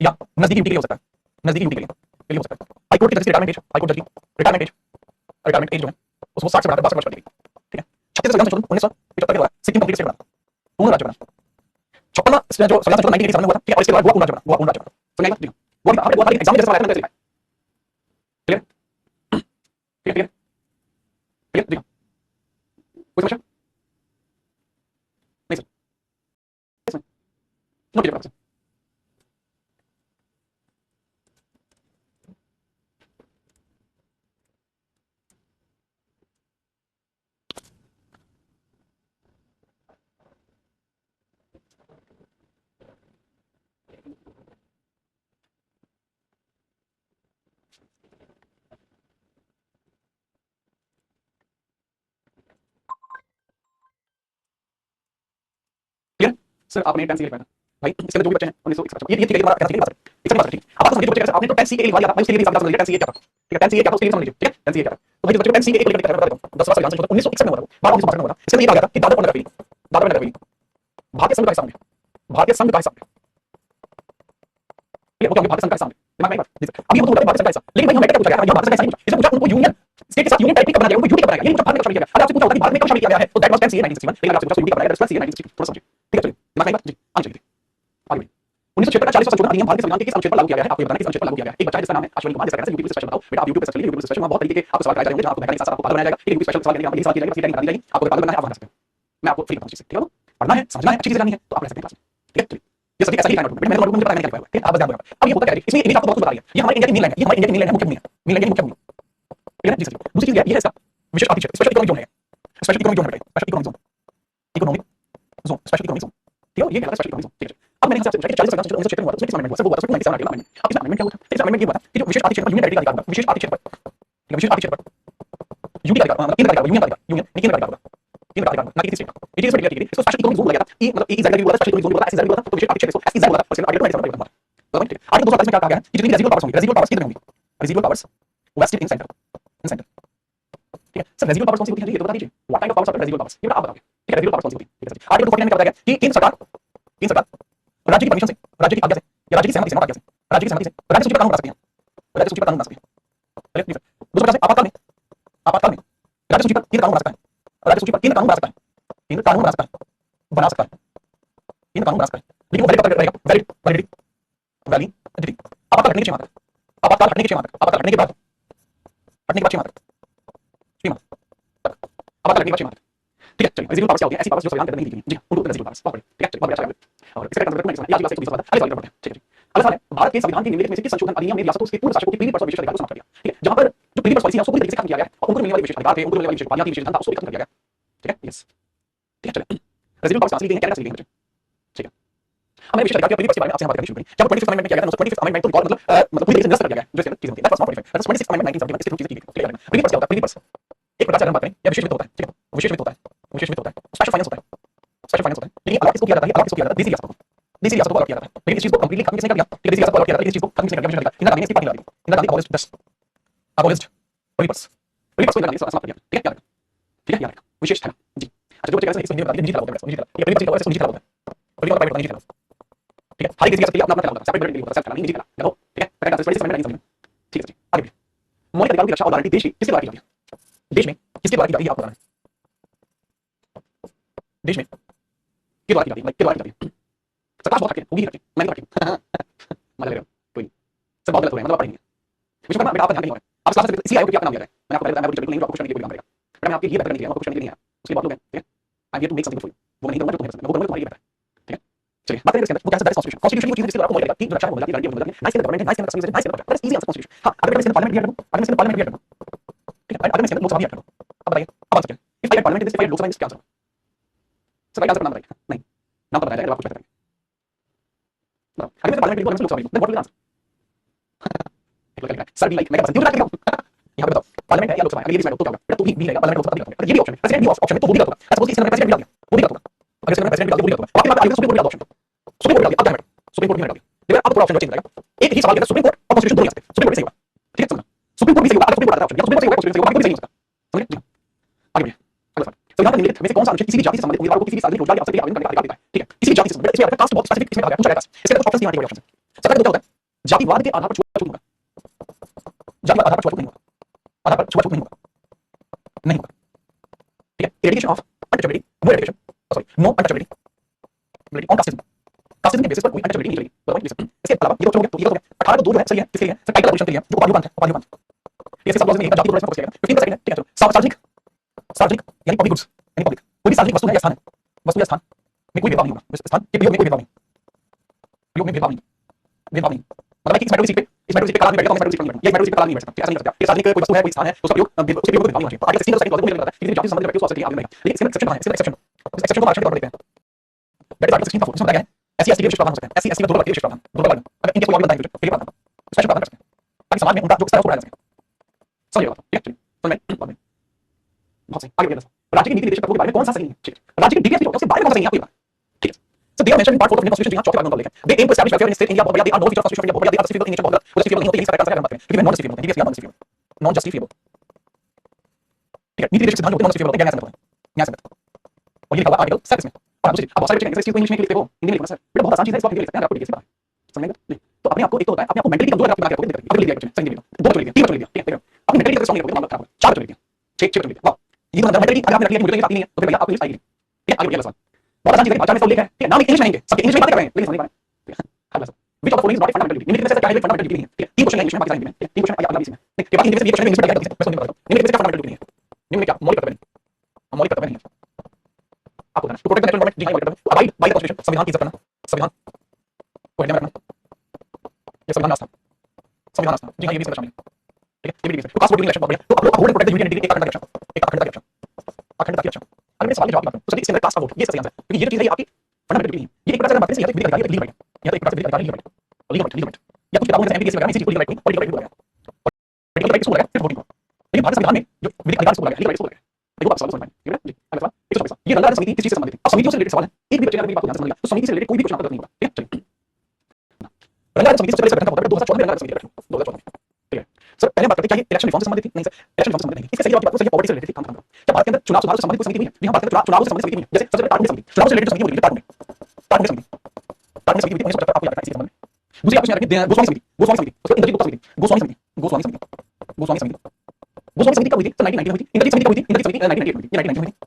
या नजदीकी यूटी के लिए हो सकता है, नजदीकी यूटी के लिए हो सकता है। हाई कोर्ट की जज की रिटायरमेंट एज, हाई कोर्ट जज की रिटायरमेंट एज जो है उसको 60 से बढ़ाकर 62 वर्ष कर दी गई, ठीक है। 36 संविधान संशोधन 1975 के द्वारा सिक्किम कंप्लीट स्टेट बना, पूर्ण राज्य बना। 56वां जो संविधान संशोधन 1987 में हुआ था, ठीक है, और इसके बाद गोवा पूर्ण राज्य बना, गोवा पूर्ण राज्य बना, समझ आएगा जी। वो आपने गोवा खाली एग्जाम में जैसे सवाल आया था वैसे लिखा है, क्लियर क्लियर क्लियर जी। कोई समस्या नहीं सर, इसमें नोट कीजिए फटाफट से। क्लियर सर, आपने 10 सी लिखा था भाई, इसके अंदर जो भी बच्चे हैं 1961 ये ठीक है, हमारा 10 सी बात है, एक बात है, ठीक। अब आप समझिए जो बच्चे कैसे, आपने तो 10 सी के लिए लिखा भाई, उसके लिए भी समझ लीजिए 10 सी क्या था, ठीक है, 10 सी क्या था उसके लिए समझ लीजिए, ठीक है, 10 सी क्या था। तो भाई जो बच्चे 10 सी के एक लिखा था, 10वां संविधान संशोधन 1961 में हुआ था, 12 1962 में हुआ था, इसमें ये कहा गया था कि दादरा और नगर हवेली, दादरा और नगर हवेली भारतीय संघ का हिस्सा होंगे, भारतीय संघ का हिस्सा, ठीक है, वो क्या होंगे, भारतीय संघ का हिस्सा होंगे, दिमाग में एक बात जी सर। अब ये होता है भारतीय संघ का हिस्सा, लेकिन भाई हम मैटर पूछा गया, यहाँ भारतीय संघ का हिस्सा नहीं पूछा, इसमें पूछा उनको यूनियन स्टेट के साथ यूनियन टाइप कब बनाया गया, उनको यूटी कब बनाया गया, ये पूछा भारत में कब शामिल किया गया। अगर आपसे पूछा होता कि भारत में कब शामिल किया गया है तो दैट वाज 10 सी 1961, लेकिन आपसे पूछा यूटी कब बनाया गया, दैट वाज 10 सी 1962, थोड़ा समझिए, ठीक है। चलिए दिमाग में एक बात जी, आगे चलिए आगे बढ़िए। 1976 का 40वां संशोधन अधिनियम भारत के संविधान के किस अनुच्छेद पर लागू किया गया है, आपको ये बताना है किस अनुच्छेद पर लागू किया गया है। एक बच्चा है जिसका नाम है अश्विनी कुमार, जिसका कहना है यूट्यूब पे सर्च बताओ बेटा, आप यूट्यूब पे सर्च करिए, यूट्यूब पे सर्च में बहुत तरीके के आपको सवाल कराए जाएंगे, जहां आपको मैकेनिक साथ आपको पागल बनाया जाएगा, ठीक है, यूट्यूब स्पेशल सवाल के लिए यहां पर लिंक सवाल किया जाएगा, सीटें निकाल दी जाएगी, आपको पागल बनना है आप बना सकते हैं, मैं आपको फ्री बताऊं चीजें, ठीक है। पढ़ना है, समझना है, अच्छी चीजें जाननी है तो आप रह सकते हैं क्लास में, ठीक है। चलिए ये सभी ऐसा ही लाइन मैं मुझे पता है मैंने क्या लिखा है, ठीक है, आप बस ध्यान रखिएगा। अब ये होता क्या है, इसमें इंग्लिश आपको बहुत कुछ बता रही है, ये हमारे इंडिया की मेन लाइन है, ये हमारे इंडिया की मेन लाइन है, मुख्य भूमि है, मेन लाइन है मुख्य भूमि, ठीक है ना जी सर। दूसरी चीज ये है इसका विशेष आर्थिक क्षेत्र, स्पेशल इकोनॉमिक जोन है, स्पेशल इकोनॉमिक जोन है, special economic zone, economic zone, special economic zone, ठीक है, ये कहलाता है स्पेशल इकोनॉमिक जोन, ठीक है। अब मैंने आपसे पूछा कि 40 संविधान संशोधन 1976 में हुआ था, उसमें किस अमेंडमेंट हुआ, सब वो हुआ था, उसमें 97 आर्टिकल अमेंडमेंट। अब इसमें अमेंडमेंट क्या हुआ था, इसमें अमेंडमेंट ये हुआ था कि जो विशेष आर्थिक क्षेत्र पर यूनियन टेरिटरी का अधिकार होगा, विशेष आर्थिक क्षेत्र पर, ठीक है, विशेष आर्थिक क्षेत्र पर यूटी का अधिकार, मतलब केंद्र का अधिकार, यूनियन का अधिकार, यूनियन नहीं केंद्र का अधिकार होगा, केंद्र का अधिकार ना कि किसी स्टेट का, ये चीज पर क्लियर है। इसको स्पेशल इकोनॉमिक जोन बोला गया था, ये मतलब ई ज़ेड हुआ था, स्पेशल इकोनॉमिक जोन हुआ था, एस ज़ेड हुआ था, तो विशेष आर्थिक क्षेत्र इसको एस ज़ेड हुआ था, और इसके आर्टिकल 97 हुआ था, ठीक है। आर्टिकल 248 में क्या कहा गया है कि जितनी रेजिडुअल पावर्स होंगी, रेजिडुअल पावर्स कितनी होंगी, रेजिडुअल पावर्स वेस्टेड इन सेंटर, इन सेंटर, ठीक है सर। रेजिडुअल पावर्स कौन सी होती है ये तो बता दीजिए, what kind of powers are residual powers, ये आप बताओगे, ठीक है। रेजिडुअल पावर्स कौन सी होती है, ठीक है सर। आर्टिकल 49 में क्या बताया गया कि केंद्र सरकार राज्य की परमिशन से, राज्य की आज्ञा से या राज्य की सहमति से, आज्ञा से, राज्य की सहमति से राज्य सूची पर कानून बना सकते हैं, राज्य सूची पर कानून बना सकते हैं, चलिए सर। दूसरा से आपातकाल में, आपातकाल में राज्य सूची पर केंद्र कानून बना सकता है, राज्य सूची पर केंद्र कानून बना सकता है, केंद्र कानून बना सकता है, बना सकता है, केंद्र कानून बना सकता है, लेकिन वो वैलिड कब तक रहेगा, वैलिडिटी वैलिडिटी आपातकाल हटने के 6 माह तक, आपातकाल हटने के 6 माह तक, आपातकाल हटने के बाद 6 माह तक, 6 माह तक, आपातकाल हटने के बाद 6 माह तक, ठीक है। चलिए रेजिडुअल पावर्स क्या होती है, ऐसी पावर्स जो संविधान के अंदर नहीं दी गई, जी उनको रेजिडुअल पावर्स, बहुत बढ़िया, ठीक है। चलिए बहुत अच्छा लगा और इसका कंसेप्ट मैं आज क्लास 120 वाला अगले सवाल पर, ठीक है। अगला सवाल है भारत के संविधान के निम्नलिखित में से किस संशोधन अधिनियम ने रियासतों के पूर्ण शासकों के प्रीवी पर्स और विशेष अधिकार को समाप्त कर दिया, ठीक है। जहां पर जो प्रीवी पर्स पॉलिसी है उसको पूरी तरीके से खत्म किया गया है और उनको मिलने वाले विशेष अधिकार थे, उनको मिलने वाली विशेष उपाधियां थी, विशेष धन था, उसको खत्म कर दिया गया, ठीक है, यस, ठीक है। चलिए रेजिडुअल पावर्स कहां से ली गई हैं, कैनेडा से ली गई हैं, ठीक है। हमने विशेष अधिकार के प्रीवी पर्स के बारे में आपसे बात करनी शुरू करी, जब 25th अमेंडमेंट में किया गया था, 25th अमेंडमेंट को रिकॉल मतलब पूरी तरीके से निरस्त कर दिया गया है, जो इसके अंदर चीजें होती है, that was not 25, that was 26th amendment 1971 इसके थ्रू चीजें की गई, क्लियर है। प्रीवी पर्स क्या होता है, प्रीवी पर्स एक प्रकार से अगर हम बात करें या विशेष वित्त होता है, ठीक है, विशेष वित्त होता है, विशेष वित्त होता है, स्पेशल फाइनेंस होता है, स्पेशल फाइनेंस होता है, लेकिन अलग इसको किया जाता है, अलग इसको किया जाता है देसी रियासतों को, देसी रियासतों को अलग किया जाता है, लेकिन इस चीज को कंप्लीटली खत्म किसने कर दिया, ठीक है, देसी रियासत को अलग किया जाता है, लेकिन इस चीज को खत्म किसने कर दिया, इंदिरा गांधी ने इसकी पार्टी ला दी, Indira Gandhi abolished this, abolished privy purse, privy purse को इंदिरा गांधी ने समाप्त कर दिया, ठीक है, याद रखना, ठीक है, याद रखना, विशेष है जी। अच्छा जो बच्चे कहते हैं इसमें हिंदी में बता है निजी खिलाफ होता है, निजी खिलाफ, ये प्रेम खिलाफ है, निजी खिलाफ होता है, पॉलिटिकल प्राइवेट निजी खिलाफ, ठीक है, हर एक किसी का अपना अपना खिलाफ होता है, सेपरेट निजी खिलाफ, निजी खिलाफ, देखो ठीक है, करेक्ट आंसर इस समय नहीं समझ में, ठीक है, आगे बढ़िए। मौलिक अधिकारों की रक्षा और गारंटी देश की किसके द्वारा की जाती है? देश में किसके द्वारा की जाती है आपको बताना है? देश में किसके द्वारा की जाती है? किसके द्वारा की जाती है? सरकार बहुत रखी है, होगी रखी, मैं नहीं रखी, मजा ले रहे हो कोई नहीं, सब बहुत गलत हो रहे हैं, मतलब आप पढ़ेंगे विश्वकर्मा बेटा, आपका ध्यान नहीं हो रहा है, आप क्लास में इसी आयोग के आपका नाम लिया है, मैंने आपको बताया मैं बिल्कुल नहीं, आपको क्वेश्चन के लिए काम करेगा, मैं आपके लिए बेहतर करने के लिए आपको क्वेश्चन के लिए नहीं आया, उसके बाद लोग हैं, ठीक है, I am here to make something for you, वो नहीं करूंगा जो तुम्हें पसंद है, वो करूंगा तुम्हारे लिए बेहतर है, ठीक है। चलिए बात करें इसके अंदर, वो क्या है कॉन्स्टिट्यूशन, कॉन्स्टिट्यूशन वो चीज है जिसके द्वारा आपको मौलिक अधिकार की रक्षा हो जाती है, गारंटी हो जाती है, नाइस गवर्नमेंट है, नाइस गवर्नमेंट, नाइस गवर्नमेंट, बस इजी आंसर कॉन्स्टिट्यूशन। हां अगर मैं इसके पार्लियामेंट भी ऐड करूं, अगर मैं इसके पार्लियामेंट भी ऐड करूं, ठीक है, अगर मैं इसके लोकसभा भी ऐड करूं, अब बताइए अब आंसर क्या है? If I add parliament this, if I add Lok Sabha this, क्या आंसर? सर राइट आंसर नाम बताइए, नहीं नाम तो बताया जाएगा, आपको बताएंगे, अगर मैं पार्लियामेंट भी बोलूं लोकसभा भी, then what will answer? Sir भी लाइक मैं पसंद क्यों रखता हूं, यहां पे बताओ पार्लियामेंट है या लोकसभा है, अगर ये डिसाइड हो तो क्या होगा, बेटा तू भी रहेगा पार्लियामेंट लोकसभा भी, अगर ये भी ऑप्शन है, प्रेसिडेंट भी ऑप्शन है तो वो भी गलत होगा, सपोज इसने प्रेसिडेंट भी डाल दिया, वो भी गलत होगा, अगर इसने प्रेसिडेंट भी डाल दिया वो भी गलत होगा, बाकी बात आगे सुप्रीम कोर्ट का ऑप्शन, सुप्रीम कोर्ट डाल दिया, अब क्या है सुप्रीम कोर्ट भी हटा दिया, देखो अब थोड़ा ऑप्शन चेंज हो जाएगा, एक ही सवाल के अंदर सुप्रीम कोर्ट और कॉन्स्टिट्यूशन दोनों आ सकते हैं, सुप्रीम कोर्ट सही होगा, ठीक है, समझना सुप्रीम कोर्ट भी सही होगा, अगर सुप्रीम कोर्ट आता है ऑप्शन या सुप्रीम कोर्ट सही होगा, कॉन्स्टिट्यूशन सही होगा, बाकी कोई सही नहीं हो सकता, समझ गए? आगे बढ़िए, अगला सवाल, संविधान में निम्नलिखित में से कौन सा अनुच्छेद किसी भी जाति से संबंधित उम्मीदवार को किसी भी सार्वजनिक रोजगार या अवसर के लिए आवेदन करने का अधिकार देता है? ठीक है, किसी भी जाति से संबंधित, इसमें आपका कास्ट बहुत स्पेसिफिक इसमें आ गया, पूछा गया कास्ट, इसके अंदर कुछ ऑप्शंस नहीं आते, ऑप्शन सबका क्या होता है, जातिवाद के आधार पर छूट होगा, जातिवाद आधार पर छूट नहीं होगा, आधार पर छूट नहीं होगा, नहीं होगा, ठीक है, eradication of untouchability, no eradication, sorry no untouchability on casteism, casteism के बेसिस पर कोई अनटचेबिलिटी नहीं चलेगी, बताओ इसके अलावा ये तो हो गया, तो ये तो हो गया 18 तो 2 जो है सही है, किसके लिए है? सर टाइटल पोजीशन के लिए जो उपाधिपंथ है, उपाधिपंथ इसके सब लॉज में एक जाति को फोकस किया गया, 15 सेकंड है, ठीक है, चलो सार्वजनिक, सार्वजनिक यानी पब्लिक गुड्स, यानी पब्लिक कोई भी सार्वजनिक वस्तु है या स्थान है, वस्तु या स्थान में कोई भेदभाव नहीं होगा, स्थान के प्रयोग में कोई भेदभाव नहीं, प्रयोग में भेदभाव नहीं, भेदभाव नहीं, मतलब इस मेट्रो सीट पे, इस मेट्रो सीट पे कला नहीं बैठेगा, इस मेट्रो सीट पे नहीं बैठेगा, ये मेट्रो सीट पे कला नहीं बैठ सकता, ऐसा नहीं कर सकता, ये सार्वजनिक कोई वस्तु है, कोई स्थान है, उसका प्रयोग उसके प्रयोग में भेदभाव नहीं होना चाहिए, आगे 16 सेकंड लॉजिक मुझे लगता है कि जाति से संबंधित व्यक्ति को आवश्यक है आगे रहेगा, लेकिन इसमें एक्सेप्शन है, इसमें एक्सेप्शन, इस एक्सेप्शन को आरक्षण के तौर पर देखते हैं, दैट इज आर्टिकल 16 का 4 इसमें बताया गया है एससी एसटी के विशिष्ट प्रावधान हो सकते हैं, एससी एसटी का 2 वर्ग के विशिष्ट प्रावधान, 2 वर्ग अगर इनके कोई और बनता है फिर प्रावधान स्पेशल प्रावधान कर सकते हैं, ताकि समाज में उनका जो स्तर है उसको बढ़ाया जा सके, समझिए बात, ठीक है, चलिए तो मैं बाद में बहुत सही, आगे बढ़िए दोस्तों, राज्य के नीति निर्देशक तत्वों के बारे में कौन सा सही है, ठीक है, राज्य के डीटीएस के बारे में कौन सा सही है आपको बता, ठीक है, so they are mentioned in part 4 of Indian Constitution, यहाँ चौथे भाग में उनका उल्लेख है, they aim to establish welfare in state India, बहुत बढ़िया, they are no feature of Constitution of India, बहुत बढ़िया, they are justifiable in nature, बहुत गलत, वो justifiable नहीं होते, यही करेक्ट आंसर है, हम बात करें, क्योंकि non justifiable होते हैं, DDS non justifiable, ठीक है, नीति निर्देशक सिद्धांत होते हैं non justifiable होते हैं, न्याय संगत, और ये लिखा हुआ आर्टिकल 7 इसमें, और दूसरी आप बहुत सारे बच्चे इस चीज को इंग्लिश में लिखते हो, हिंदी में लिखना सर, बेटा बहुत आसान चीज है, इसको आप हिंदी में लिख सकते हैं, आपको डीटीएस पता है, समझेंगे नहीं, तो अपने आपको एक तो होता है अपने आपको मेंटली कमजोर आपकी बात करते हैं, अगर लिख दिया बच्चे सही नहीं लिखा, 2 बच्चे लिख दिया, 3 बच्चे लिख दिया, ठीक है, अपनी मेंटली स्ट्रांग नहीं होगी तो मामला खराब होगा, 4 बच्चे लिख दिया, 6 बच्चे लिख दिया, वाह ये तो मेंटली अगर आपने रख लिया मुझे तो ये आती नहीं है, तो फिर भैया आपको इंग्लिश आएगी, ठीक है, आगे बढ़िए सवाल, बहुत आसान चीज है, आचार्य में तो उल्लेख है, ठीक है, नाम इंग्लिश में आएंगे, सबके इंग्लिश में बातें कर रहे हैं, लेकिन समझ नहीं पा रहे, ठीक है, अगला सवाल, which of the following is not a fundamental duty, निम्नलिखित में से क्या है फंडामेंटल ड्यूटी नहीं है, ठीक है, 3 क्वेश्चन है इंग्लिश में, बाकी सारे हिंदी में, ठीक है, 3 क्वेश्चन अगला इसमें, ठीक है, बाकी हिंदी में से ये क्वेश्चन इंग्लिश में क्या है, मैं समझ नहीं पा रहा हूं, निम्नलिखित में से क्या फंडामेंटल ड्यूटी नहीं है, निम्न में क्या मौलिक कर्तव्य नहीं, मौलिक कर्तव्य नहीं है, आपको बताना to protect the natural environment, जी हां मौलिक कर्तव्य, अबाइड बाय द कॉन्स्टिट्यूशन, संविधान की इज्जत करना, संविधान को हृदय में रखना, ये संविधान आस्था, संविधान आस्था, जी हां ये भी इसमें शामिल है, ठीक है, ये भी तो कास्ट वोटिंग इलेक्शन बहुत बढ़िया, तो आप लोग uphold protect the unity and integrity, एक अखंडता की रक्षा, एक अखंडता की रक्षा, अखंडता की रक्षा, अगर मैं सवाल के जवाब की बात करूं तो सभी इसके अंदर कास्ट का वोट ये सही आंसर है, क्योंकि ये जो चीज है ये आपकी फंडामेंटल ड्यूटी नहीं है, ये एक प्रकार से बात करें तो विधिक अधिकारी लीगल राइट, या तो एक प्रकार से विधिक अधिकारी लीगल राइट या कुछ किताबों में एमपीएस वगैरह इसी चीज को लीगल राइट नहीं पॉलिटिकल राइट बोला गया, और पॉलिटिकल राइट किसको बोला गया, सिर्फ वोटिंग को, लेकिन भारत संविधान में जो विधिक अधिकार बोला गया लीगल राइट बोला गया, देखो आप सवाल समझ पाएंगे, ठीक है जी, अगला सवाल 124, ये रंगारंग समिति किस चीज से संबंधित है, अब समितियों से रिलेटेड सवाल है, एक भी बच्चे अगर मेरी बात को ध्यान से समझ लिया तो समिति से रिलेटेड कोई भी क्वेश्चन आपका गलत नहीं होगा, ठीक है, चलिए रंगारंग समिति सबसे पहले गठन कब होता है, 2014 में रंगारंग समिति गठन 2014 में, ठीक है सर पहले बात करते हैं क्या ये इलेक्शन रिफॉर्म से संबंधित थी, नहीं सर इलेक्शन रिफॉर्म से संबंधित नहीं, इसका सही जवाब की बात करो, सही पॉलिटिक्स से रिलेटेड काम काम क्या भारत के अंदर चुनाव सुधार से संबंधित कोई समिति हुई है, जी हां भारत के अंदर चुनाव से संबंधित समिति हुई है, जैसे सबसे पहले टाटू समिति, चुनाव से रिलेटेड समिति हुई है, टाटू समिति, टाटू समिति 1975 आपको याद रखना है इसी के संबंध में, दूसरी आपको याद रखनी है गोस्वामी समिति, गोस्वामी समिति, उसके इंद्रजीत गुप्ता समिति, गोस्वामी समिति, गोस्वामी समिति, गोस्वामी समिति, गोस्वामी समिति कब हुई थी, सर 1990 में हुई थी, इंद्रजीत समिति कब हुई थी, इंद्रजीत समिति 1998 में हुई थी, ये 1990 में हुई थी,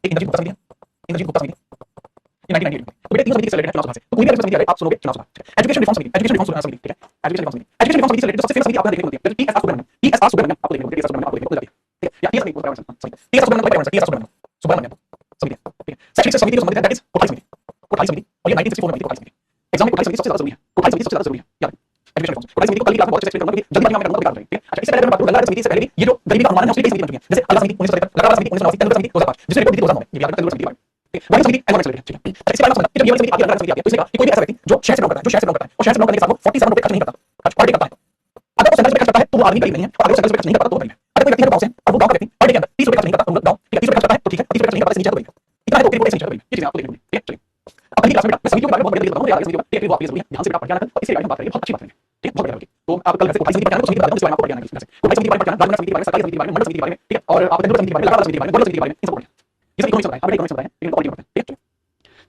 एक इंद्रजीत गुप्ता समिति है, इंद्रजीत गुप्ता समिति ये 1998 में, तो बेटा तीन समिति से रिलेटेड चुनाव सुधार से, तो कोई भी अगर समिति आ रही है आप सुनोगे चुनाव सुधार, एजुकेशन रिफॉर्म समिति, एजुकेशन रिफॉर्म समिति, ठीक है, एजुकेशन रिफॉर्म समिति, एजुकेशन रिफॉर्म समिति से रिलेटेड सबसे फेमस समिति आपको देखने को मिलती है, टीएसआर सुब्रमण्यम, टीएसआर सुब्रमण्यम आपको देखने को मिलती है, टीएसआर सुब्रमण्यम आपको देखने को मिलती है, ठीक है, या टीएसआर नहीं बोलता है सॉरी, टीएसआर सुब्रमण्यम का टीएसआर सुब्रमण्यम, सुब्रमण्यम समिति, ठीक है, शैक्षिक समिति जो संबंधित है दैट इज कोठारी समिति, कोठारी समिति, और ये 1964 में हुई थी कोठारी समिति, एग्जाम में कोठारी समिति सबसे ज्यादा जरूरी है, कोठारी समिति सबसे ज्यादा जरूरी है, याद एजुकेशन रिफॉर्म, कोठारी समिति को कल की क्लास में बहुत अच्छे से एक्सप्लेन करूंगा, जल्दी मैं करूंगा तो ठीक है, अच्छा इससे पहले मैं बात करूं रंगारंग समिति से पहले भी ये जो गरीबी का अनुमान है उसकी कई समिति बन चुकी है, जैसे अल्लाह समिति 1977, रंगारंग समिति 1989, तेंदुलकर समिति 2005, जिसने रिपोर्ट दी थी 2009 में, ये याद रखना तेंदुलकर समिति, वाली समिति एनवायरमेंट से रिलेटेड, ठीक है, अच्छा इसके बारे में समझना, जब ये वाली समिति आती है रंगारंग समिति आती है तो इसने कहा कि कोई भी ऐसा व्यक्ति जो शहर से बिलोंग करता है, जो शहर से बिलोंग करता है और शहर से बिलोंग करने के साथ वो 47 रुपए खर्च नहीं करता, खर्च पर डे करता है, अगर वो सेंट्रल में खर्च करता है तो वो आदमी गरीब नहीं है, और अगर वो सेंट्रल में खर्च नहीं करता तो वो गरीब है, अगर कोई व्यक्ति है गांव से और वो गांव का व्यक्ति पर डे के अंदर 30 रुपए खर्च नहीं करता तो गांव, ठीक है 30 रुपए खर्च करता है तो ठीक है, 30 रुपए खर्च नहीं करता इससे नीचे तो गरीब, इतना है तो रिपोर्ट से नीचे तो गरीब, ये चीजें आपको देखनी होगी, ठीक है, चलिए अब पहली क्लास में मैं समितियों के बारे में बहुत बढ़िया बताऊंगा, याद रखिए समितियों का, ध्यान से बेटा पढ़ जाना, ध्यान से बेटा पढ़ जाना, और इसके बारे में बात करेंगे, बहुत अच्छी बात करेंगे, ठीक है, बहुत बढ़िया होगी, तो आप कल से कोठारी समिति पढ़ जाना, तो समिति बताऊंगा, इसके बारे में आपको पढ़ जाना है, कोठारी समिति के बारे में पढ़ जाना, राजमंडल समिति के बारे में, सरकारी समिति के बारे में, मंडल समिति के बारे में, ठीक है, और आप तेंदुलकर समिति के बारे में, लगातार समिति के बारे में, गोल्डन समिति के बारे में, इन सब पढ़ जाना, ये सब इकोनॉमिक्स चल रहा है, आप इकोनॉमिक्स चल रहा है, लेकिन क्वालिटी बढ़ता है, ठीक है?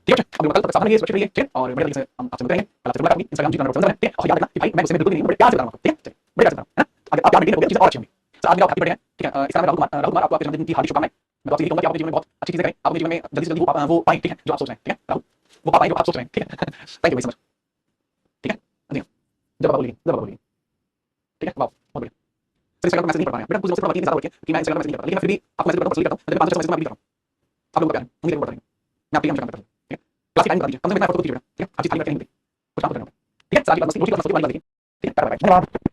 ठीक है, अब कल तक सामने ये स्वेच्छा रही है, ठीक है? और बढ़िया तरीके से हम आपसे मिलते रहेंगे, कल आपसे मुलाकात होगी, इंस्टाग्राम जी का नंबर ठीक है? और याद रखना कि भाई मैं गुस्से में बिल्कुल भी नहीं हूँ, बड़े प्यार से बता रहा हूँ, ठीक है? चलिए, बड़े प्यार से बता रहा हूँ, है ना? अगर आप प्यार मेंटेन करोगे तो चीजें और अच्छी होंगी। तो आज मेरा हैप्पी बर्थडे है, ठीक है? इसका नाम है राहुल कुमार, आपको आपके जन्मदिन की हार्दिक शुभकामनाएं। मैं तो आपसे यही कहूंगा कि आप अपने जीवन में बहुत अच्छी चीजें करें, आप अपने जीवन में जल्दी से जल्दी वो पाएं, ठीक है? जो आप सोच रहे हैं, ठीक है? राहुल, वो पा पाएं जो आप सोच रहे हैं, ठीक है? थैंक यू वेरी मच, ठीक है? जी, जब बाबा बोलिए, जब बाबा बोलिए, ठीक है? वाह, बहुत बढ़िया। सर इंस्टाग्राम पर मैसेज नहीं पढ़ पा रहे हैं, बेटा कुछ मुझसे थोड़ा बात ज्यादा हो रही है कि मैं इंस्टाग्राम पर मैसेज नहीं पढ़ता, लेकिन मैं फिर भी आपको मैसेज करता हूं, पर्सनली करता हूं, जब 5 से 6 मैसेज मैं भी करता हूं। आप लोगों का प्यार है, उम्मीद है वो बढ़ रही है। मैं आपके लिए हमेशा काम करता हूं, ठीक है? क्लास की टाइम बता दीजिए, कम से कम इतना एफर्ट तो कीजिए बेटा, ठीक है? आप चीज खाली बैठ के नहीं होती, कुछ काम तो करना होता है, ठीक है? सारी बात मस्ती, रोटी का मस्ती वाली बात देखिए, ठीक है? बाय बाय, धन्यवाद।